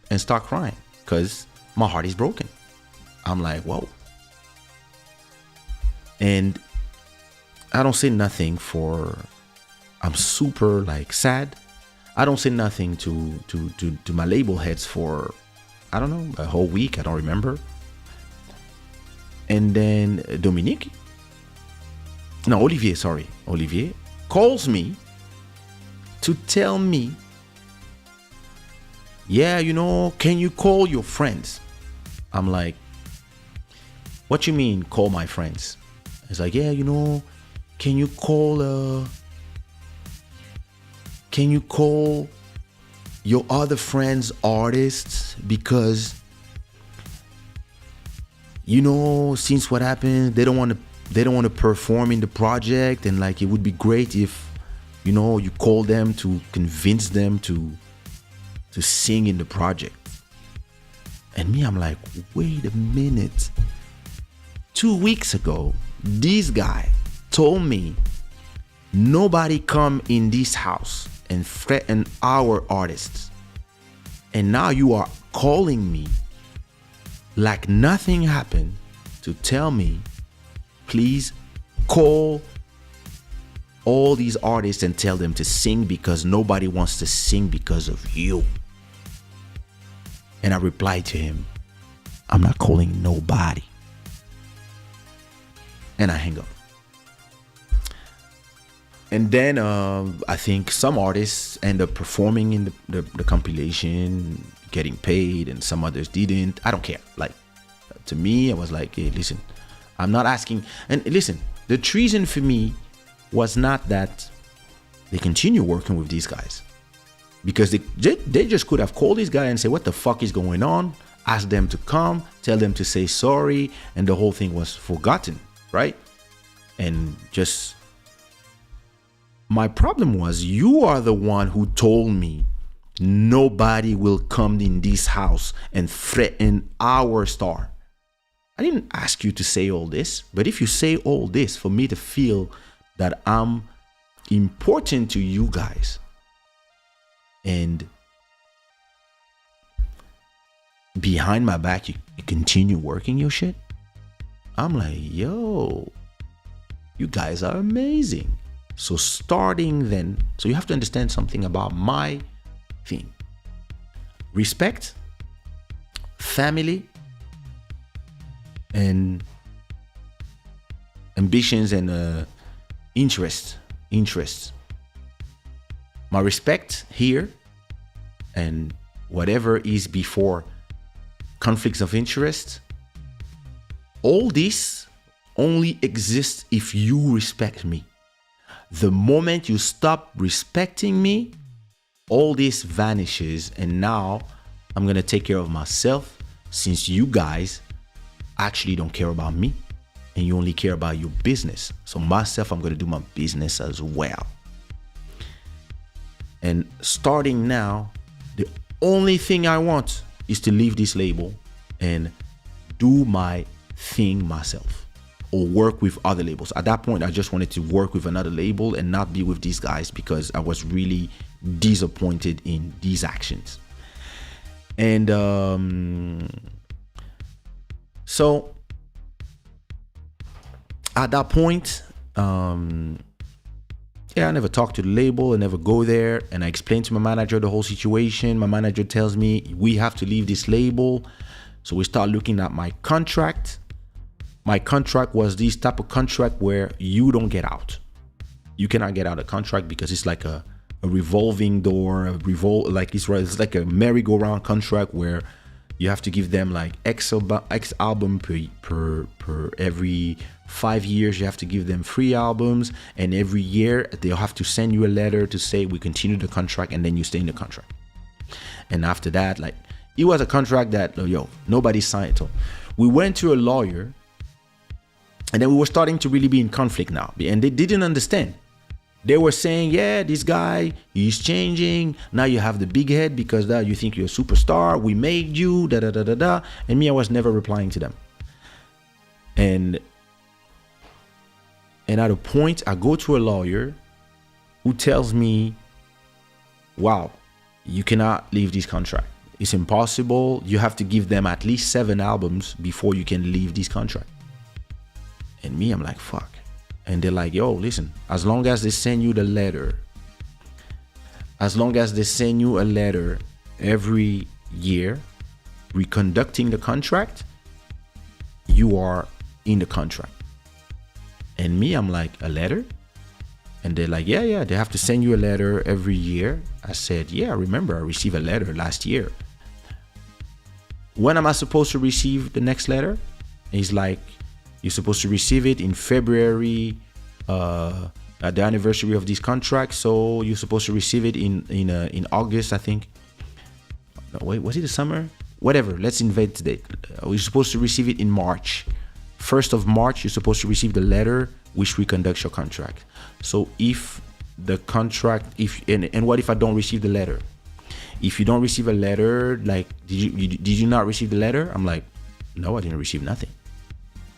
and start crying because my heart is broken. I'm like, whoa. And I don't say nothing for I'm super like sad. I don't say nothing to my label heads for, I don't know, a whole week. I don't remember. And then Olivier calls me to tell me, yeah, can you call your friends? I'm like, what you mean call my friends? It's like, yeah, can you call your other friends artists, because since what happened, they don't want to perform in the project, and like it would be great if you call them to convince them to sing in the project. And me, I'm like, wait a minute. 2 weeks ago, this guy told me nobody come in this house and threaten our artists. And now you are calling me like nothing happened to tell me, please call all these artists and tell them to sing because nobody wants to sing because of you. And I replied to him, I'm not calling nobody. And I hang up. And then I think some artists end up performing in the compilation, getting paid, and some others didn't. I don't care. Like, to me, I was like, hey, listen, I'm not asking. And listen, the treason for me was not that they continue working with these guys. Because they just could have called this guy and say, what the fuck is going on? Ask them to come, tell them to say sorry, and the whole thing was forgotten, right? And just, my problem was, you are the one who told me nobody will come in this house and threaten our star. I didn't ask you to say all this, but if you say all this for me to feel that I'm important to you guys, and behind my back you continue working your shit, I'm like, yo, you guys are amazing. So starting then, so you have to understand something about my thing. Respect, family, and ambitions and interests. My respect here and whatever is before conflicts of interest, all this only exists if you respect me. The moment you stop respecting me, all this vanishes, and now I'm gonna take care of myself, since you guys actually don't care about me and you only care about your business. So myself, I'm gonna do my business as well. And starting now, the only thing I want is to leave this label and do my thing myself, or work with other labels. At that point, I just wanted to work with another label and not be with these guys, because I was really disappointed in these actions. And so at that point, I never talked to the label, I never go there, and I explained to my manager the whole situation. My manager tells me we have to leave this label. So we start looking at my contract. My contract was this type of contract where you don't get out. You cannot get out of contract because it's like a revolving door, it's like a merry-go-round contract where you have to give them like X album per every 5 years. You have to give them 3 albums, and every year they'll have to send you a letter to say we continue the contract, and then you stay in the contract. And after that, like, it was a contract that nobody signed. So we went to a lawyer, and then we were starting to really be in conflict now, and they didn't understand. They were saying, yeah, this guy, he's changing. Now you have the big head because you think you're a superstar. We made you, da-da-da-da-da. And me, I was never replying to them. And at a point, I go to a lawyer who tells me, wow, you cannot leave this contract. It's impossible. You have to give them at least 7 albums before you can leave this contract. And me, I'm like, fuck. And they're like, yo, listen, as long as they send you the letter as long as they send you a letter every year reconducting the contract, you are in the contract. And me, I'm like, a letter? And they're like, yeah, they have to send you a letter every year. I said, yeah, I remember I received a letter last year. When am I supposed to receive the next letter? He's like, you're supposed to receive it in February, at the anniversary of this contract. So you're supposed to receive it in August, I think. No, wait, was it the summer? Whatever, let's invent the date. You're supposed to receive it in March. 1st of March, you're supposed to receive the letter which reconducts your contract. So if the contract, and what if I don't receive the letter? If you don't receive a letter, like, did you not receive the letter? I'm like, no, I didn't receive nothing.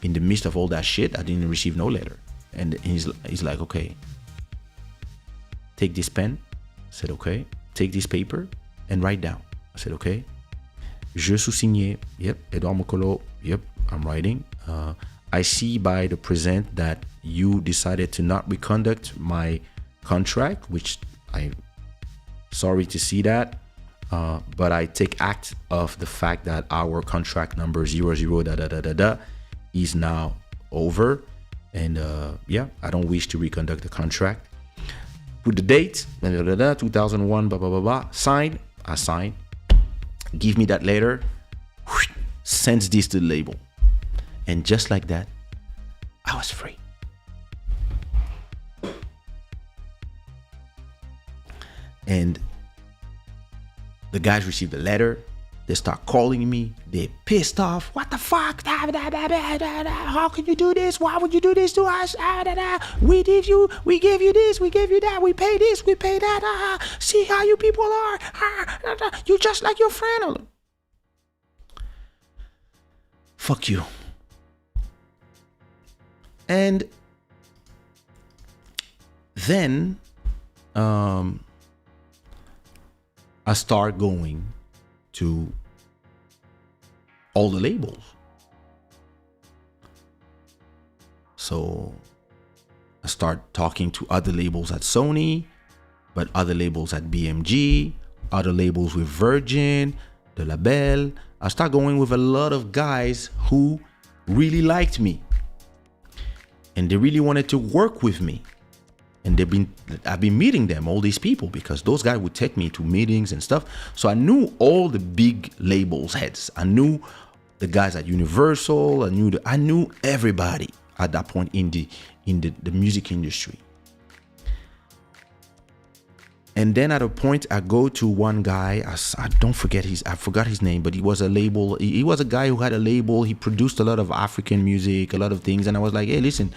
In the midst of all that shit, I didn't receive no letter. And he's like, okay, take this pen. I said, okay. Take this paper and write down. I said, okay. Je sous-signé. Yep. Edouard Mokolo. Yep. I'm writing. I see by the present that you decided to not reconduct my contract, which I'm sorry to see that. But I take act of the fact that our contract number 00 is now over. And I don't wish to reconduct the contract. Put the date, 2001, blah, blah, blah, blah. Sign. I sign. Give me that letter. Sends this to the label. And just like that, I was free. And the guys received the letter. They start calling me. They're pissed off. What the fuck? How can you do this? Why would you do this to us? We gave you this, we gave you that. We pay this, we pay that. See how you people are. You just like your friend. Fuck you. And then I start going to all the labels. So I start talking to other labels at Sony, but other labels at BMG, other labels with Virgin, the Label. I start going with a lot of guys who really liked me. And they really wanted to work with me. And I've been meeting them, all these people, because those guys would take me to meetings and stuff. So I knew all the big labels heads. I knew the guys at Universal. I knew everybody at that point in the music industry. And then at a point, I go to one guy. I forgot his name, but he was a label. He was a guy who had a label. He produced a lot of African music, a lot of things. And I was like, hey, listen.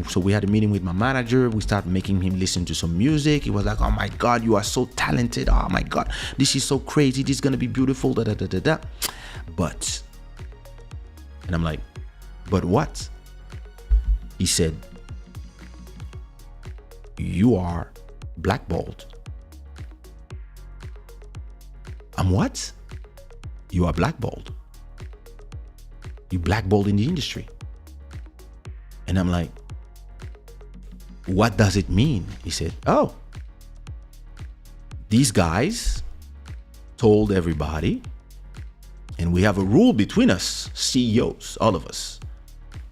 So we had a meeting with my manager. We started making him listen to some music. He was like, oh my God, you are so talented. Oh my God, this is so crazy. This is going to be beautiful. But, and I'm like, but what? He said, you are blackballed. I'm what? You are blackballed. You blackballed in the industry. And I'm like, what does it mean? He said, oh, these guys told everybody, and we have a rule between us, CEOs, all of us,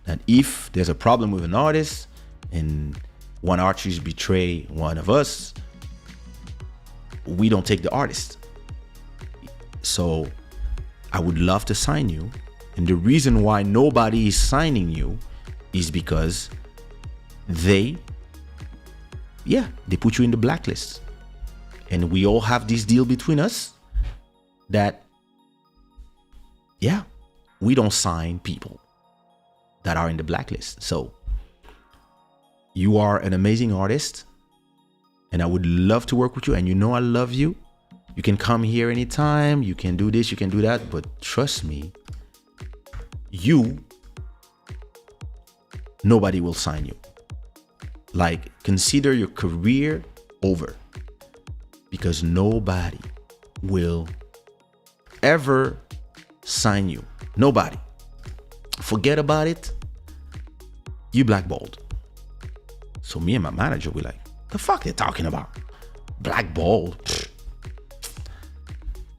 that if there's a problem with an artist and one artist betray one of us, we don't take the artist. So I would love to sign you. And the reason why nobody is signing you is because they put you in the blacklist. And we all have this deal between us that, we don't sign people that are in the blacklist. So you are an amazing artist and I would love to work with you. And you know I love you. You can come here anytime. You can do this, you can do that. But trust me, nobody will sign you. Like, consider your career over, because nobody will ever sign you. Nobody. Forget about it. You blackballed. So me and my manager, we're like, the fuck they're talking about? Blackballed.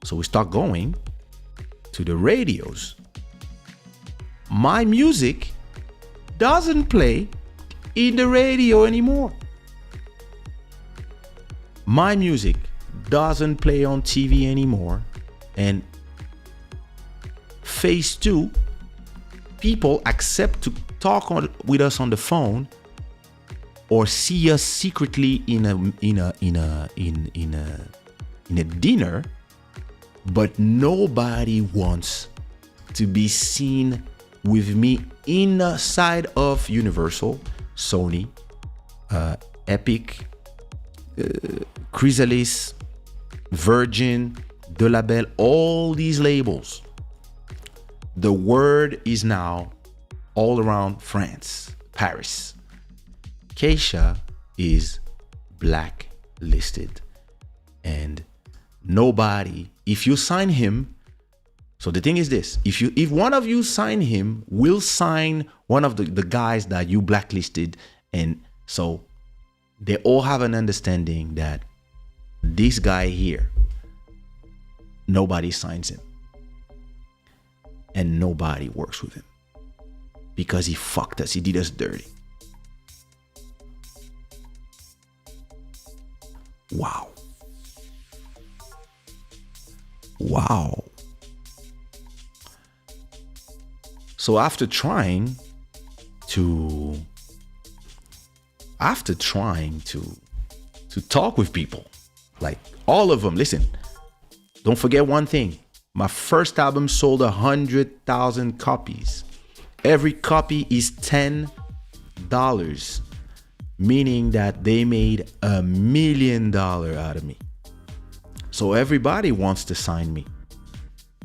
So we start going to the radios. My music doesn't play in the radio anymore. My music doesn't play on TV anymore. And phase 2, people accept to talk with us on the phone or see us secretly in a dinner, but nobody wants to be seen with me inside of Universal, Sony, Epic, Chrysalis, Virgin, De La Belle, all these labels. The word is now all around France, Paris. Kaysha is blacklisted. And nobody, if you sign him, so the thing is this, if one of you sign him, will sign one of the guys that you blacklisted. And so they all have an understanding that this guy here, nobody signs him. And nobody works with him. Because he fucked us, he did us dirty. Wow. Wow. So after trying to talk with people, like all of them, listen, don't forget one thing. My first album sold 100,000 copies. Every copy is $10, meaning that they made $1 million out of me. So everybody wants to sign me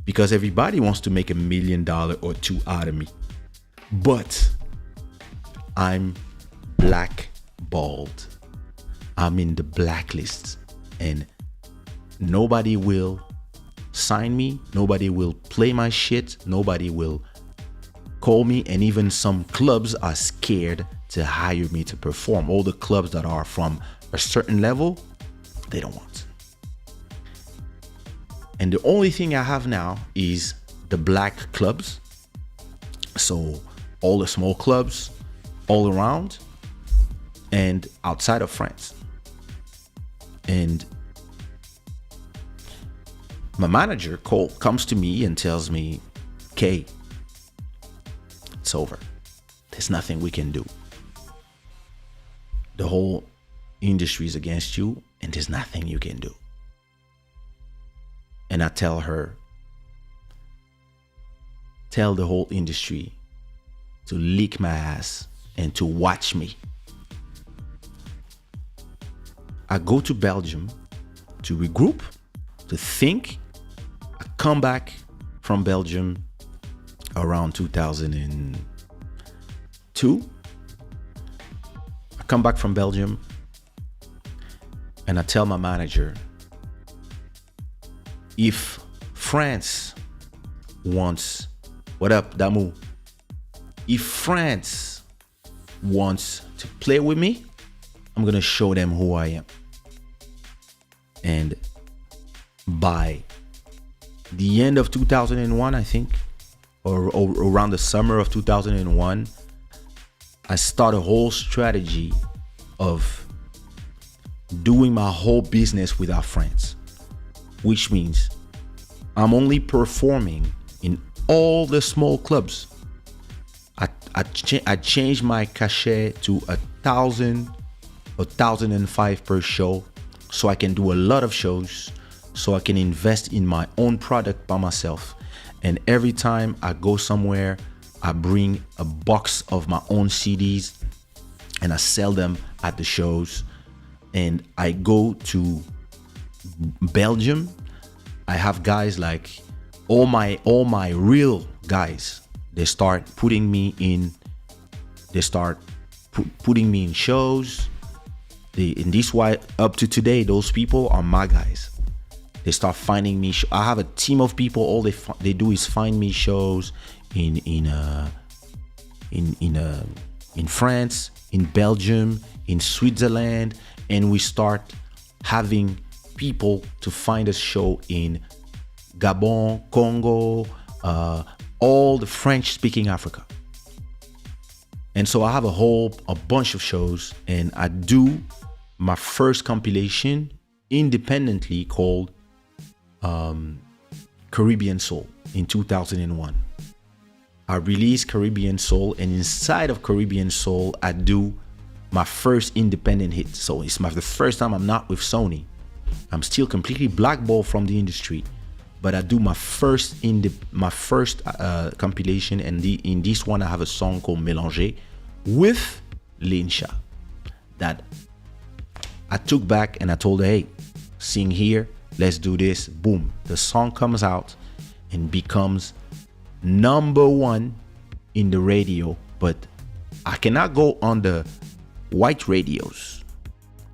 because everybody wants to make $1 million or two out of me. But I'm blackballed. I'm in the blacklist and nobody will sign me. Nobody will play my shit. Nobody will call me. And even some clubs are scared to hire me to perform. All the clubs that are from a certain level, they don't want. And the only thing I have now is the black clubs. So all the small clubs all around and outside of France. And my manager comes to me and tells me, Kay, it's over. There's nothing we can do. The whole industry is against you and there's nothing you can do. And I tell her, tell the whole industry to lick my ass and to watch me. I go to Belgium to regroup, to think. I come back from Belgium around 2002. I come back from Belgium and I tell my manager, if France wants, what up, Damu? If France wants to play with me, I'm gonna show them who I am. And by the end of 2001, I think, or around the summer of 2001, I start a whole strategy of doing my whole business without France, which means I'm only performing in all the small clubs. I changed my cachet to 1,000, 1,005 per show, so I can do a lot of shows, so I can invest in my own product by myself. And every time I go somewhere, I bring a box of my own CDs and I sell them at the shows. And I go to Belgium. I have guys like all my real guys. They start putting me in. They start putting me in shows. And this why up to today, those people are my guys. They start finding me. I have a team of people. All they do is find me shows in France, in Belgium, in Switzerland, and we start having people to find a show in Gabon, Congo, all the French-speaking Africa. And so I have a bunch of shows, and I do my first compilation independently called Caribbean Soul in 2001. I released Caribbean Soul, and inside of Caribbean Soul, I do my first independent hit. So it's the first time I'm not with Sony. I'm still completely blackballed from the industry, but I do my first compilation, and in this one I have a song called Mélanger with Linsha that I took back and I told her, hey, sing here, let's do this. Boom, the song comes out and becomes number one in the radio, but I cannot go on the white radios,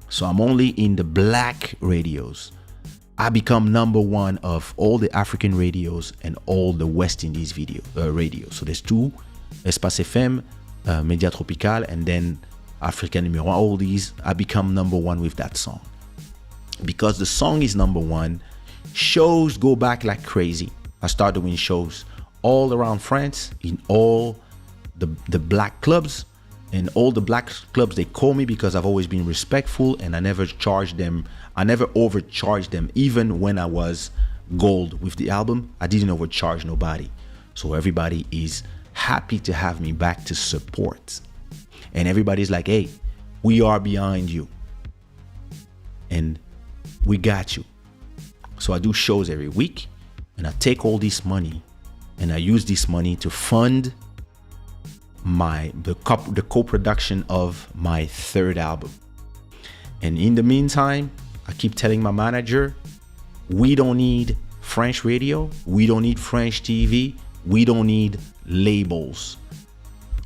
so I'm only in the black radios. I become number one of all the African radios and all the West Indies radios. So there's two, Espace FM, Media Tropical, and then Africa Numéro 1. All these, I become number one with that song. Because the song is number one, shows go back like crazy. I started doing shows all around France, in all the black clubs. And all the black clubs, they call me because I've always been respectful, and I never charged them. I never overcharged them. Even when I was gold with the album, I didn't overcharge nobody. So everybody is happy to have me back to support. And everybody's like, hey, we are behind you. And we got you. So I do shows every week, and I take all this money and I use this money to fund the co-production of my third album. And in the meantime, I keep telling my manager, we don't need French radio, we don't need French TV, we don't need labels.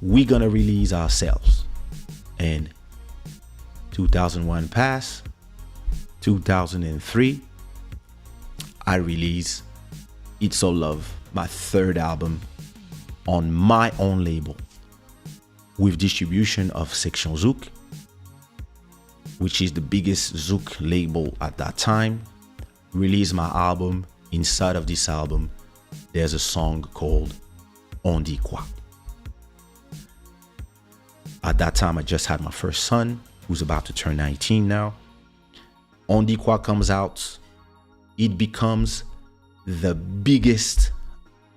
We're gonna release ourselves. And 2001 passed, 2003, I release It's All Love, my third album, on my own label, with distribution of Section Zouk, which is the biggest Zouk label at that time. Release my album. Inside of this album, there's a song called On dit quoi. At that time, I just had my first son, who's about to turn 19 now. On dit quoi comes out. It becomes the biggest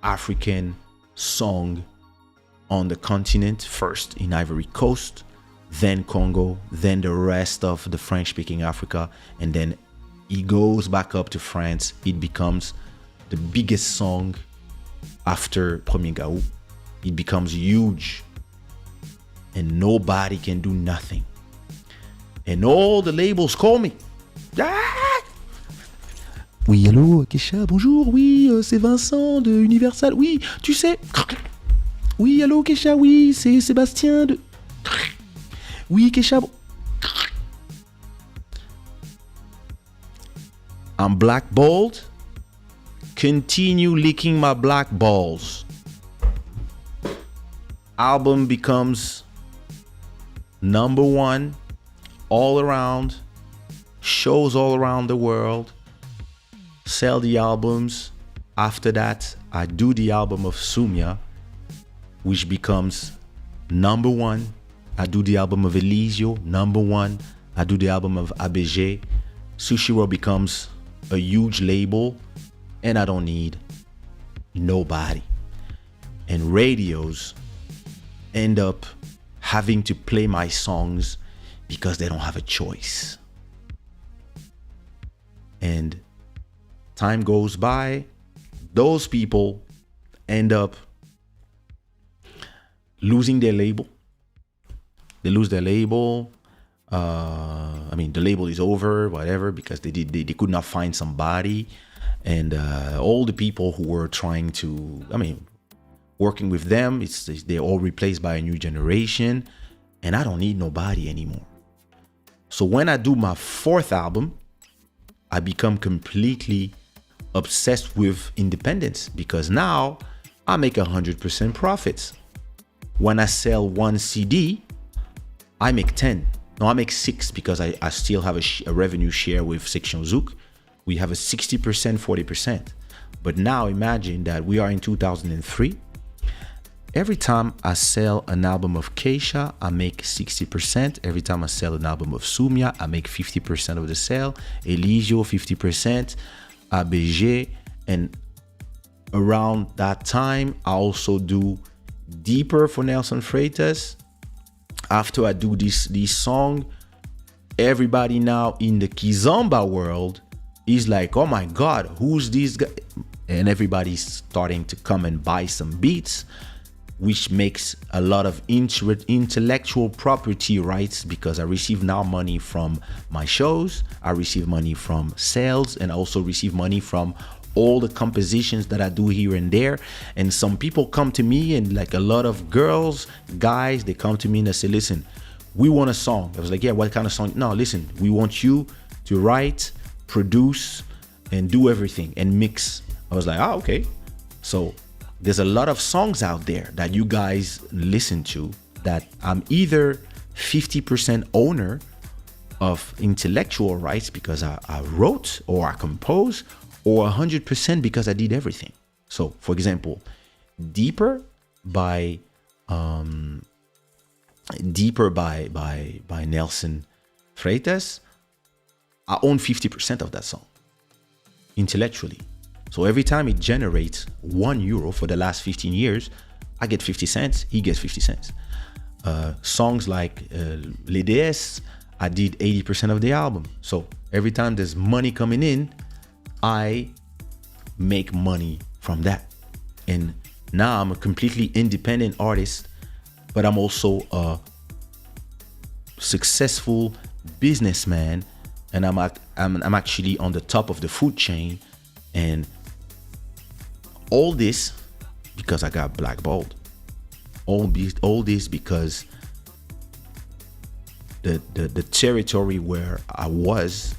African song on the continent, first in Ivory Coast, then Congo, then the rest of the French-speaking Africa, and then it goes back up to France. It becomes the biggest song after Premier Gaou. It becomes huge, and nobody can do nothing. And all the labels call me. Ah! Oui, allô, Kaysha, bonjour, oui, c'est Vincent de Universal. Oui, tu sais... Oui, allô, Kaysha, oui, c'est Sébastien de... Oui, Kaysha... I'm blackballed. Continue licking my black balls. Album becomes number one all around. Shows all around the world. Sell the albums. After that, I do the album of Sumia, which becomes number one. I do the album of Elisio, number one. I do the album of ABG. Sushiraw becomes a huge label, and I don't need nobody. And radios end up having to play my songs because they don't have a choice. And time goes by, those people end up losing their label. They lose their label. The label is over, whatever, because they could not find somebody. And all the people who were trying to, working with them, they're all replaced by a new generation. And I don't need nobody anymore. So when I do my fourth album, I become completely obsessed with independence, because now I make 100% profits. When I sell one CD, I make 10. No, I make 6 because I still have a revenue share with Section Zouk. We have a 60%, 40%. But now imagine that we are in 2003. Every time I sell an album of Kaysha, I make 60%. Every time I sell an album of Sumia, I make 50% of the sale. Eligio, 50%. ABG. And around that time, I also do Deeper for Nelson Freitas. After I do this song, everybody now in the Kizomba world is like, oh my God, who's this guy? And everybody's starting to come and buy some beats, which makes a lot of intellectual property rights, because I receive now money from my shows, I receive money from sales, and I also receive money from all the compositions that I do here and there. And some people come to me, and like a lot of girls, guys, they come to me and they say, listen, we want a song. I was like, yeah, what kind of song? No, listen, we want you to write, produce, and do everything, and mix. I was like, oh, okay. So there's a lot of songs out there that you guys listen to that I'm either 50% owner of intellectual rights because I wrote or I composed, or 100% because I did everything. So, for example, Deeper by Nelson Freitas, I own 50% of that song intellectually. So every time it generates €1 for the last 15 years, I get 50 cents, he gets 50 cents. Songs like Les DS, I did 80% of the album. So every time there's money coming in, I make money from that. And now I'm a completely independent artist, but I'm also a successful businessman, and I'm actually on the top of the food chain. And all this because I got blackballed. All this because the territory where I was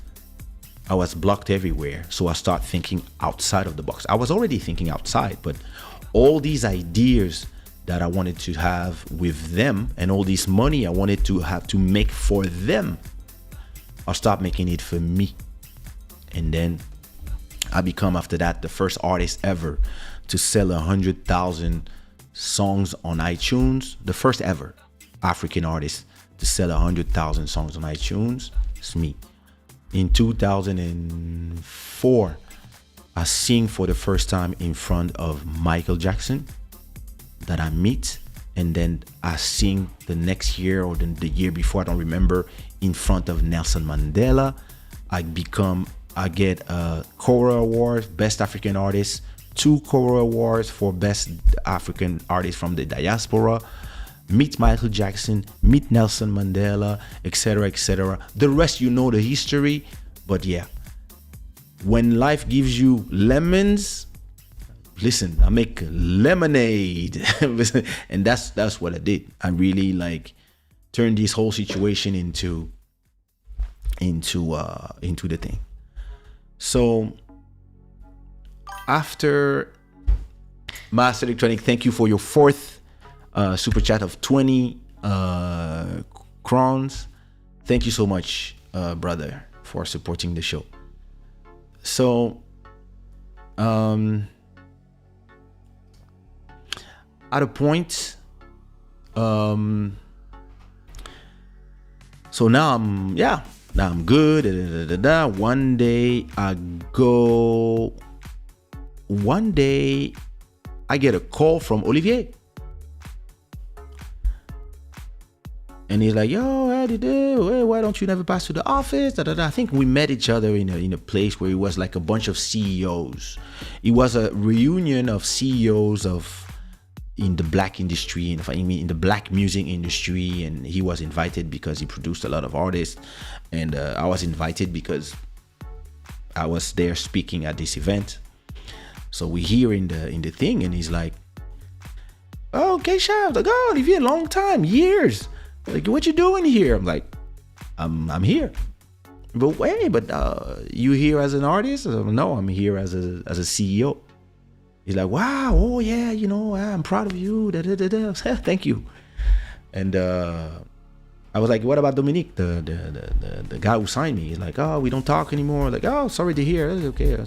blocked everywhere. So I start thinking outside of the box. I was already thinking outside, but all these ideas that I wanted to have with them, and all this money I wanted to have to make for them, I start making it for me. And then I become, after that, the first artist ever to sell 100,000 songs on iTunes. The first ever African artist to sell 100,000 songs on iTunes. It's me. In 2004, I sing for the first time in front of Michael Jackson that I meet. And then I sing the next year or the year before, I don't remember, in front of Nelson Mandela. I get a Cora Award, Best African Artist, 2 Cora Awards for Best African Artist from the Diaspora, meet Michael Jackson, meet Nelson Mandela, etc., etc. The rest, you know the history. But yeah, when life gives you lemons, listen, I make lemonade. And that's what I did. I really turned this whole situation into the thing. So after Master Electronic, thank you for your 4th super chat of 20 crowns. Thank you so much, brother, for supporting the show. So at a point, so now I'm good. One day I get a call from Olivier, and he's like, yo, why don't you never pass to the office? I think we met each other in a place where it was like a bunch of CEOs. It was a reunion of CEOs in the black industry, in the black music industry, and he was invited because he produced a lot of artists, and I was invited because I was there speaking at this event. So we hear in the thing, and he's like, "Oh, Kaysha." I was like, "Oh, Olivier, long time, years. Like, what you doing here?" I'm like, "I'm here." But wait, you here as an artist? Like, no, I'm here as a CEO. He's like, wow, oh yeah, I'm proud of you. Thank you. And I was like, what about Dominique, the guy who signed me? He's like, oh, we don't talk anymore. Like, oh, sorry to hear. That's okay.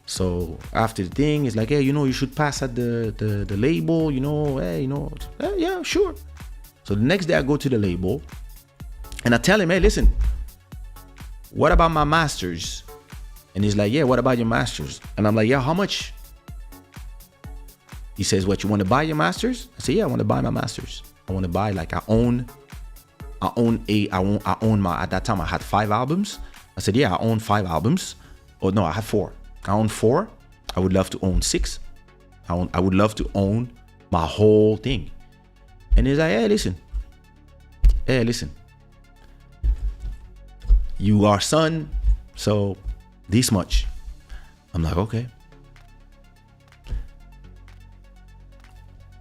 So after the thing, it's like, hey, you should pass at the label, hey, yeah, sure. So the next day I go to the label and I tell him, hey, listen, what about my masters? And he's like, yeah, what about your masters? And I'm like, yeah, how much? He says, what, you want to buy your masters? I say, yeah, I want to buy my masters. I want to buy, like, I own my, at that time I had 5 albums. I said, yeah, I own 5 albums. Oh no, I had 4. I own 4. I would love to own 6. I would love to own my whole thing. And he's like, hey, listen. You are son, so this much. I'm like, okay.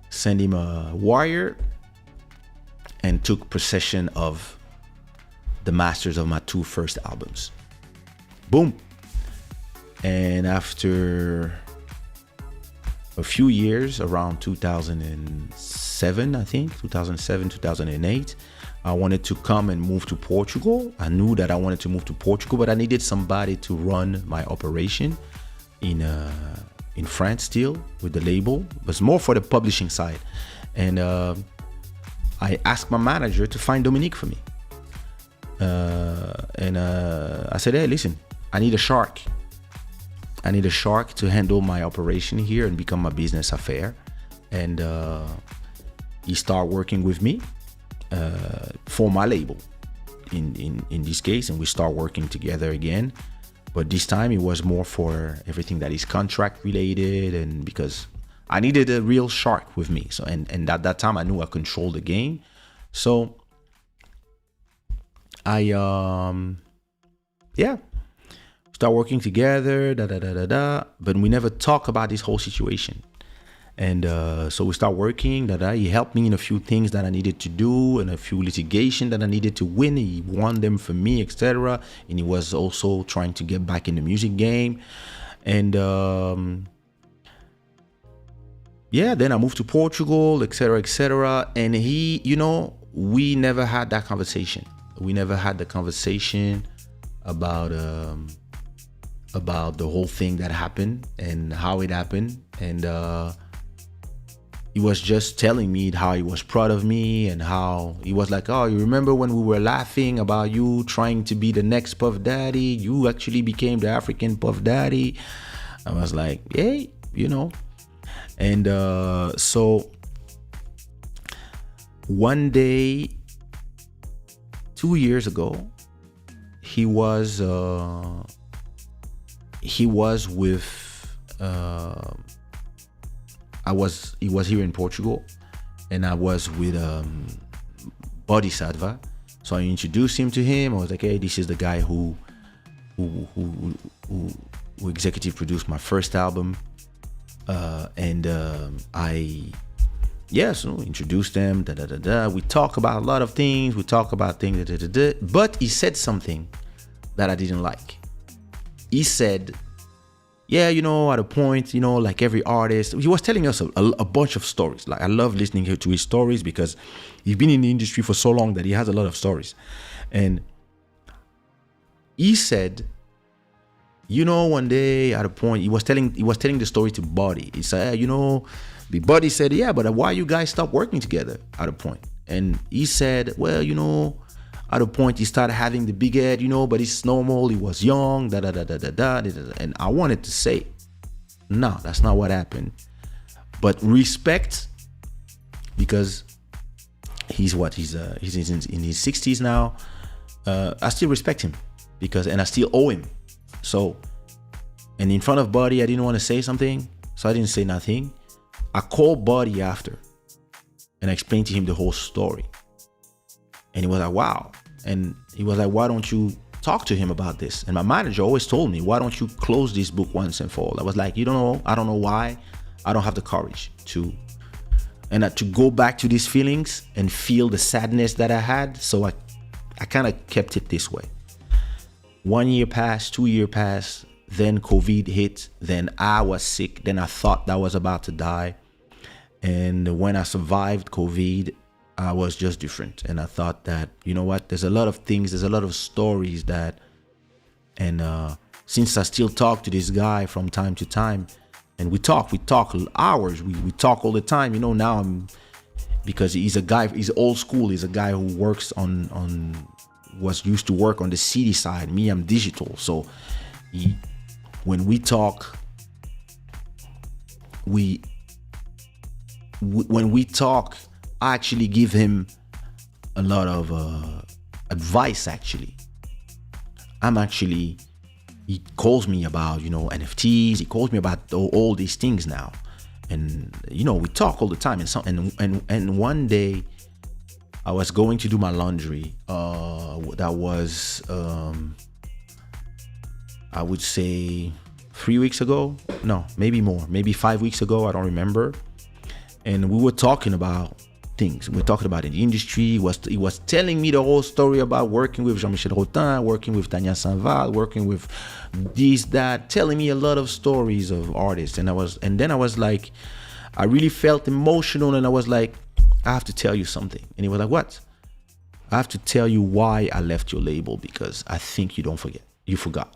Send him a wire and took possession of the masters of my 2 first albums. Boom. And after a few years, around 2007, I think, 2008, I wanted to come and move to Portugal. I knew that I wanted to move to Portugal, but I needed somebody to run my operation in France still with the label. It was more for the publishing side. And I asked my manager to find Dominique for me. I said, hey, listen, I need a shark. I need a shark to handle my operation here and become my business affair. And he started working with me for my label in this case, and we start working together again. But this time it was more for everything that is contract related, and because I needed a real shark with me. So and at that time I knew I controlled the game. So I start working together, but we never talk about this whole situation. And so we start working. He helped me in a few things that I needed to do, and a few litigation that I needed to win. He won them for me, etc. And he was also trying to get back in the music game. And then I moved to Portugal, etc., etc. And he, we never had that conversation. We never had the conversation about the whole thing that happened and how it happened. And he was just telling me how he was proud of me, and how he was like, oh, you remember when we were laughing about you trying to be the next Puff Daddy? You actually became the African Puff Daddy. I was like, hey, And so one day, 2 years ago, he was with he was here in Portugal, and I was with Bodhisattva. So I introduced him to him. I was like, hey, this is the guy who executive produced my first album. So introduced them. We talk about a lot of things. But he said something that I didn't like. He said, yeah, at a point, like every artist, he was telling us a bunch of stories. Like, I love listening to his stories because he's been in the industry for so long that he has a lot of stories. And he said, one day at a point, he was telling the story to Buddy. He said, the Buddy said, yeah, but why you guys stop working together at a point? And he said, well, at a point he started having the big head, but it's normal. He was young, And I wanted to say, no, that's not what happened. But respect, because he's in his 60s now. I still respect him and I still owe him. So, and in front of Buddy, I didn't want to say something, so I didn't say nothing. I called Buddy after and I explained to him the whole story. And he was like, wow. And he was like, why don't you talk to him about this? And my manager always told me, why don't you close this book once and for all? I was like, I don't know why. I don't have the courage to go back to these feelings and feel the sadness that I had. So I kind of kept it this way. 1 year passed, 2 years passed, then COVID hit, then I was sick, then I thought that I was about to die. And when I survived COVID, I was just different. And I thought that, you know what, there's a lot of things, there's a lot of stories that, and since I still talk to this guy from time to time, and we talk hours, we talk all the time, you know. Now I'm, because he's a guy, he's old school, he's a guy who works on was used to work on the CD side. Me, I'm digital. So when we talk, when we talk, I actually give him a lot of advice. Actually, he calls me about, you know, NFTs. He calls me about all these things now, and you know, we talk all the time. And one day, I was going to do my laundry. That was I would say 3 weeks ago. No, maybe more. Maybe 5 weeks ago. I don't remember. And we were talking about things. We were talking about in the industry. He was telling me the whole story about working with Jean-Michel Rotin, working with Tania Saint-Val, working with this, that, telling me a lot of stories of artists. And then I was like, I really felt emotional, and I was like, I have to tell you something. And he was like, what? I have to tell you why I left your label, because I think you forgot.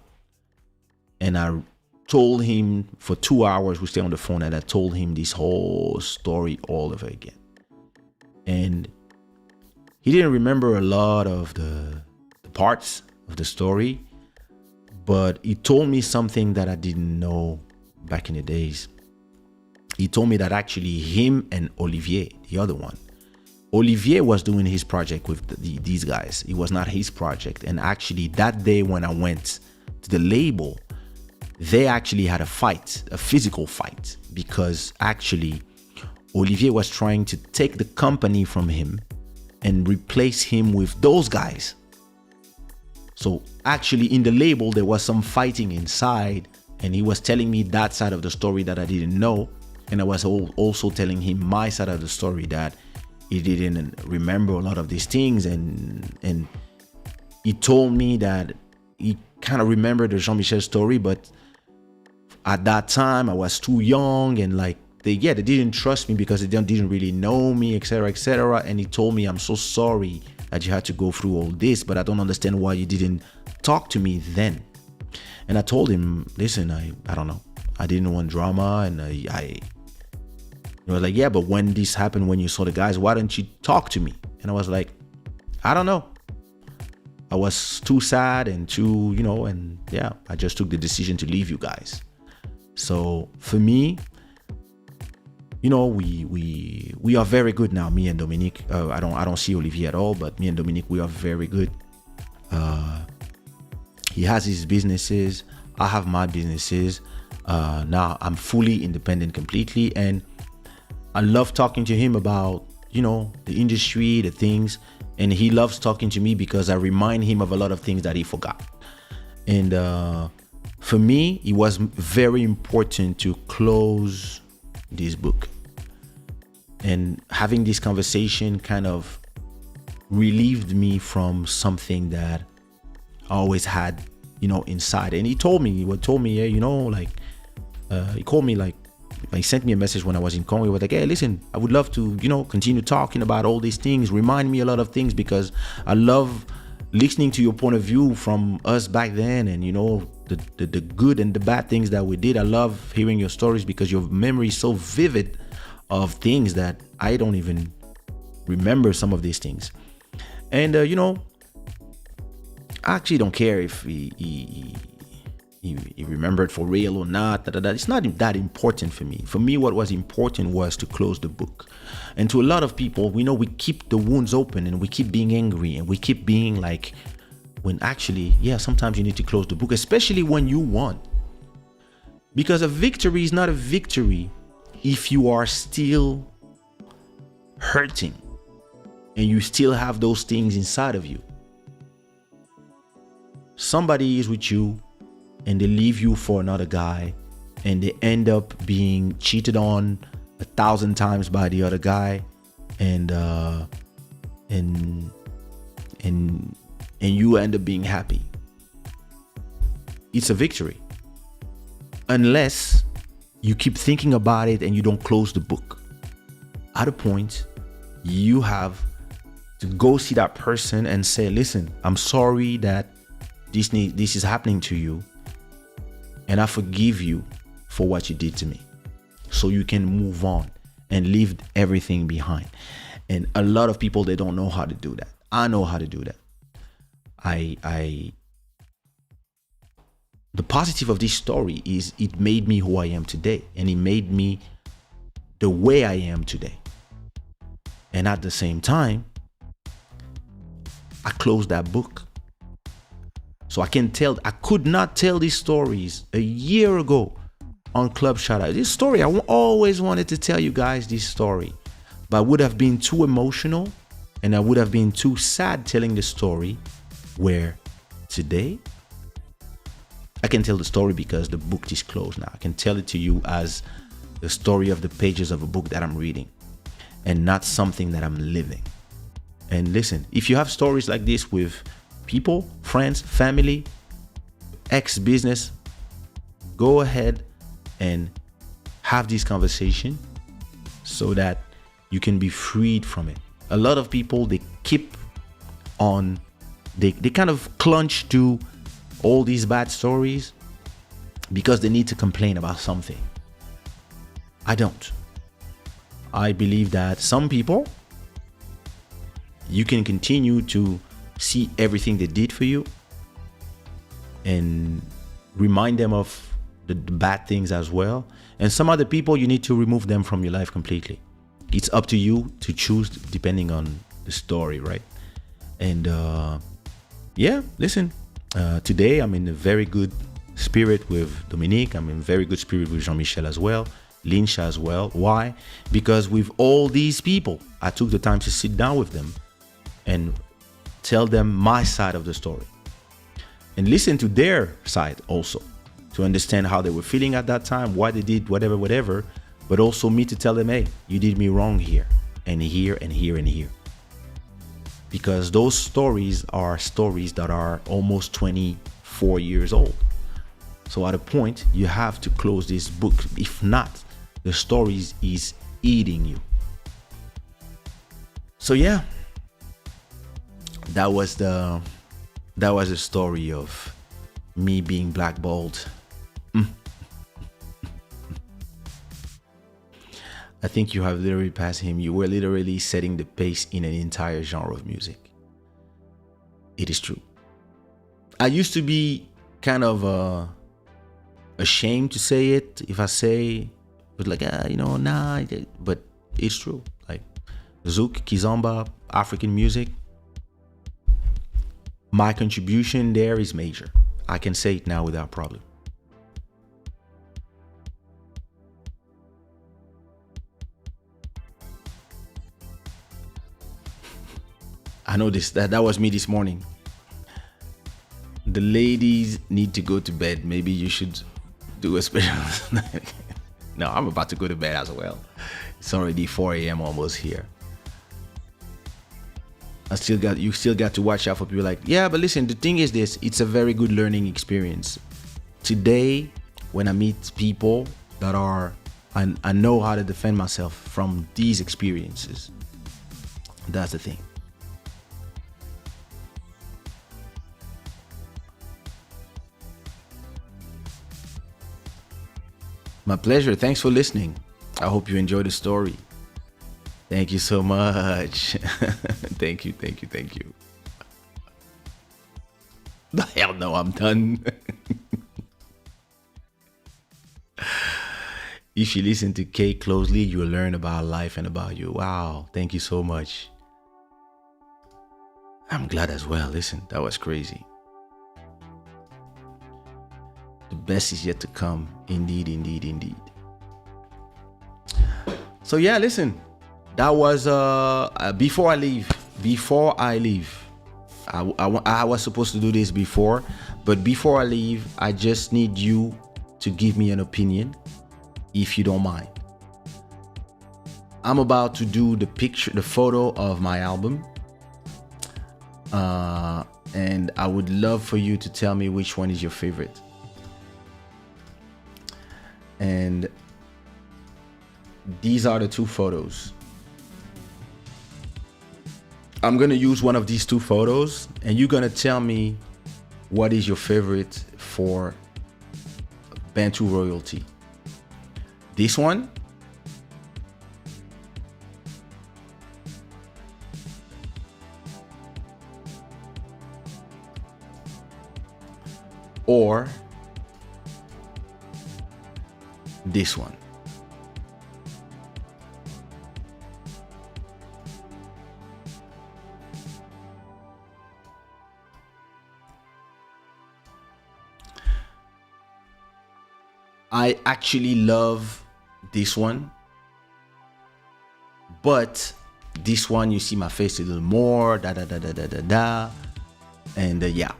And I told him for 2 hours, we stayed on the phone, and I told him this whole story all over again. And he didn't remember a lot of the parts of the story, but he told me something that I didn't know back in the days. He told me that actually him and Olivier, the other one, Olivier was doing his project with these guys. It was not his project. And actually that day when I went to the label, they actually had a fight, a physical fight, because actually Olivier was trying to take the company from him and replace him with those guys. So actually in the label, there was some fighting inside, and he was telling me that side of the story that I didn't know. And I was also telling him my side of the story, that he didn't remember a lot of these things. And he told me that he kind of remembered the Jean-Michel story, but at that time I was too young, and like they didn't trust me because they didn't really know me, etc., etc. And he told me, I'm so sorry that you had to go through all this, but I don't understand why you didn't talk to me then. And I told him, listen, I don't know, I didn't want drama, and I was like, yeah, but when this happened, when you saw the guys, why didn't you talk to me? And I was like, I don't know. I was too sad and too, you know, and yeah, I just took the decision to leave you guys. So for me, you know, we are very good now, me and Dominique. I don't see Olivier at all, but me and Dominique, we are very good. He has his businesses, I have my businesses. Now I'm fully independent completely, and I love talking to him about, you know, the industry, the things, and he loves talking to me because I remind him of a lot of things that he forgot. And for me, it was very important to close this book. And having this conversation kind of relieved me from something that I always had, you know, inside. And he told me, yeah, you know, like, he called me, like, he sent me a message when I was in Congo. He was like, hey, listen, I would love to, you know, continue talking about all these things, remind me a lot of things, because I love listening to your point of view from us back then, and, you know, the good and the bad things that we did. I love hearing your stories because your memory is so vivid of things that I don't even remember some of these things. And, you know, I actually don't care if he remembered for real or not. It's not that important for me. For me, what was important was to close the book. And to a lot of people, we know we keep the wounds open, and we keep being angry, and we keep being like, when actually, yeah, sometimes you need to close the book, especially when you won. Because a victory is not a victory if you are still hurting and you still have those things inside of you. Somebody is with you and they leave you for another guy, and they end up being cheated on 1,000 times by the other guy, and you end up being happy. It's a victory, unless you keep thinking about it and you don't close the book. At a point, you have to go see that person and say, listen, I'm sorry that this is happening to you, and I forgive you for what you did to me, so you can move on and leave everything behind. And a lot of people, they don't know how to do that. I know how to do that. The positive of this story is it made me who I am today, and it made me the way I am today. And at the same time, I closed that book. So I could not tell these stories a year ago on Club Shada. This story, I always wanted to tell you guys this story, but I would have been too emotional and I would have been too sad telling the story, where today I can tell the story because the book is closed now. I can tell it to you as the story of the pages of a book that I'm reading, and not something that I'm living. And listen, if you have stories like this with people, friends, family, ex-business, go ahead and have this conversation so that you can be freed from it. A lot of people, they keep on, they kind of clutch to all these bad stories because they need to complain about something. I don't. I believe that some people, you can continue to see everything they did for you and remind them of the bad things as well. And some other people, you need to remove them from your life completely. It's up to you to choose depending on the story, right? And yeah, listen, today I'm in a very good spirit with Dominique. I'm in very good spirit with Jean-Michel as well, Linsha as well. Why? Because with all these people, I took the time to sit down with them and tell them my side of the story and listen to their side also, to understand how they were feeling at that time, why they did whatever, but also me to tell them, hey, you did me wrong here and here and here and here. Because those stories are stories that are almost 24 years old. So at a point, you have to close this book. If not, the stories is eating you. So yeah, that was the story of me being blackballed. I think you have literally passed him. You were literally setting the pace in an entire genre of music. It is true. I used to be kind of ashamed to say it. If I say, but like, nah, but it's true. Like Zouk, Kizomba, African music, my contribution there is major. I can say it now without problem. I know that was me this morning. The ladies need to go to bed. Maybe you should do a special. No, I'm about to go to bed as well. It's already 4 a.m. almost here. You still got to watch out for people like, yeah, but listen, the thing is this, it's a very good learning experience. Today, when I meet people that I know how to defend myself from these experiences. That's the thing. My pleasure. Thanks for listening. I hope you enjoyed the story. Thank you so much. Thank you. The hell no, I'm done. If you listen to Kay closely, you'll learn about life and about you. Wow. Thank you so much. I'm glad as well. Listen, that was crazy. The best is yet to come. Indeed. So yeah, listen, that was before I leave. I was supposed to do this before, but before I leave, I just need you to give me an opinion, if you don't mind. I'm about to do the photo of my album, and I would love for you to tell me which one is your favorite. And these are the two photos. I'm gonna use one of these two photos, and you're gonna tell me what is your favorite for Bantu royalty. This one, or this one. I actually love this one, but this one, you see my face a little more, and yeah.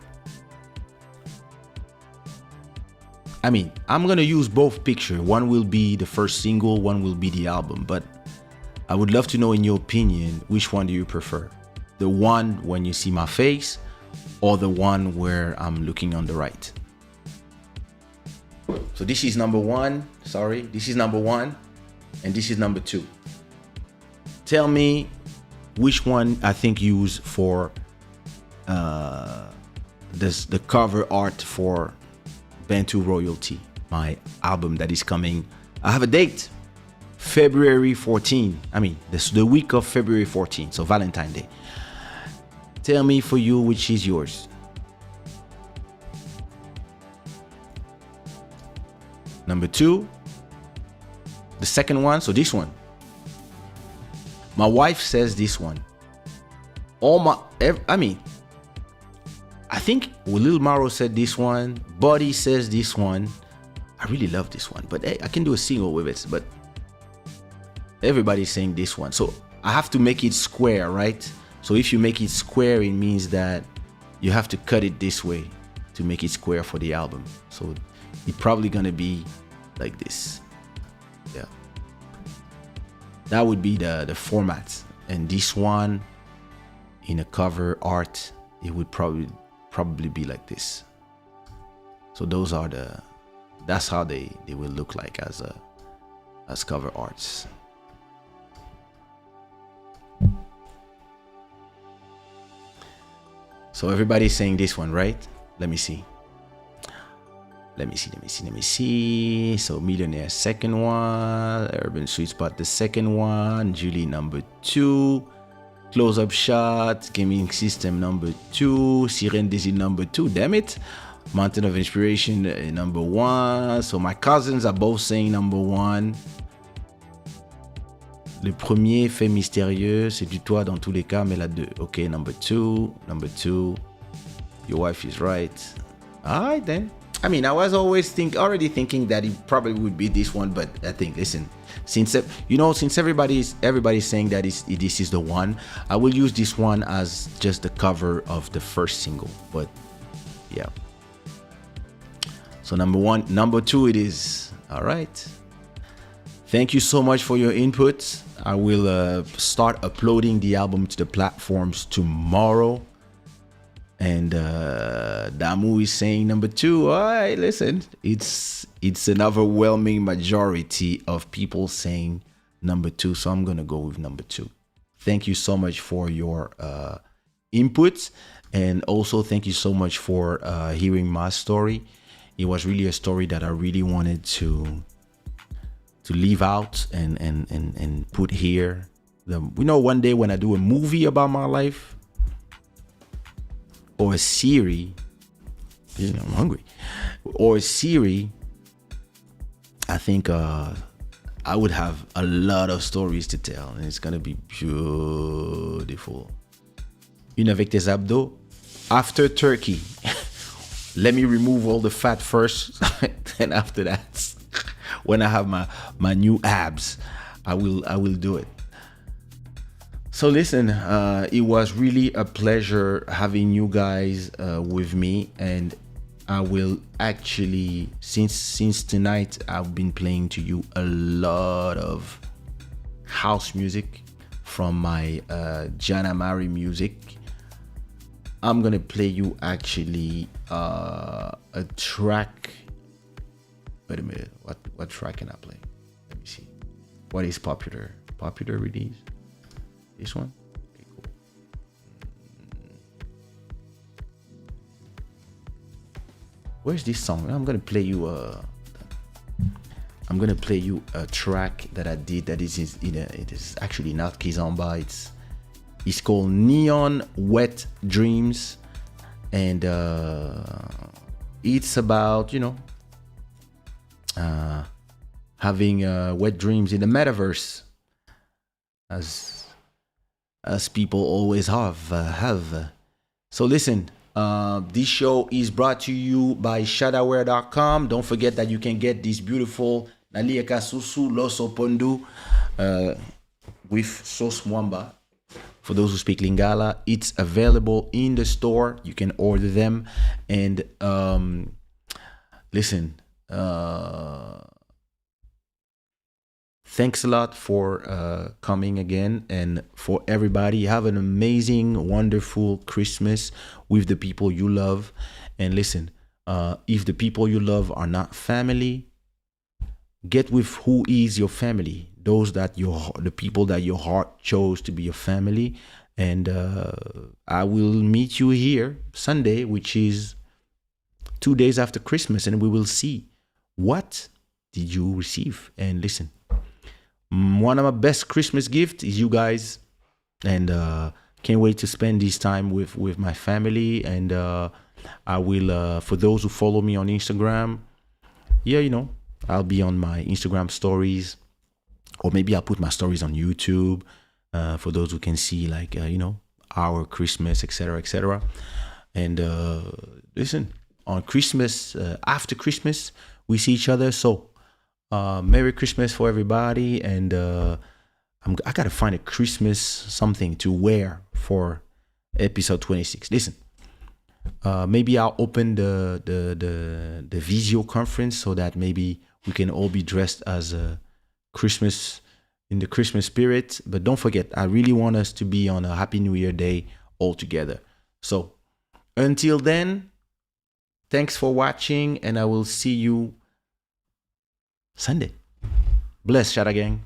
I mean, I'm gonna use both pictures. One will be the first single, one will be the album, but I would love to know, in your opinion, which one do you prefer? The one when you see my face, or the one where I'm looking on the right? So this is number one, this is number one, and this is number two. Tell me which one I think used for the cover art for Bantu Royalty, my album that is coming. I have a date, February 14. I mean, this the week of February 14, so Valentine's Day. Tell me for you which is yours. Number two, the second one, so this one. My wife says this one. I think Lil Maro said this one. Buddy says this one. I really love this one, but hey, I can do a single with it. But everybody's saying this one, so I have to make it square, right? So if you make it square, it means that you have to cut it this way to make it square for the album. So it's probably gonna be like this. Yeah, that would be the format. And this one, in a cover art, it would probably be like this. So those are that's how they will look like as cover arts. So everybody's saying this one, right? Let me see. So Millionaire, second one. Urban Sweet Spot, the second one. Julie, number two. Close Up Shot, Gaming System, number two. Siren Dizzy, number two. Damn it. Mountain of Inspiration, number one. So my cousins are both saying number one. Le premier fait mystérieux, c'est du toi dans tous les cas, mais la deux. Okay, number two. Your wife is right. All right then. I mean, I was already thinking that it probably would be this one, but I think, listen, since everybody's saying that this is the one, I will use this one as just the cover of the first single. But yeah. So number two it is. All right. Thank you so much for your input. I will start uploading the album to the platforms tomorrow. And Damu is saying number two. All right, listen, it's an overwhelming majority of people saying number two, so I'm gonna go with number two. Thank you so much for your input, and also thank you so much for hearing my story. It was really a story that I really wanted to leave out and put here. One day when I do a movie about my life, or a series, I'm hungry, or a series, I think I would have a lot of stories to tell, and it's gonna be beautiful. Une avec tes abdos, after turkey. Let me remove all the fat first, and after that, when I have my new abs, I will do it. So listen, it was really a pleasure having you guys with me, and I will actually, since tonight, I've been playing to you a lot of house music from my Jana Mari music. I'm gonna play you actually a track. Wait a minute, what track can I play? Let me see. What is popular release? This one? Okay, cool. where's this song? I'm gonna play you a track that I did that is it is actually not Kizomba. It's called Neon Wet Dreams, and it's about having wet dreams in the metaverse, as people always have. So listen, this show is brought to you by shadaware.com. Don't forget that you can get this beautiful Nalieka Susu Loso Pondu with sauce mwamba. For those who speak Lingala, it's available in the store. You can order them. And listen, thanks a lot for coming again. And for everybody, have an amazing, wonderful Christmas with the people you love. And listen, if the people you love are not family, get with who is your family. Those that the people that your heart chose to be your family. And I will meet you here Sunday, which is 2 days after Christmas, and we will see what did you receive. And listen, one of my best Christmas gifts is you guys, and can't wait to spend this time with my family. And I will, for those who follow me on Instagram, I'll be on my Instagram stories, or maybe I'll put my stories on YouTube for those who can see, our Christmas, etc. And listen, on Christmas, after Christmas, we see each other. So Merry Christmas for everybody. And I gotta find a Christmas something to wear for episode 26. Listen, maybe I'll open the video conference so that maybe we can all be dressed as Christmas, in the Christmas spirit. But don't forget, I really want us to be on a Happy New Year day all together. So until then, thanks for watching, and I will see you Sunday. Bless, Shada gang.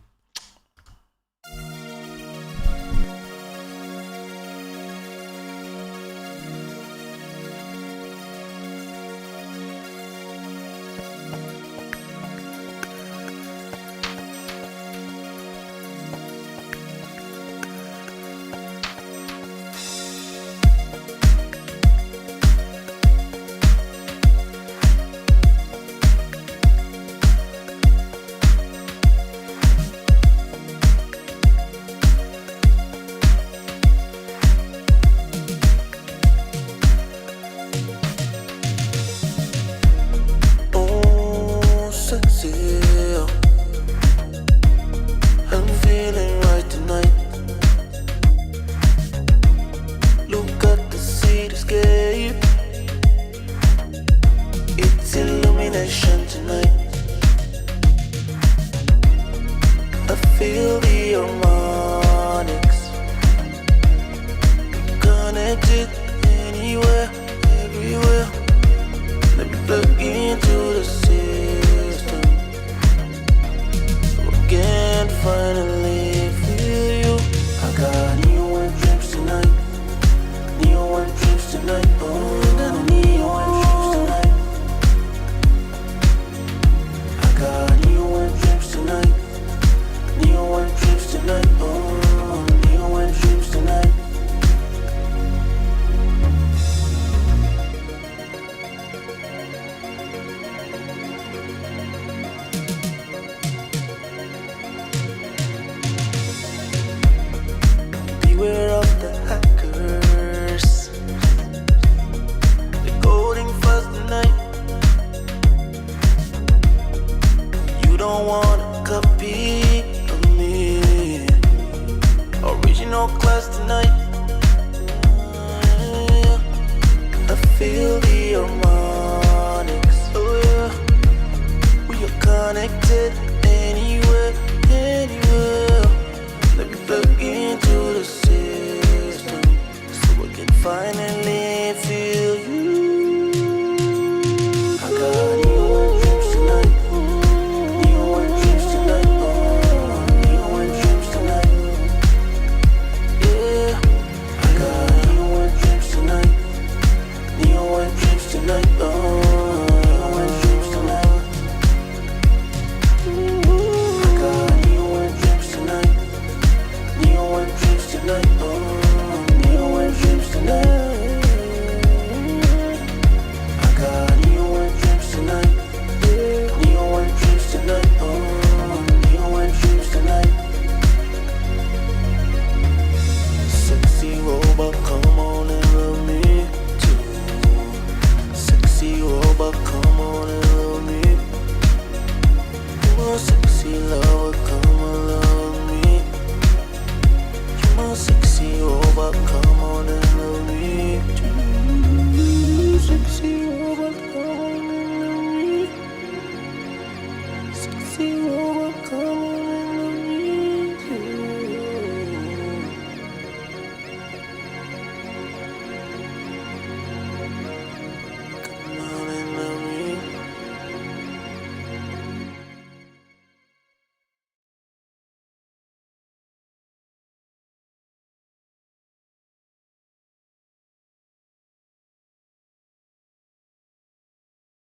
Class tonight.